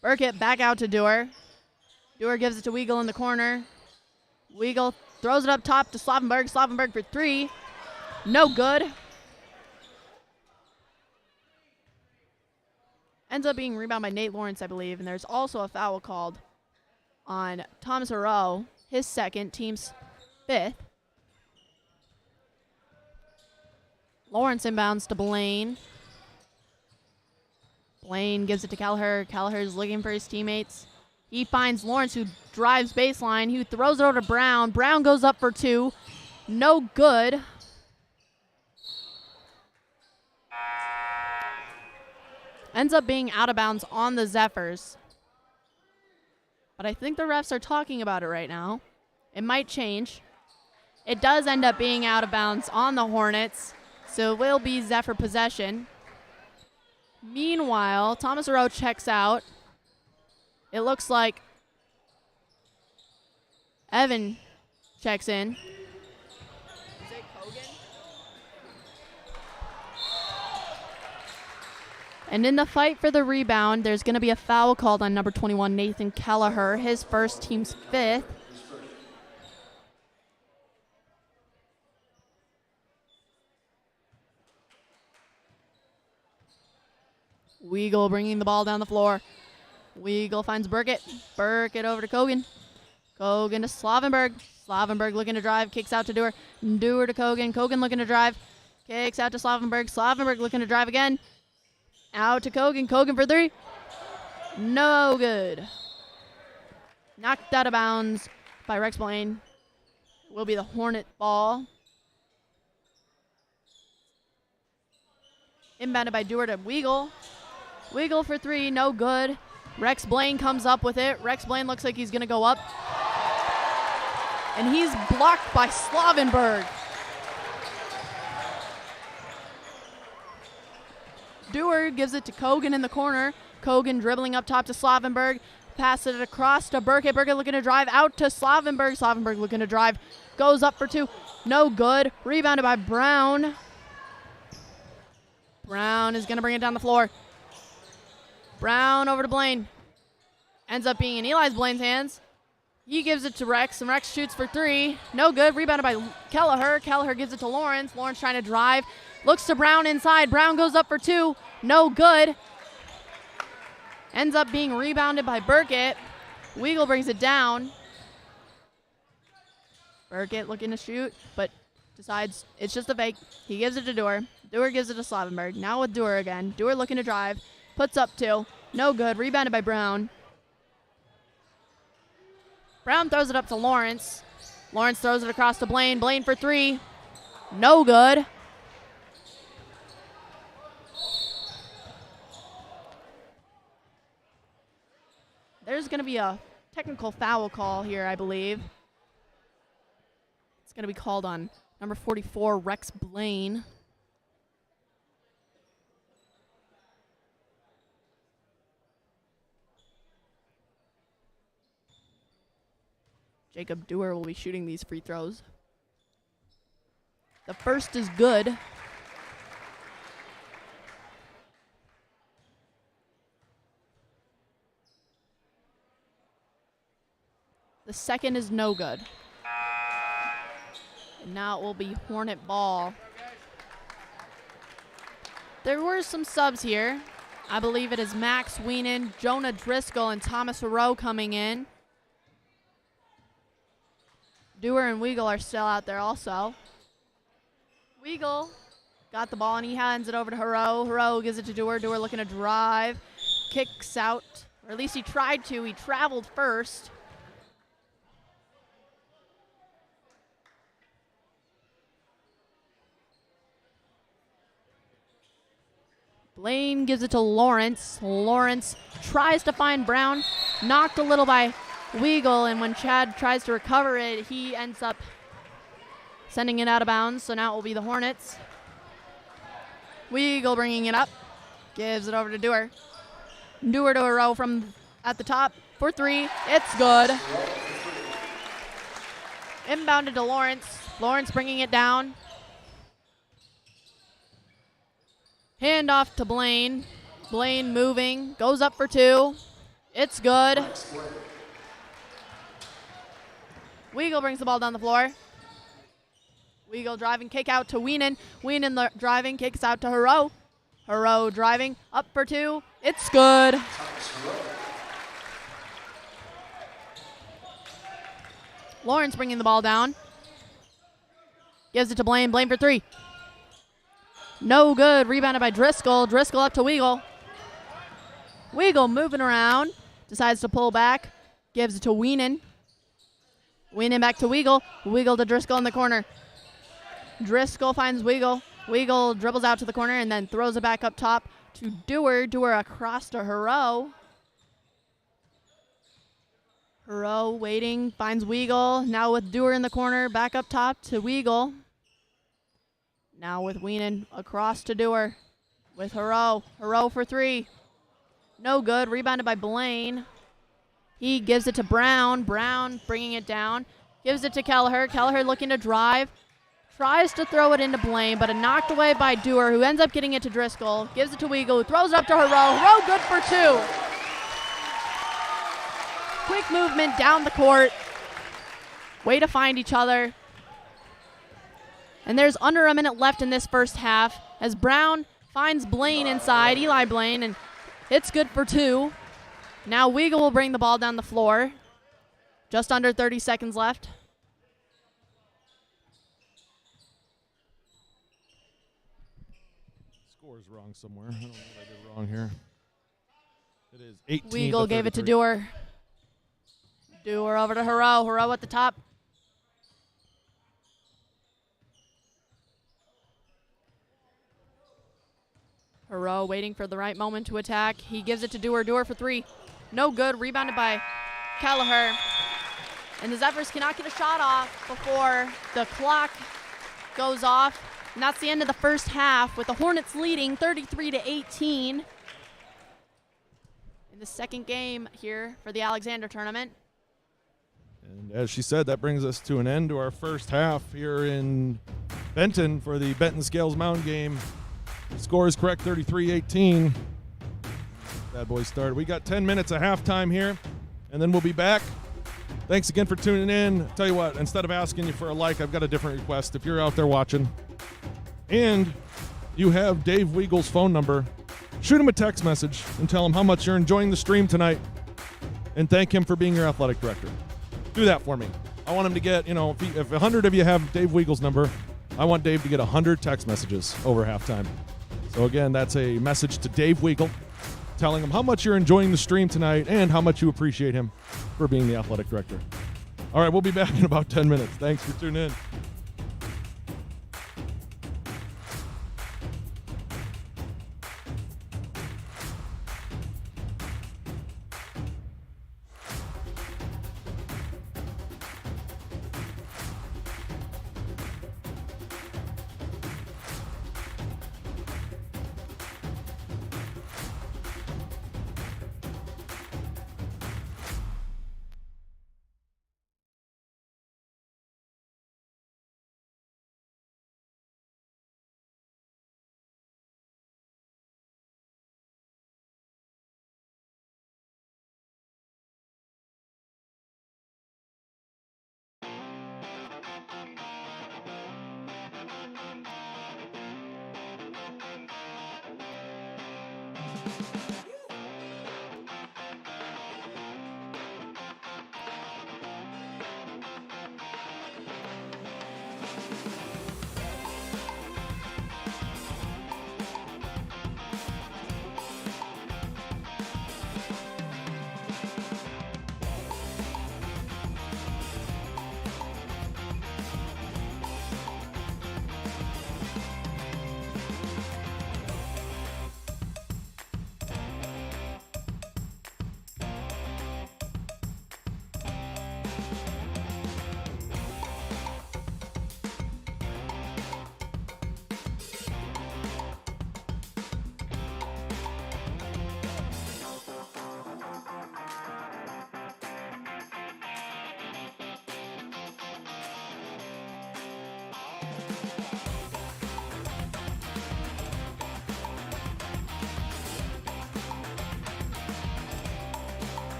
Burkett back out to Dewar. Dewar gives it to Weagle in the corner. Weagle throws it up top to Slavenberg. Slavenberg for three. No good. Ends up being rebounded by Nate Lawrence, I believe. And there's also a foul called on Thomas Aroux, his second, team's fifth. Lawrence inbounds to Blaine. Blaine gives it to Kelleher. Kelleher's looking for his teammates. He finds Lawrence, who drives baseline, who throws it over to Brown. Brown goes up for two. No good. Ends up being out of bounds on the Zephyrs. But I think the refs are talking about it right now. It might change. It does end up being out of bounds on the Hornets, so it will be Zephyr possession. Meanwhile, Thomas Aroux checks out. It looks like Evan checks in. Is it Kogan? And in the fight for the rebound, there's going to be a foul called on number 21, Nathan Kelleher, his first, team's fifth. Weagle bringing the ball down the floor. Weagle finds Burkett. Burkett over to Kogan. Kogan to Slavenberg. Slavenberg looking to drive, kicks out to Dewar. Dewar to Kogan. Kogan looking to drive, kicks out to Slavenberg. Slavenberg looking to drive again. Out to Kogan. Kogan for three. No good. Knocked out of bounds by Rex Blaine. Will be the Hornet ball. Inbounded by Dewar to Weagle. Weagle for three, no good. Rex Blaine comes up with it. Rex Blaine looks like he's going to go up. And he's blocked by Slavenberg. Dewar gives it to Kogan in the corner. Kogan dribbling up top to Slavenberg. Passes it across to Burkett. Burkett looking to drive out to Slavenberg. Slavenberg looking to drive. Goes up for two. No good. Rebounded by Brown. Brown is going to bring it down the floor. Brown over to Blaine. Ends up being in Eli's Blaine's hands. He gives it to Rex, and Rex shoots for three. No good. Rebounded by Kelleher. Kelleher gives it to Lawrence. Lawrence trying to drive. Looks to Brown inside. Brown goes up for two. No good. Ends up being rebounded by Burkett. Weagle brings it down. Burkett looking to shoot, but decides it's just a fake. He gives it to Dewar. Dewar gives it to Slavenberg. Now with Dewar again. Dewar looking to drive. Puts up two. No good. Rebounded by Brown. Brown throws it up to Lawrence. Lawrence throws it across to Blaine. Blaine for three. No good. There's going to be a technical foul call here, I believe. It's going to be called on number 44, Rex Blaine. Jacob Dewar will be shooting these free throws. The first is good. The second is no good. And now it will be Hornet ball. There were some subs here. I believe it is Max Weenan, Jonah Driscoll, and Thomas Rowe coming in. Dewar and Weagle are still out there also. Weagle got the ball and he hands it over to Haro. Haro gives it to Dewar. Dewar looking to drive. Kicks out, or at least he tried to. He traveled first. Blaine gives it to Lawrence. Lawrence tries to find Brown. Knocked a little by Weagle, and when Chad tries to recover it, he ends up sending it out of bounds. So now it will be the Hornets. Weagle bringing it up. Gives it over to Dewar. Dewar to a row from at the top for three. It's good. Inbounded to Lawrence. Lawrence bringing it down. Hand off to Blaine. Blaine moving. Goes up for two. It's good. Weagle brings the ball down the floor. Weagle driving, kick out to Weenan. Weenan driving, kicks out to Haro. Haro driving, up for two. It's good. Lawrence bringing the ball down. Gives it to Blaine. Blaine for three. No good. Rebounded by Driscoll. Driscoll up to Weagle. Weagle moving around. Decides to pull back. Gives it to Weenan. Weenan back to Weagle. Weagle to Driscoll in the corner. Driscoll finds Weagle. Weagle dribbles out to the corner and then throws it back up top to Dewar. Dewar across to Haro. Haro waiting. Finds Weagle. Now with Dewar in the corner. Back up top to Weagle. Now with Weenan across to Dewar with Haro. Haro for three. No good. Rebounded by Blaine. He gives it to Brown. Brown bringing it down. Gives it to Kelleher. Kelleher looking to drive. Tries to throw it into Blaine, but knocked away by Dewar, who ends up getting it to Driscoll. Gives it to Weagle, who throws it up to Haro. Haro good for two. Quick movement down the court. Way to find each other. And there's under a minute left in this first half as Brown finds Blaine inside, Eli Blaine, and it's good for two. Now Weagle will bring the ball down the floor. Just under 30 seconds left. Score is wrong somewhere. I don't know what I did wrong here. It is 18 Weigel gave it to 33. Dewar. Dewar over to Hero. Hero at the top. Hero waiting for the right moment to attack. He gives it to Dewar. Dewar for three. No good. Rebounded by Kelleher. And the Zephyrs cannot get a shot off before the clock goes off. And that's the end of the first half with the Hornets leading 33-18 in the second game here for the Alexander tournament. And as she said, that brings us to an end to our first half here in Benton for the Benton Scales Mound game. Score is correct, 33-18. Bad boys started. We got 10 minutes of halftime here, and then we'll be back. Thanks again for tuning in. Tell you what, instead of asking you for a like, I've got a different request. If you're out there watching and you have Dave Weigel's phone number, shoot him a text message and tell him how much you're enjoying the stream tonight and thank him for being your athletic director. Do that for me. I want him to get, if 100 of you have Dave Weigel's number, I want Dave to get 100 text messages over halftime. So again, that's a message to Dave Weigel, telling him how much you're enjoying the stream tonight and how much you appreciate him for being the athletic director. All right, we'll be back in about 10 minutes. Thanks for tuning in.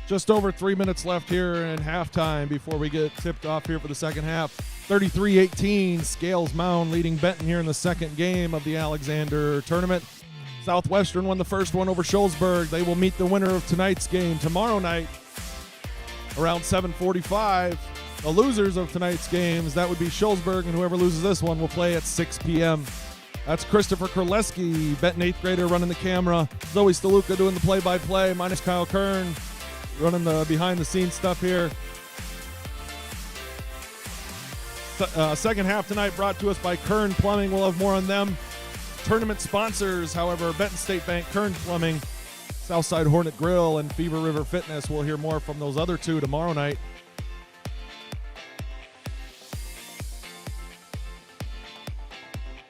Just over 3 minutes left here in halftime before we get tipped off here for the second half. 33-18, Scales Mound leading Benton here in the second game of the Alexander tournament. Southwestern won the first one over Shullsburg. They will meet the winner of tonight's game tomorrow night around 7:45. The losers of tonight's games, that would be Shullsburg, and whoever loses this one will play at 6 p.m. That's Christopher Kurleski, Benton 8th grader, running the camera. Zoe Staluka doing the play-by-play, minus Kyle Kern running the behind-the-scenes stuff here. Second half tonight brought to us by Kern Plumbing. We'll have more on them. Tournament sponsors, however, Benton State Bank, Kern Plumbing, Southside Hornet Grill, and Fever River Fitness. We'll hear more from those other two tomorrow night.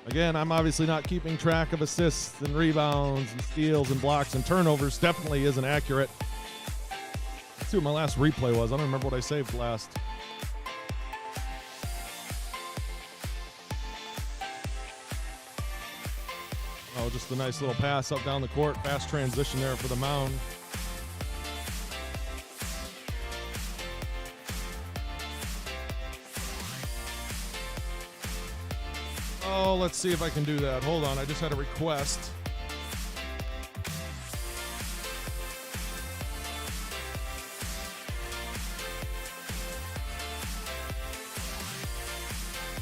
Again, I'm obviously not keeping track of assists and rebounds and steals and blocks and turnovers. Definitely isn't accurate. Let's see what my last replay was. I don't remember what I saved last. Oh, just a nice little pass up down the court. Fast transition there for the Mound. Oh, let's see if I can do that. Hold on, I just had a request.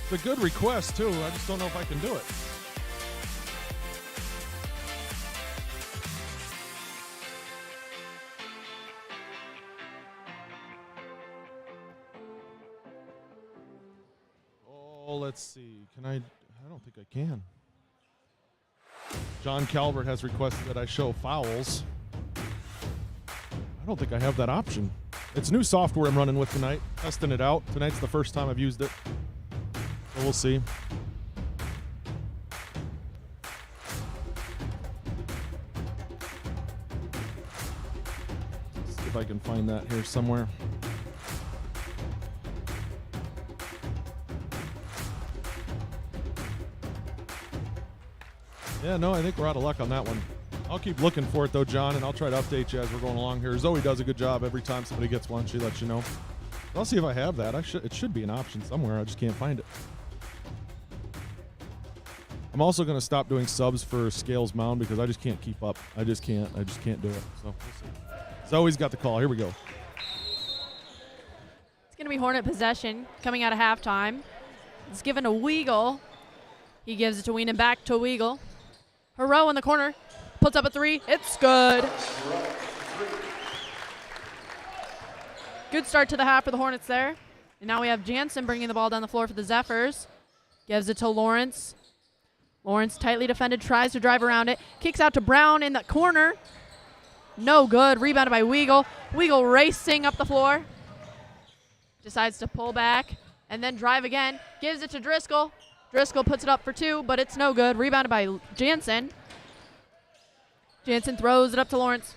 It's a good request, too. I just don't know if I can do it. Oh, let's see. Can I don't think I can. John Calvert has requested that I show fouls. I don't think I have that option. It's new software I'm running with tonight, testing it out. Tonight's the first time I've used it. So we'll see. Let's see if I can find that here somewhere. Yeah, no, I think we're out of luck on that one. I'll keep looking for it, though, John, and I'll try to update you as we're going along here. Zoe does a good job every time somebody gets one. She lets you know. I'll see if I have that. It should be an option somewhere. I just can't find it. I'm also going to stop doing subs for Scales Mound because I just can't keep up. I just can't do it. So we'll see. Zoe's got the call. Here we go. It's going to be Hornet possession coming out of halftime. It's given to Weagle. He gives it to Weenan, back to Weagle. Hero in the corner. Puts up a three. It's good. Good start to the half for the Hornets there. And now we have Jansen bringing the ball down the floor for the Zephyrs. Gives it to Lawrence. Lawrence, tightly defended, tries to drive around it. Kicks out to Brown in the corner. No good. Rebounded by Weagle. Weagle racing up the floor. Decides to pull back and then drive again. Gives it to Driscoll. Driscoll puts it up for two, but it's no good. Rebounded by Jansen. Jansen throws it up to Lawrence.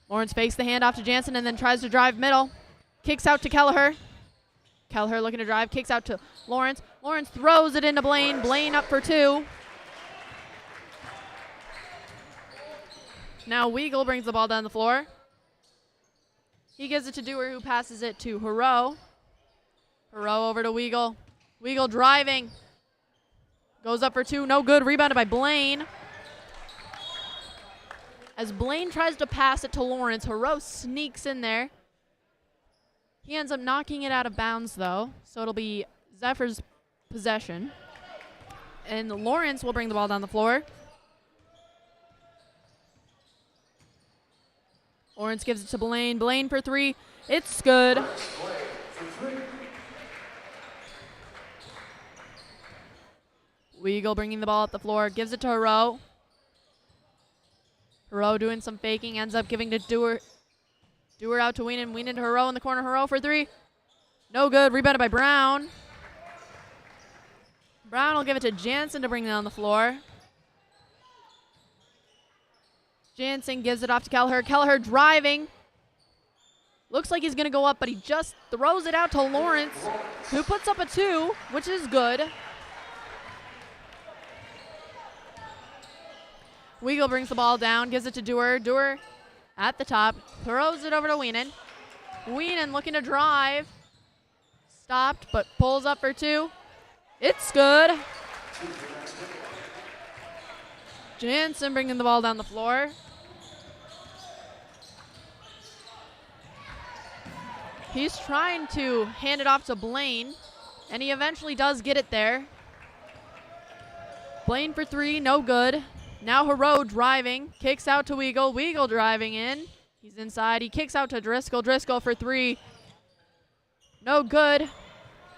Lawrence fakes the handoff to Jansen and then tries to drive middle. Kicks out to Kelleher. Kelleher looking to drive. Kicks out to Lawrence. Lawrence throws it into Blaine. Blaine up for two. Now Weagle brings the ball down the floor. He gives it to Dewar, who passes it to Hero. Hero over to Weagle. Weagle driving. Goes up for two. No good. Rebounded by Blaine. As Blaine tries to pass it to Lawrence, Hero sneaks in there. He ends up knocking it out of bounds, though. So it'll be Zephyr's possession. And Lawrence will bring the ball down the floor. Lawrence gives it to Blaine. Blaine for three. It's good. Weagle bringing the ball up the floor. Gives it to Hero. Hero doing some faking. Ends up giving to Dewar. Dewar out to Weenan. Weenan to Hero in the corner. Hero for three. No good. Rebounded by Brown. Brown will give it to Jansen to bring it on the floor. Jansen gives it off to Kelleher. Kelleher driving. Looks like he's going to go up, but he just throws it out to Lawrence, who puts up a two, which is good. Weagle brings the ball down, gives it to Dewar. Dewar at the top, throws it over to Weenan. Weenan looking to drive. Stopped, but pulls up for two. It's good. Jansen bringing the ball down the floor. He's trying to hand it off to Blaine, and he eventually does get it there. Blaine for three, no good. Now Hero driving, kicks out to Weagle. Weagle driving in. He's inside. He kicks out to Driscoll. Driscoll for three, no good.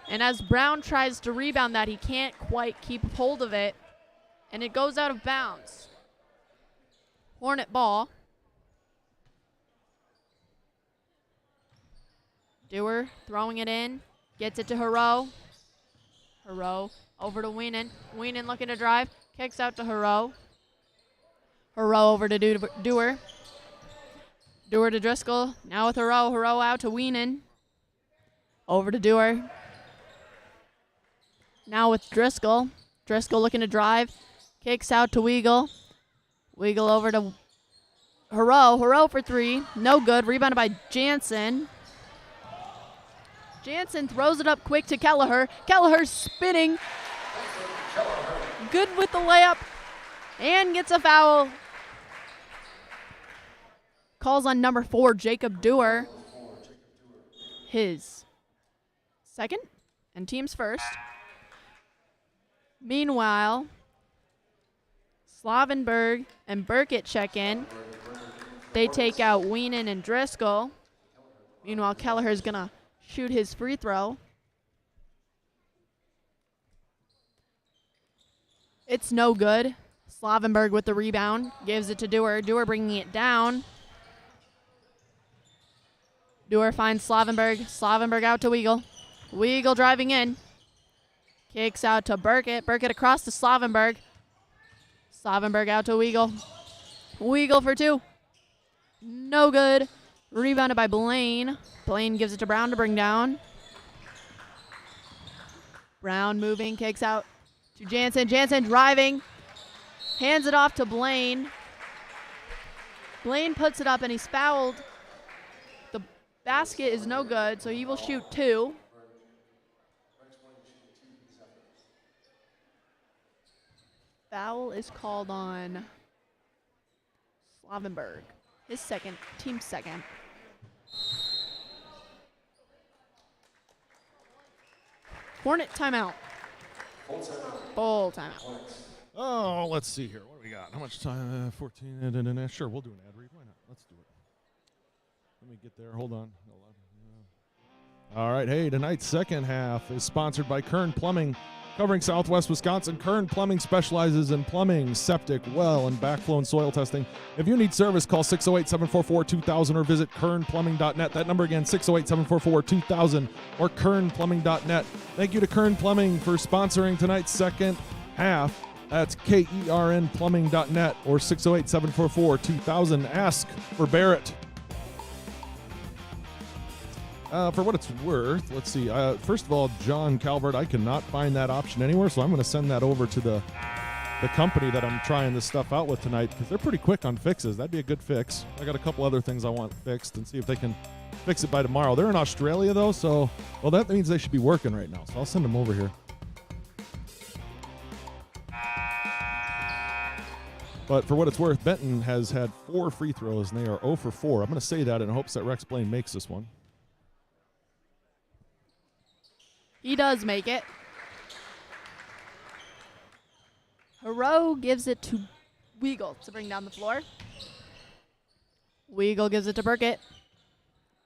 And as Brown tries to rebound that, he can't quite keep hold of it, and it goes out of bounds. Hornet ball. Dewar throwing it in, gets it to Hero. Hero over to Weenan. Weenan looking to drive, kicks out to Hero. Hero over to Dewar. Dewar to Driscoll. Now with Hero. Hero out to Weenan. Over to Dewar. Now with Driscoll. Driscoll looking to drive. Kicks out to Weagle. Weagle over to Hero. Hero for three. No good. Rebounded by Jansen. Jansen throws it up quick to Kelleher. Kelleher spinning. Good with the layup. And gets a foul. Calls on number 4, Jacob Dewar. His second and team's first. Meanwhile, Slavenberg and Burkett check in. They take out Weenan and Driscoll. Meanwhile, Kelleher's going to shoot his free throw. It's no good. Slavenberg with the rebound. Gives it to Dewar. Dewar bringing it down. Dewar finds Slavenberg. Slavenberg out to Weagle. Weagle driving in. Kicks out to Burkett. Burkett across to Slavenberg. Slavenberg out to Weagle. Weagle for two. No good. Rebounded by Blaine. Blaine gives it to Brown to bring down. Brown moving, kicks out to Jansen. Jansen driving. Hands it off to Blaine. Blaine puts it up and he's fouled. The basket is no good, so he will shoot two. Foul is called on Slavenberg. His second, team's second. Hornet timeout. Full timeout. Oh, let's see here. What do we got? How much time? 14. Sure, we'll do an ad read. Why not? Let's do it. Let me get there. Hold on. All right. Hey, tonight's second half is sponsored by Kern Plumbing. Covering Southwest Wisconsin, Kern Plumbing specializes in plumbing, septic, well, and backflow and soil testing. If you need service, call 608-744-2000 or visit kernplumbing.net. That number again, 608-744-2000 or kernplumbing.net. Thank you to Kern Plumbing for sponsoring tonight's second half. That's kernplumbing.net or 608-744-2000. Ask for Barrett. For what it's worth, let's see. First of all, John Calvert, I cannot find that option anywhere, so I'm going to send that over to the company that I'm trying this stuff out with tonight because they're pretty quick on fixes. That'd be a good fix. I got a couple other things I want fixed and see if they can fix it by tomorrow. They're in Australia, though, so, well, that means they should be working right now, so I'll send them over here. But for what it's worth, Benton has had 4 free throws, and they are 0 for 4. I'm going to say that in hopes that Rex Blaine makes this one. He does make it. Hero gives it to Weagle to bring down the floor. Weagle gives it to Burkett.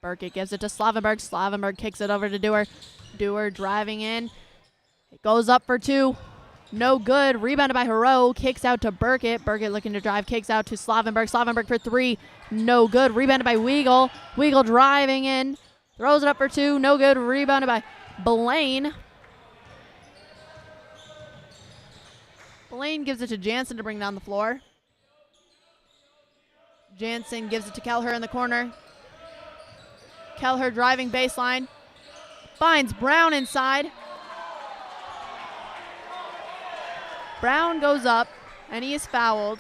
Burkett gives it to Slavenberg. Slavenberg kicks it over to Dewar. Dewar driving in. It goes up for two. No good. Rebounded by Hero. Kicks out to Burkett. Burkett looking to drive. Kicks out to Slavenberg. Slavenberg for three. No good. Rebounded by Weagle. Weagle driving in. Throws it up for two. No good. Rebounded by Blaine. Blaine gives it to Jansen to bring down the floor. Jansen gives it to Kelleher in the corner. Kelleher driving baseline. Finds Brown inside. Brown goes up, and he is fouled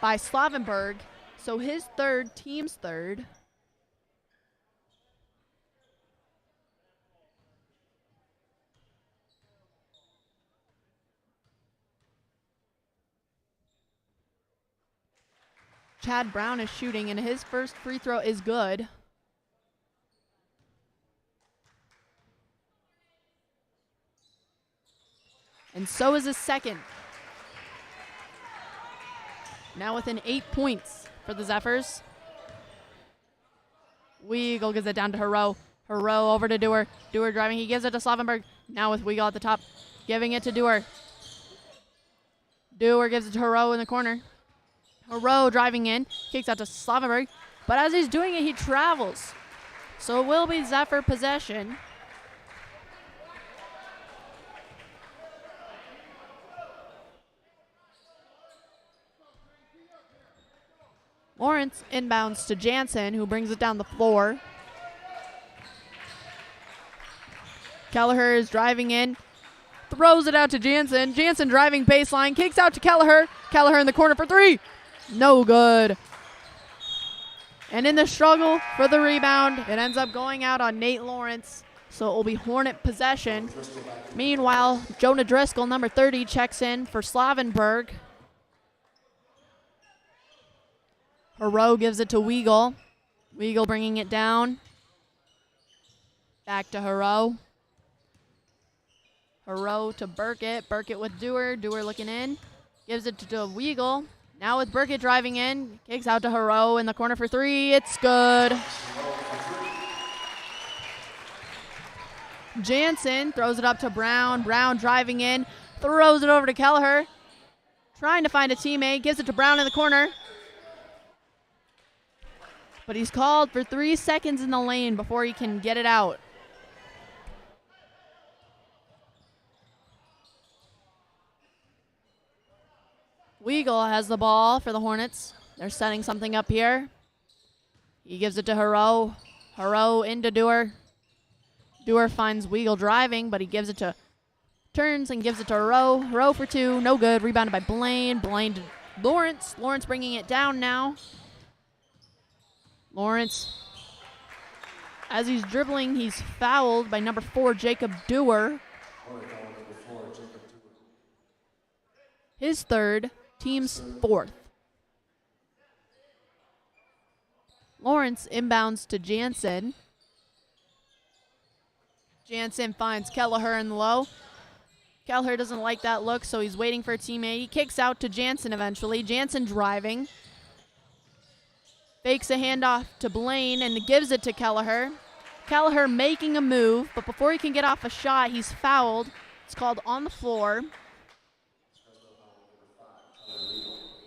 by Slavenberg. So his third, team's third. Chad Brown is shooting, and his first free throw is good. And so is his second. Now within 8 points for the Zephyrs. Weagle gives it down to Hero. Hero over to Dewar. Dewar driving. He gives it to Slavenberg. Now with Weagle at the top. Giving it to Dewar. Dewar gives it to Hero in the corner. Hero driving in. Kicks out to Slavenberg. But as he's doing it, he travels. So it will be Zephyr possession. Lawrence inbounds to Jansen, who brings it down the floor. Kelleher is driving in, throws it out to Jansen. Jansen driving baseline, kicks out to Kelleher. Kelleher in the corner for three. No good. And in the struggle for the rebound, it ends up going out on Nate Lawrence. So it will be Hornet possession. Meanwhile, Jonah Driscoll, number 30, checks in for Slavenberg. Hero gives it to Weagle. Weagle bringing it down. Back to Hero. Hero to Burkett. Burkett with Dewar. Dewar looking in. Gives it to Weagle. Now with Burkett driving in. Kicks out to Hero in the corner for three. It's good. Jansen throws it up to Brown. Brown driving in. Throws it over to Kelleher. Trying to find a teammate. Gives it to Brown in the corner. But he's called for 3 seconds in the lane before he can get it out. Weagle has the ball for the Hornets. They're setting something up here. He gives it to Hero. Hero into Dewar. Dewar finds Weagle driving, but he gives it to, turns and gives it to Hero. Hero for two, no good. Rebounded by Blaine. Blaine to Lawrence. Lawrence bringing it down now. Lawrence, as he's dribbling, he's fouled by number 4, Jacob Dewar. His third, team's fourth. Lawrence inbounds to Jansen. Jansen finds Kelleher in the low. Kelleher doesn't like that look, so he's waiting for a teammate. He kicks out to Jansen eventually. Jansen driving. Fakes a handoff to Blaine and gives it to Kelleher. Kelleher making a move, but before he can get off a shot, he's fouled. It's called on the floor.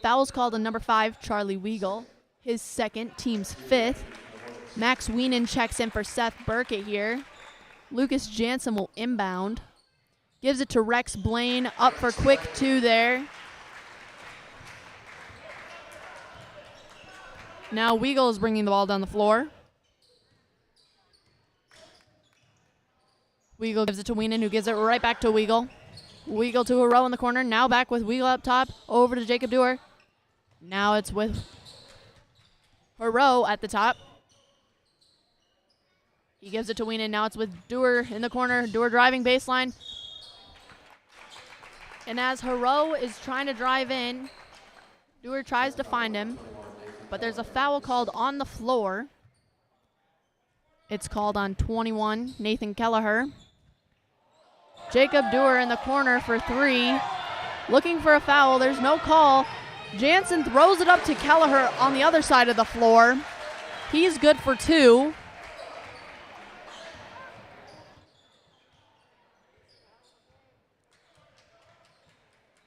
Foul's called on number 5, Charlie Weagle. His second, team's fifth. Max Weenan checks in for Seth Burkett here. Lucas Jansen will inbound. Gives it to Rex Blaine, up for quick two there. Now Weagle is bringing the ball down the floor. Weagle gives it to Weenan, who gives it right back to Weagle. Weagle to Hero in the corner. Now back with Weagle up top. Over to Jacob Dewar. Now it's with Hero at the top. He gives it to Weenan. Now it's with Dewar in the corner. Dewar driving baseline. And as Hero is trying to drive in, Dewar tries to find him. But there's a foul called on the floor. It's called on 21, Nathan Kelleher. Jacob Dewar in the corner for three. Looking for a foul. There's no call. Jansen throws it up to Kelleher on the other side of the floor. He's good for two.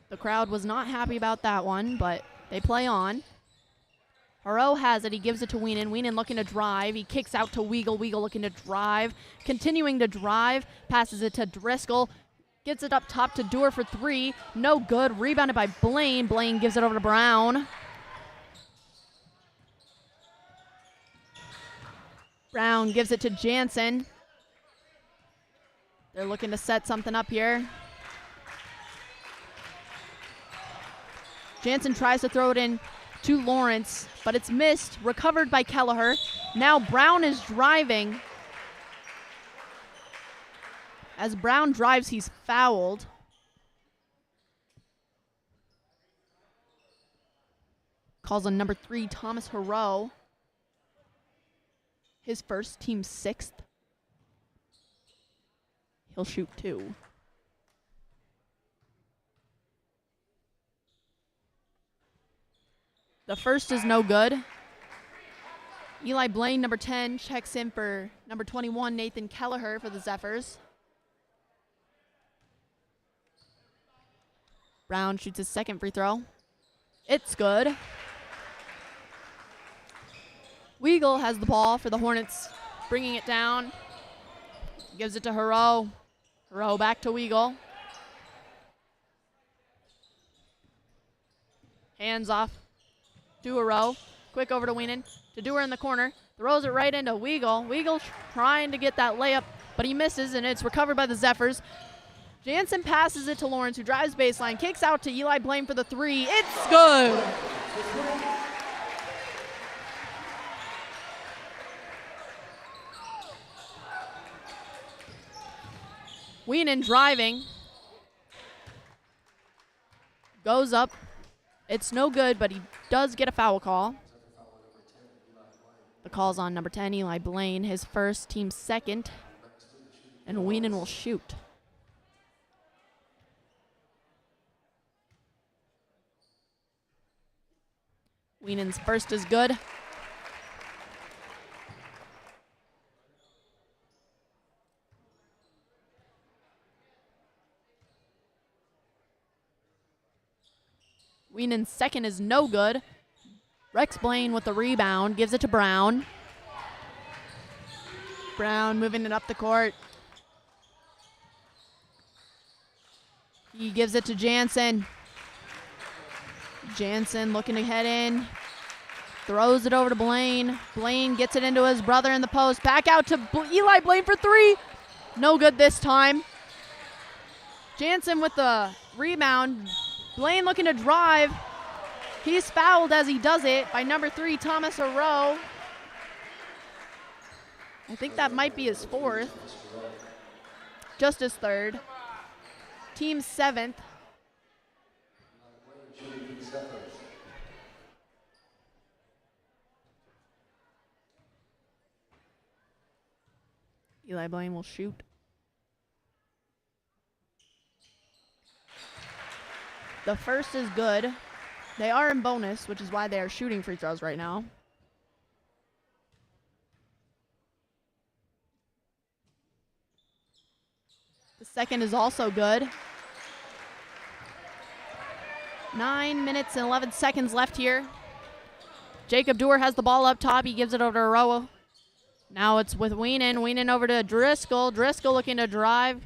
The crowd was not happy about that one, but they play on. Hero has it. He gives it to Weenan. Weenan looking to drive. He kicks out to Weagle. Weagle looking to drive. Continuing to drive. Passes it to Driscoll. Gets it up top to Dewar for three. No good. Rebounded by Blaine. Blaine gives it over to Brown. Brown gives it to Jansen. They're looking to set something up here. Jansen tries to throw it in to Lawrence, but it's missed, recovered by Kelleher. Now Brown is driving. As Brown drives, he's fouled. Calls on number 3, Thomas Hero. His first, team 6th. He'll shoot 2. The first is no good. Eli Blaine, number 10, checks in for number 21, Nathan Kelleher for the Zephyrs. Brown shoots his second free throw. It's good. Weigel has the ball for the Hornets, bringing it down. Gives it to Hero. Hero back to Weigel. Hands off to Hero. Quick over to Weenan. To Dewar in the corner. Throws it right into Weigel. Weigel trying to get that layup, but he misses, and it's recovered by the Zephyrs. Jansen passes it to Lawrence, who drives baseline, kicks out to Eli Blaine for the 3. It's good. Weenan driving. Goes up. It's no good, but he does get a foul call. The call's on number 10, Eli Blaine, his first, team 2nd. And Weenan will shoot. Weenan's first is good. Weenan's second is no good. Rex Blaine with the rebound, gives it to Brown. Brown moving it up the court. He gives it to Jansen. Jansen looking to head in. Throws it over to Blaine. Blaine gets it into his brother in the post. Back out to Eli Blaine for 3. No good this time. Jansen with the rebound. Blaine looking to drive. He's fouled as he does it by number 3, Thomas Hero. I think that might be his 4th. Just his 3rd. Team 7th. Eli Blaine will shoot. The first is good. They are in bonus, which is why they are shooting free throws right now. The second is also good. 9 minutes and 11 seconds left here. Jacob Dewar has the ball up top. He gives it over to Aroa. Now it's with Weenan. Weenan over to Driscoll. Driscoll looking to drive.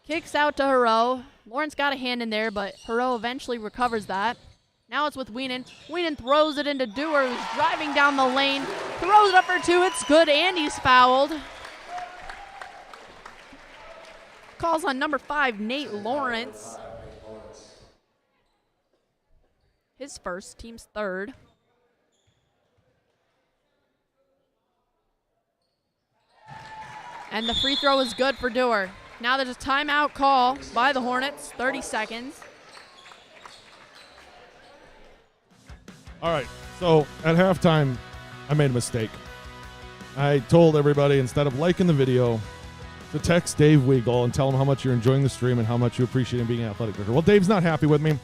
Kicks out to Hero. Lawrence got a hand in there, but Hero eventually recovers that. Now it's with Weenan. Weenan throws it into Dewar, who's driving down the lane. Throws it up for 2. It's good, and he's fouled. Calls on number 5, Nate Lawrence. His first, team's 3rd. And the free throw is good for Dewar. Now there's a timeout call by the Hornets, 30 seconds. All right, so at halftime, I made a mistake. I told everybody, instead of liking the video, to text Dave Weigel and tell him how much you're enjoying the stream and how much you appreciate him being an athletic director. Well, Dave's not happy with me.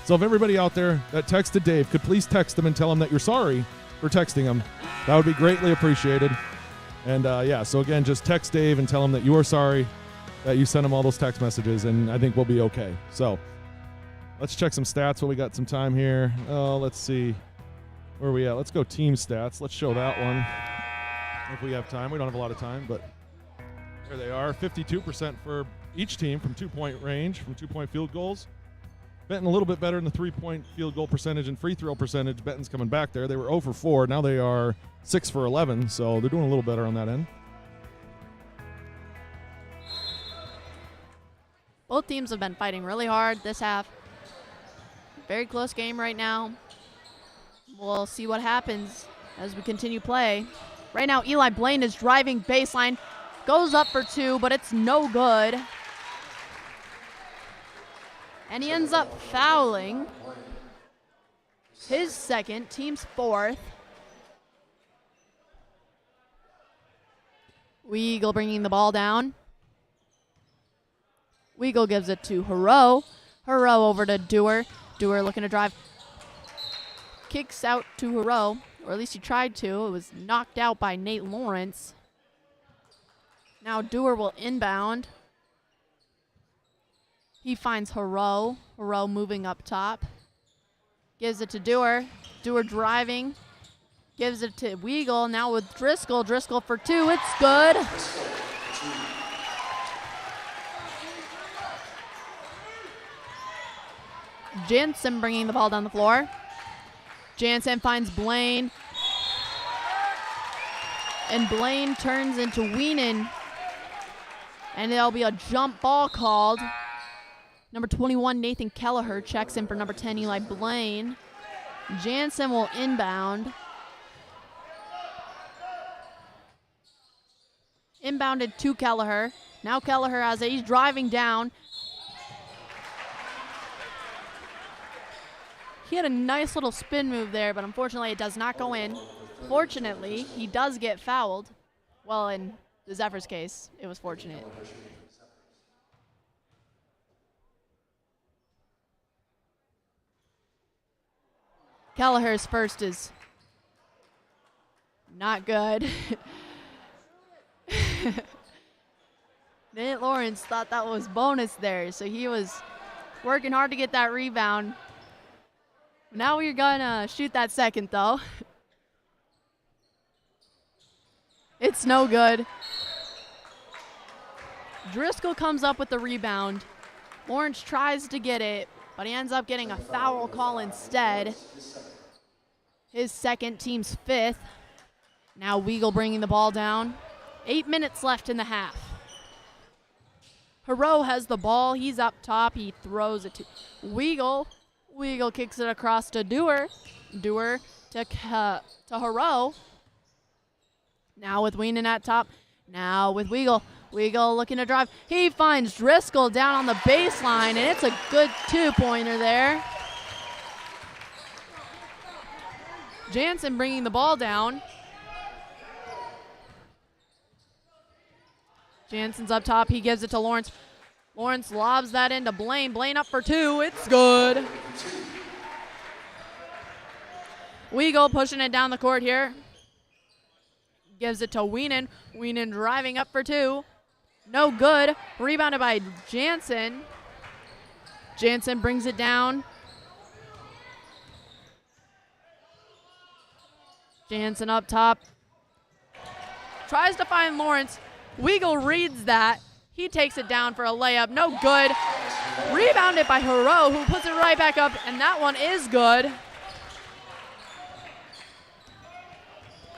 So if everybody out there that texted Dave could please text him and tell him that you're sorry for texting him, that would be greatly appreciated. And yeah, so again, just text Dave and tell him that you are sorry that you sent him all those text messages, and I think we'll be okay. So let's check some stats while we got some time here. Oh, let's see. Where are we at? Let's go team stats. Let's show that one if we have time. We don't have a lot of time, but there they are. 52% for each team from 2-point range, from 2-point field goals. Benton a little bit better in the 3-point field goal percentage and free throw percentage. Benton's coming back there. They were 0 for 4. Now they are 6 for 11, so they're doing a little better on that end. Both teams have been fighting really hard this half. Very close game right now. We'll see what happens as we continue play. Right now, Eli Blaine is driving baseline. Goes up for two, but it's no good. And he ends up fouling. His second, team's fourth. Weagle bringing the ball down. Weagle gives it to Hero. Hero over to Dewar. Dewar looking to drive. Kicks out to Hero, or at least he tried to. It was knocked out by Nate Lawrence. Now Dewar will inbound. He finds Hero. Hero moving up top. Gives it to Dewar. Dewar driving. Gives it to Weagle. Now with Driscoll. Driscoll for two. It's good. Jansen bringing the ball down the floor. Jansen finds Blaine. And Blaine turns into Weenan. And there'll be a jump ball called. Number 21, Nathan Kelleher checks in for number 10, Eli Blaine. Jansen will inbound. Inbounded to Kelleher. Now Kelleher has it. He's driving down. He had a nice little spin move there, but unfortunately it does not go in. Fortunately, he does get fouled. Well, in the Zephyr's case, it was fortunate. Kelleher's first is not good. Nate Lawrence thought that was bonus there, so he was working hard to get that rebound. Now we're gonna shoot that second, though. It's no good. Driscoll comes up with the rebound. Lawrence tries to get it, but he ends up getting a foul call instead. His second, team's fifth. Now Weagle bringing the ball down. 8 minutes left in the half. Hero has the ball. He's up top. He throws it to Weagle. Weagle kicks it across to Dewar. Dewar to Hero. Now with Weenan at top. Now with Weagle. Weagle looking to drive. He finds Driscoll down on the baseline, and it's a good two-pointer there. Jansen bringing the ball down. Jansen's up top. He gives it to Lawrence. Lawrence lobs that into Blaine. Blaine up for two. It's good. Weagle pushing it down the court here. Gives it to Weenan. Weenan driving up for two. No good. Rebounded by Jansen. Jansen brings it down. Jansen up top. Tries to find Lawrence. Weagle reads that. He takes it down for a layup. No good. Rebounded by Hero, who puts it right back up, and that one is good.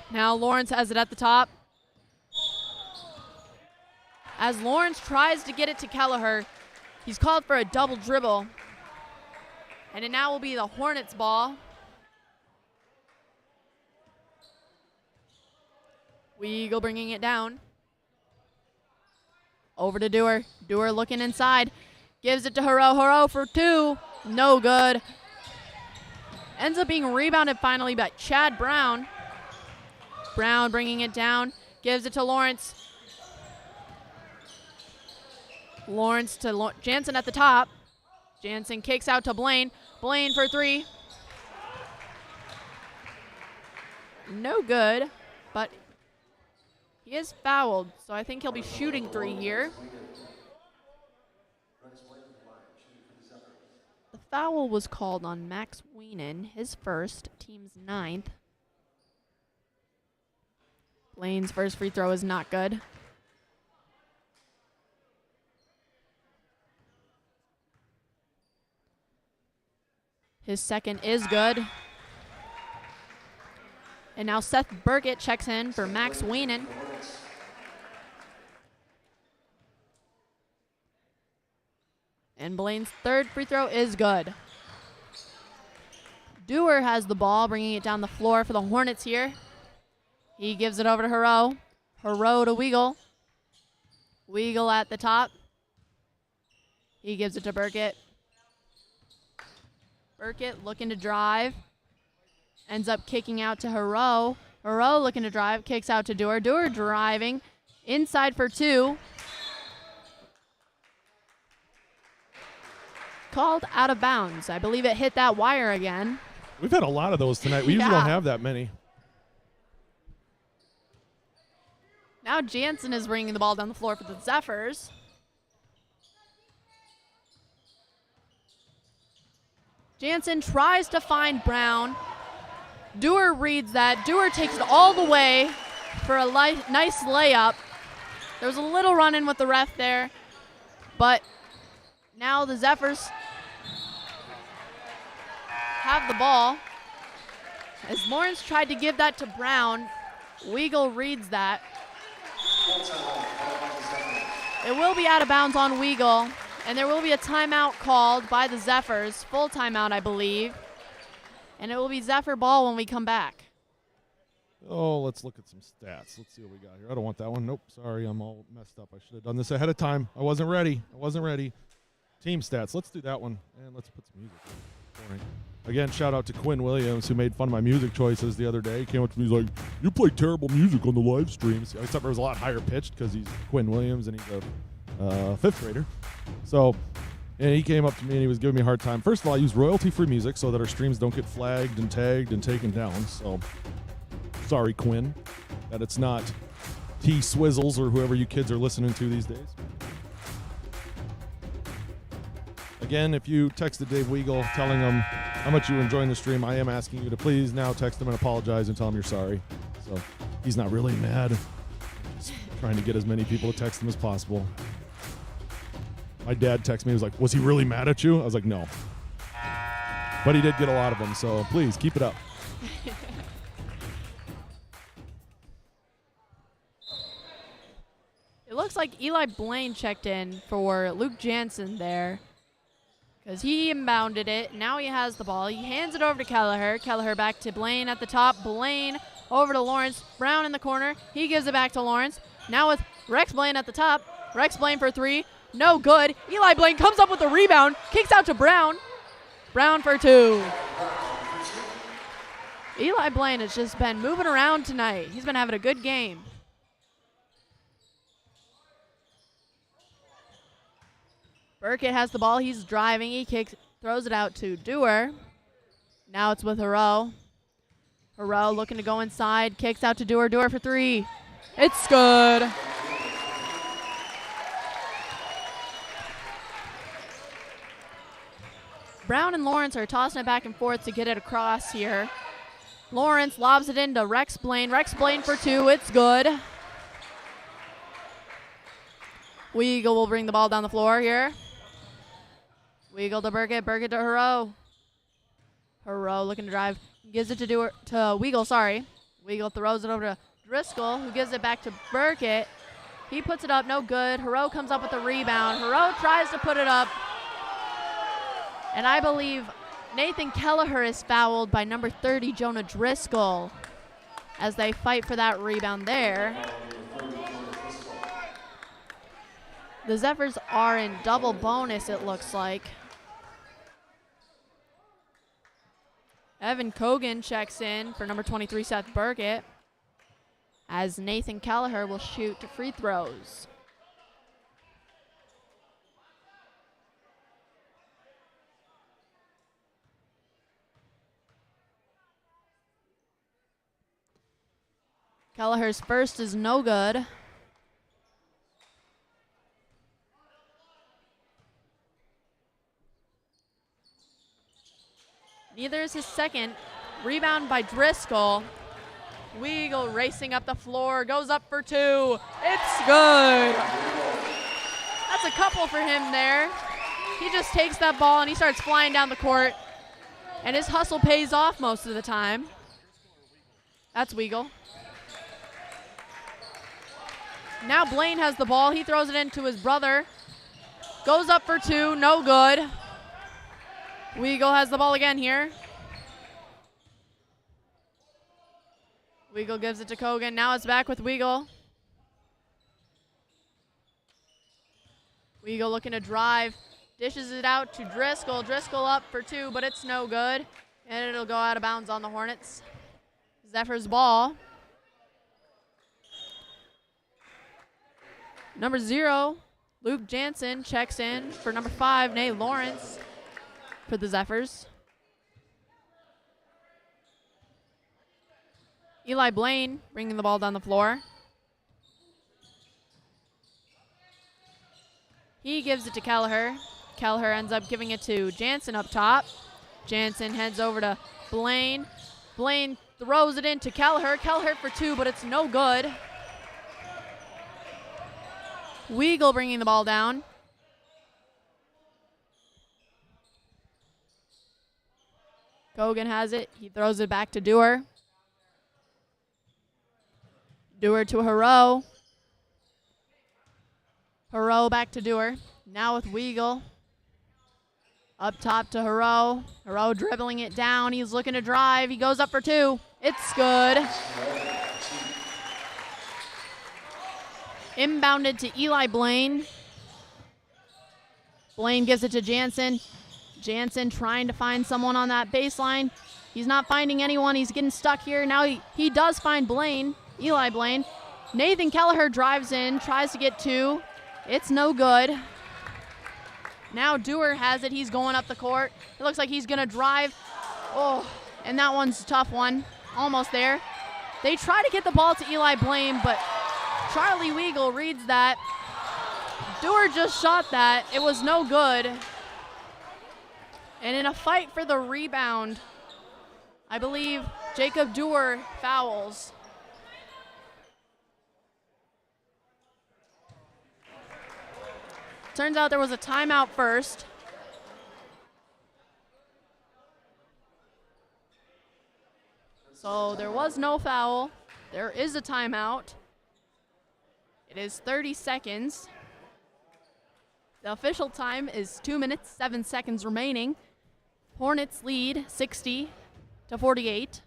Now Lawrence has it at the top. As Lawrence tries to get it to Kelleher, he's called for a double dribble. And it now will be the Hornets' ball. Weagle bringing it down. Over to Dewar. Dewar looking inside. Gives it to Hero. Hero for two. No good. Ends up being rebounded finally by Chad Brown. Brown bringing it down. Gives it to Lawrence. Lawrence to Jansen at the top. Jansen kicks out to Blaine. Blaine for three. No good, but he is fouled, so I think he'll be shooting three here. The foul was called on Max Weenan, his first, team's ninth. Blaine's first free throw is not good. His second is good. And now Seth Burkett checks in for Max Weenan. And Blaine's third free throw is good. Dewar has the ball, bringing it down the floor for the Hornets here. He gives it over to Hero. Hero to Weagle. Weagle at the top. He gives it to Burkett. Burkett looking to drive. Ends up kicking out to Hero. Hero looking to drive, kicks out to Dewar. Dewar driving. Inside for two. Called out of bounds. I believe it hit that wire again. We've had a lot of those tonight. We usually don't have that many. Now Jansen is bringing the ball down the floor for the Zephyrs. Jansen tries to find Brown. Dewar reads that. Dewar takes it all the way for a nice layup. There was a little run-in with the ref there, but now the Zephyrs have the ball. As Lawrence tried to give that to Brown, Weagle reads that. It will be out of bounds on Weagle, and there will be a timeout called by the Zephyrs, full timeout, I believe. And it will be Zephyr ball when we come back. Oh, let's look at some stats. Let's see what we got here. I don't want that one. Nope, sorry, I'm all messed up. I should have done this ahead of time. I wasn't ready. Team stats. Let's do that one, and let's put some music in. Boring. Again, shout out to Quinn Williams, who made fun of my music choices the other day. He came up to me, he's like, "You play terrible music on the live streams." Except it was a lot higher pitched because he's Quinn Williams and he's a fifth grader. So, and he came up to me and he was giving me a hard time. First of all, I use royalty-free music so that our streams don't get flagged and tagged and taken down. So, sorry, Quinn, that it's not T Swizzles or whoever you kids are listening to these days. Again, if you texted Dave Weagle telling him how much you were enjoying the stream, I am asking you to please now text him and apologize and tell him you're sorry. So he's not really mad. Just trying to get as many people to text him as possible. My dad texted me. He was like, "Was he really mad at you?" I was like, "No." But he did get a lot of them, so please keep it up. It looks like Eli Blaine checked in for Luke Jansen there, because he inbounded it. Now he has the ball. He hands it over to Kelleher. Kelleher back to Blaine at the top. Blaine over to Lawrence. Brown in the corner. He gives it back to Lawrence. Now with Rex Blaine at the top. Rex Blaine for three. No good. Eli Blaine comes up with the rebound. Kicks out to Brown. Brown for two. Eli Blaine has just been moving around tonight. He's been having a good game. Burkett has the ball. He's driving. He kicks, throws it out to Dewar. Now it's with Hero. Hero looking to go inside. Kicks out to Dewar. Dewar for three. It's good. Brown and Lawrence are tossing it back and forth to get it across here. Lawrence lobs it into Rex Blaine. Rex Blaine for two. It's good. Weagle will bring the ball down the floor here. Weagle to Burkett. Burkett to Hero. Hero looking to drive. Gives it to Weagle, sorry. Weagle throws it over to Driscoll, who gives it back to Burkett. He puts it up, no good. Hero comes up with the rebound. Hero tries to put it up. And I believe Nathan Kelleher is fouled by number 30, Jonah Driscoll, as they fight for that rebound there. The Zephyrs are in double bonus, it looks like. Evan Cogan checks in for number 23, Seth Burkett, as Nathan Kelleher will shoot free throws. Kelleher's first is no good. Neither is his second. Rebound by Driscoll. Weagle racing up the floor, goes up for two. It's good. That's a couple for him there. He just takes that ball and he starts flying down the court. And his hustle pays off most of the time. That's Weagle. Now Blaine has the ball. He throws it into his brother. Goes up for two, no good. Weagle has the ball again here. Weagle gives it to Kogan. Now it's back with Weagle. Weagle looking to drive. Dishes it out to Driscoll. Driscoll up for 2, but it's no good. And it'll go out of bounds on the Hornets. Zephyr's ball. Number 0, Luke Jansen checks in for number 5, Nate Lawrence for the Zephyrs. Eli Blaine bringing the ball down the floor. He gives it to Kelleher. Kelleher ends up giving it to Jansen up top. Jansen heads over to Blaine. Blaine throws it into Kelleher. Kelleher for 2, but it's no good. Weagle bringing the ball down. Kogan has it. He throws it back to Dewar. Dewar to Haro. Haro back to Dewar. Now with Weagle. Up top to Haro. Haro dribbling it down. He's looking to drive. He goes up for 2. It's good. Inbounded to Eli Blaine. Blaine gives it to Jansen. Jansen trying to find someone on that baseline. He's not finding anyone. He's getting stuck here. Now he does find Blaine. Eli Blaine. Nathan Kelleher drives in, tries to get 2. It's no good. Now Dewar has it. He's going up the court. It looks like he's going to drive. Oh, and that one's a tough one. Almost there. They try to get the ball to Eli Blaine, but Charlie Weagle reads that. Dewar just shot that. It was no good. And in a fight for the rebound, I believe Jacob Dewar fouls. Turns out there was a timeout first. So there was no foul. There is a timeout. It is 30 seconds. The official time is 2 minutes, 7 seconds remaining. Hornets lead 60-48.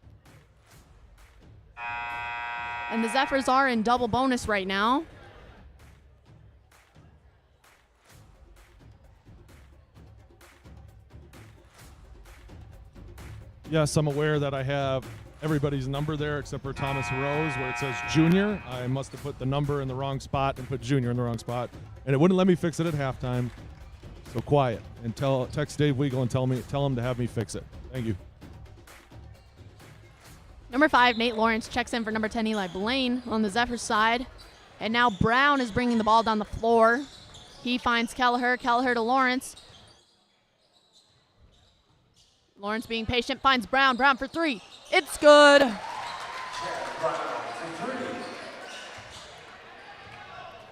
And the Zephyrs are in double bonus right now. Yes, I'm aware that I have everybody's number there except for Thomas Rose, where it says junior. I must have put the number in the wrong spot and put junior in the wrong spot, and it wouldn't let me fix it at halftime. So quiet and text Dave Weagle and tell him to have me fix it. Thank you. Number 5, Nate Lawrence checks in for number 10, Eli Blaine on the Zephyr side. And now Brown is bringing the ball down the floor. He finds Kelleher. Kelleher to Lawrence. Lawrence being patient, finds Brown. Brown for 3. It's good.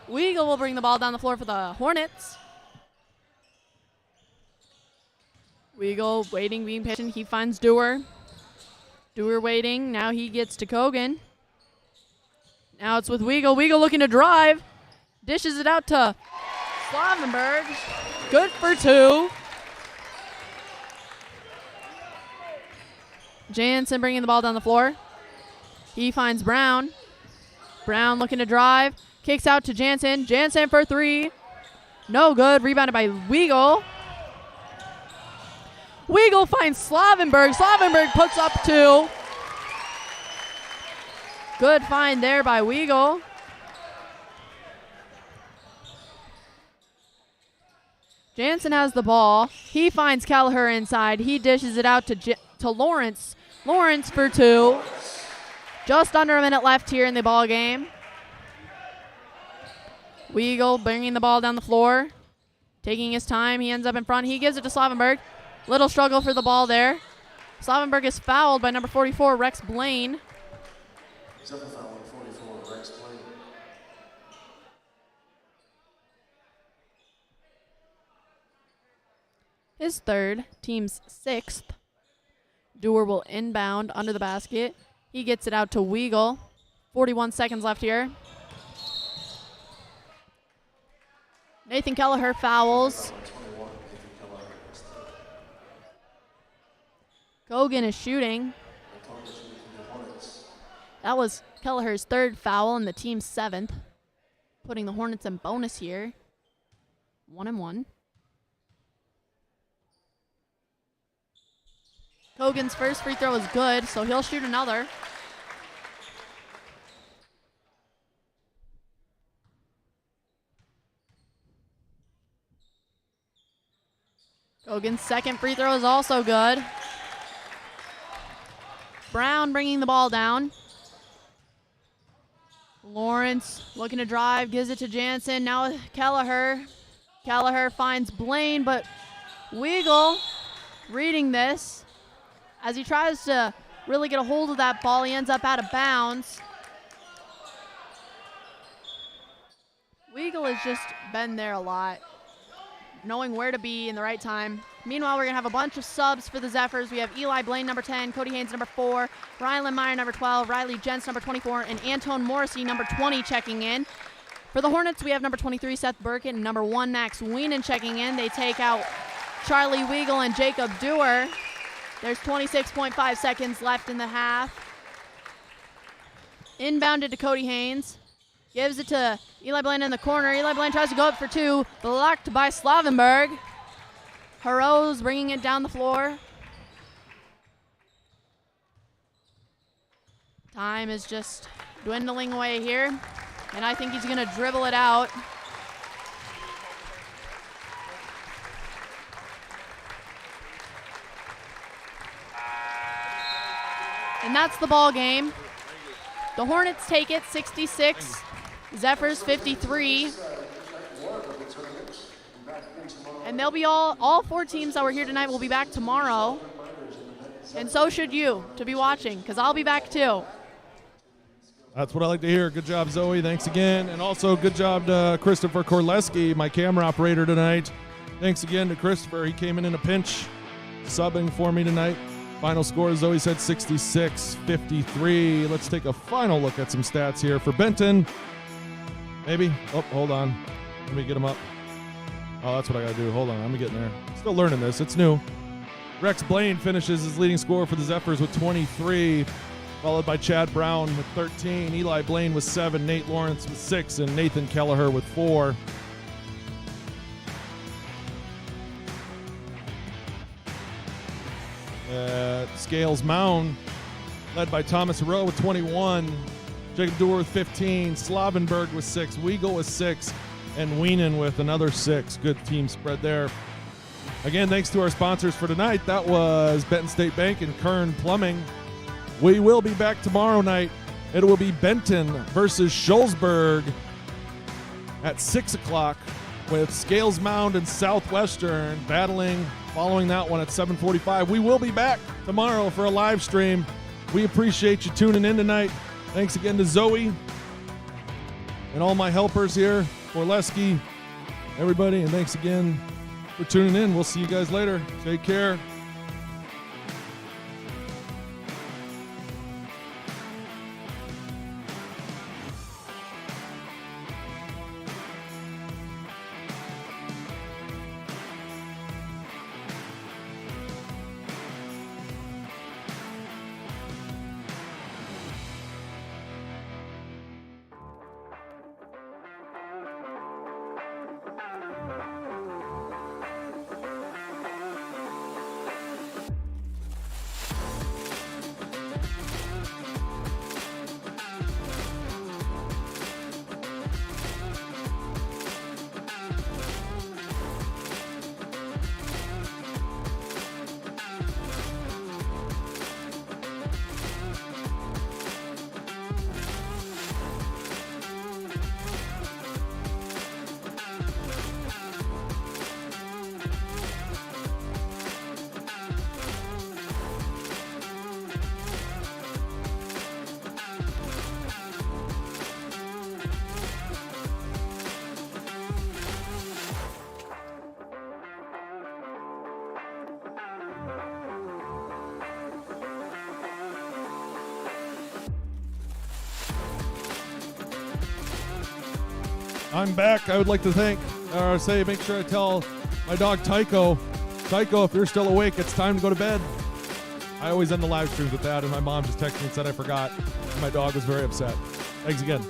Weagle will bring the ball down the floor for the Hornets. Weagle waiting, being patient. He finds Dewar. Dewar waiting. Now he gets to Kogan. Now it's with Weagle. Weagle looking to drive. Dishes it out to Slavenberg. Good for 2. Jansen bringing the ball down the floor. He finds Brown. Brown looking to drive. Kicks out to Jansen. Jansen for 3. No good. Rebounded by Weagle. Weagle finds Slavenberg. Slavenberg puts up 2. Good find there by Weagle. Jansen has the ball. He finds Kelleher inside. He dishes it out to Lawrence. Lawrence for 2. Just under a minute left here in the ball game. Weagle bringing the ball down the floor. Taking his time. He ends up in front. He gives it to Slavenberg. Little struggle for the ball there. Slavenberg is fouled by number 44, Rex Blaine. Zephyr foul on 44, Rex Blaine. His third, team's 6th. Dewar will inbound under the basket. He gets it out to Weagle. 41 seconds left here. Nathan Kelleher fouls. Kogan is shooting. That was Kelleher's third foul and the team's seventh, putting the Hornets in bonus here. 1-1. Kogan's first free throw is good, so he'll shoot another. Kogan's second free throw is also good. Brown bringing the ball down. Lawrence looking to drive, gives it to Jansen. Now with Kelleher. Kelleher finds Blaine, but Weigel reading this. As he tries to really get a hold of that ball, he ends up out of bounds. Weigel has just been there a lot, knowing where to be in the right time. Meanwhile, we're going to have a bunch of subs for the Zephyrs. We have Eli Blaine, number 10, Cody Haynes, number 4, Rylan Meyer, number 12, Riley Jentz, number 24, and Antone Morrissey, number 20, checking in. For the Hornets, we have number 23, Seth Burkett, and number 1, Max Wienen, checking in. They take out Charlie Weigel and Jacob Dewar. There's 26.5 seconds left in the half. Inbounded to Cody Haynes. Gives it to Eli Blaine in the corner. Eli Blaine tries to go up for two. Blocked by Slavenberg. Harrose bringing it down the floor. Time is just dwindling away here. And I think he's going to dribble it out. And that's the ball game. The Hornets take it 66, Zephyrs 53. And they'll be all four teams that were here tonight will be back tomorrow. And so should you to be watching, because I'll be back too. That's what I like to hear. Good job, Zoe. Thanks again. And also good job to Christopher Korleski, my camera operator tonight. Thanks again to Christopher. He came in a pinch, subbing for me tonight. Final score, Zoe said 66-53. Let's take a final look at some stats here for Benton. Maybe. Oh, hold on. Let me get him up. Oh, that's what I got to do. Hold on. I'm getting there. Still learning this. It's new. Rex Blaine finishes his leading scorer for the Zephyrs with 23, followed by Chad Brown with 13. Eli Blaine with 7. Nate Lawrence with 6. And Nathan Kelleher with 4. Scales Mound, led by Thomas Rowe with 21. Jacob Dewar with 15. Slavenberg with 6. Weigel with 6. And Wienen with another 6. Good team spread there. Again, thanks to our sponsors for tonight. That was Benton State Bank and Kern Plumbing. We will be back tomorrow night. It will be Benton versus Shullsburg at 6 o'clock with Scales Mound and Southwestern battling. Following that one at 7:45. We will be back tomorrow for a live stream. We appreciate you tuning in tonight. Thanks again to Zoe and all my helpers here, Korleski, everybody, and thanks again for tuning in. We'll see you guys later. Take care. I'm back. I would like to make sure I tell my dog Tycho, if you're still awake, it's time to go to bed. I always end the live streams with that, and my mom just texted me and said I forgot. My dog was very upset. Thanks again.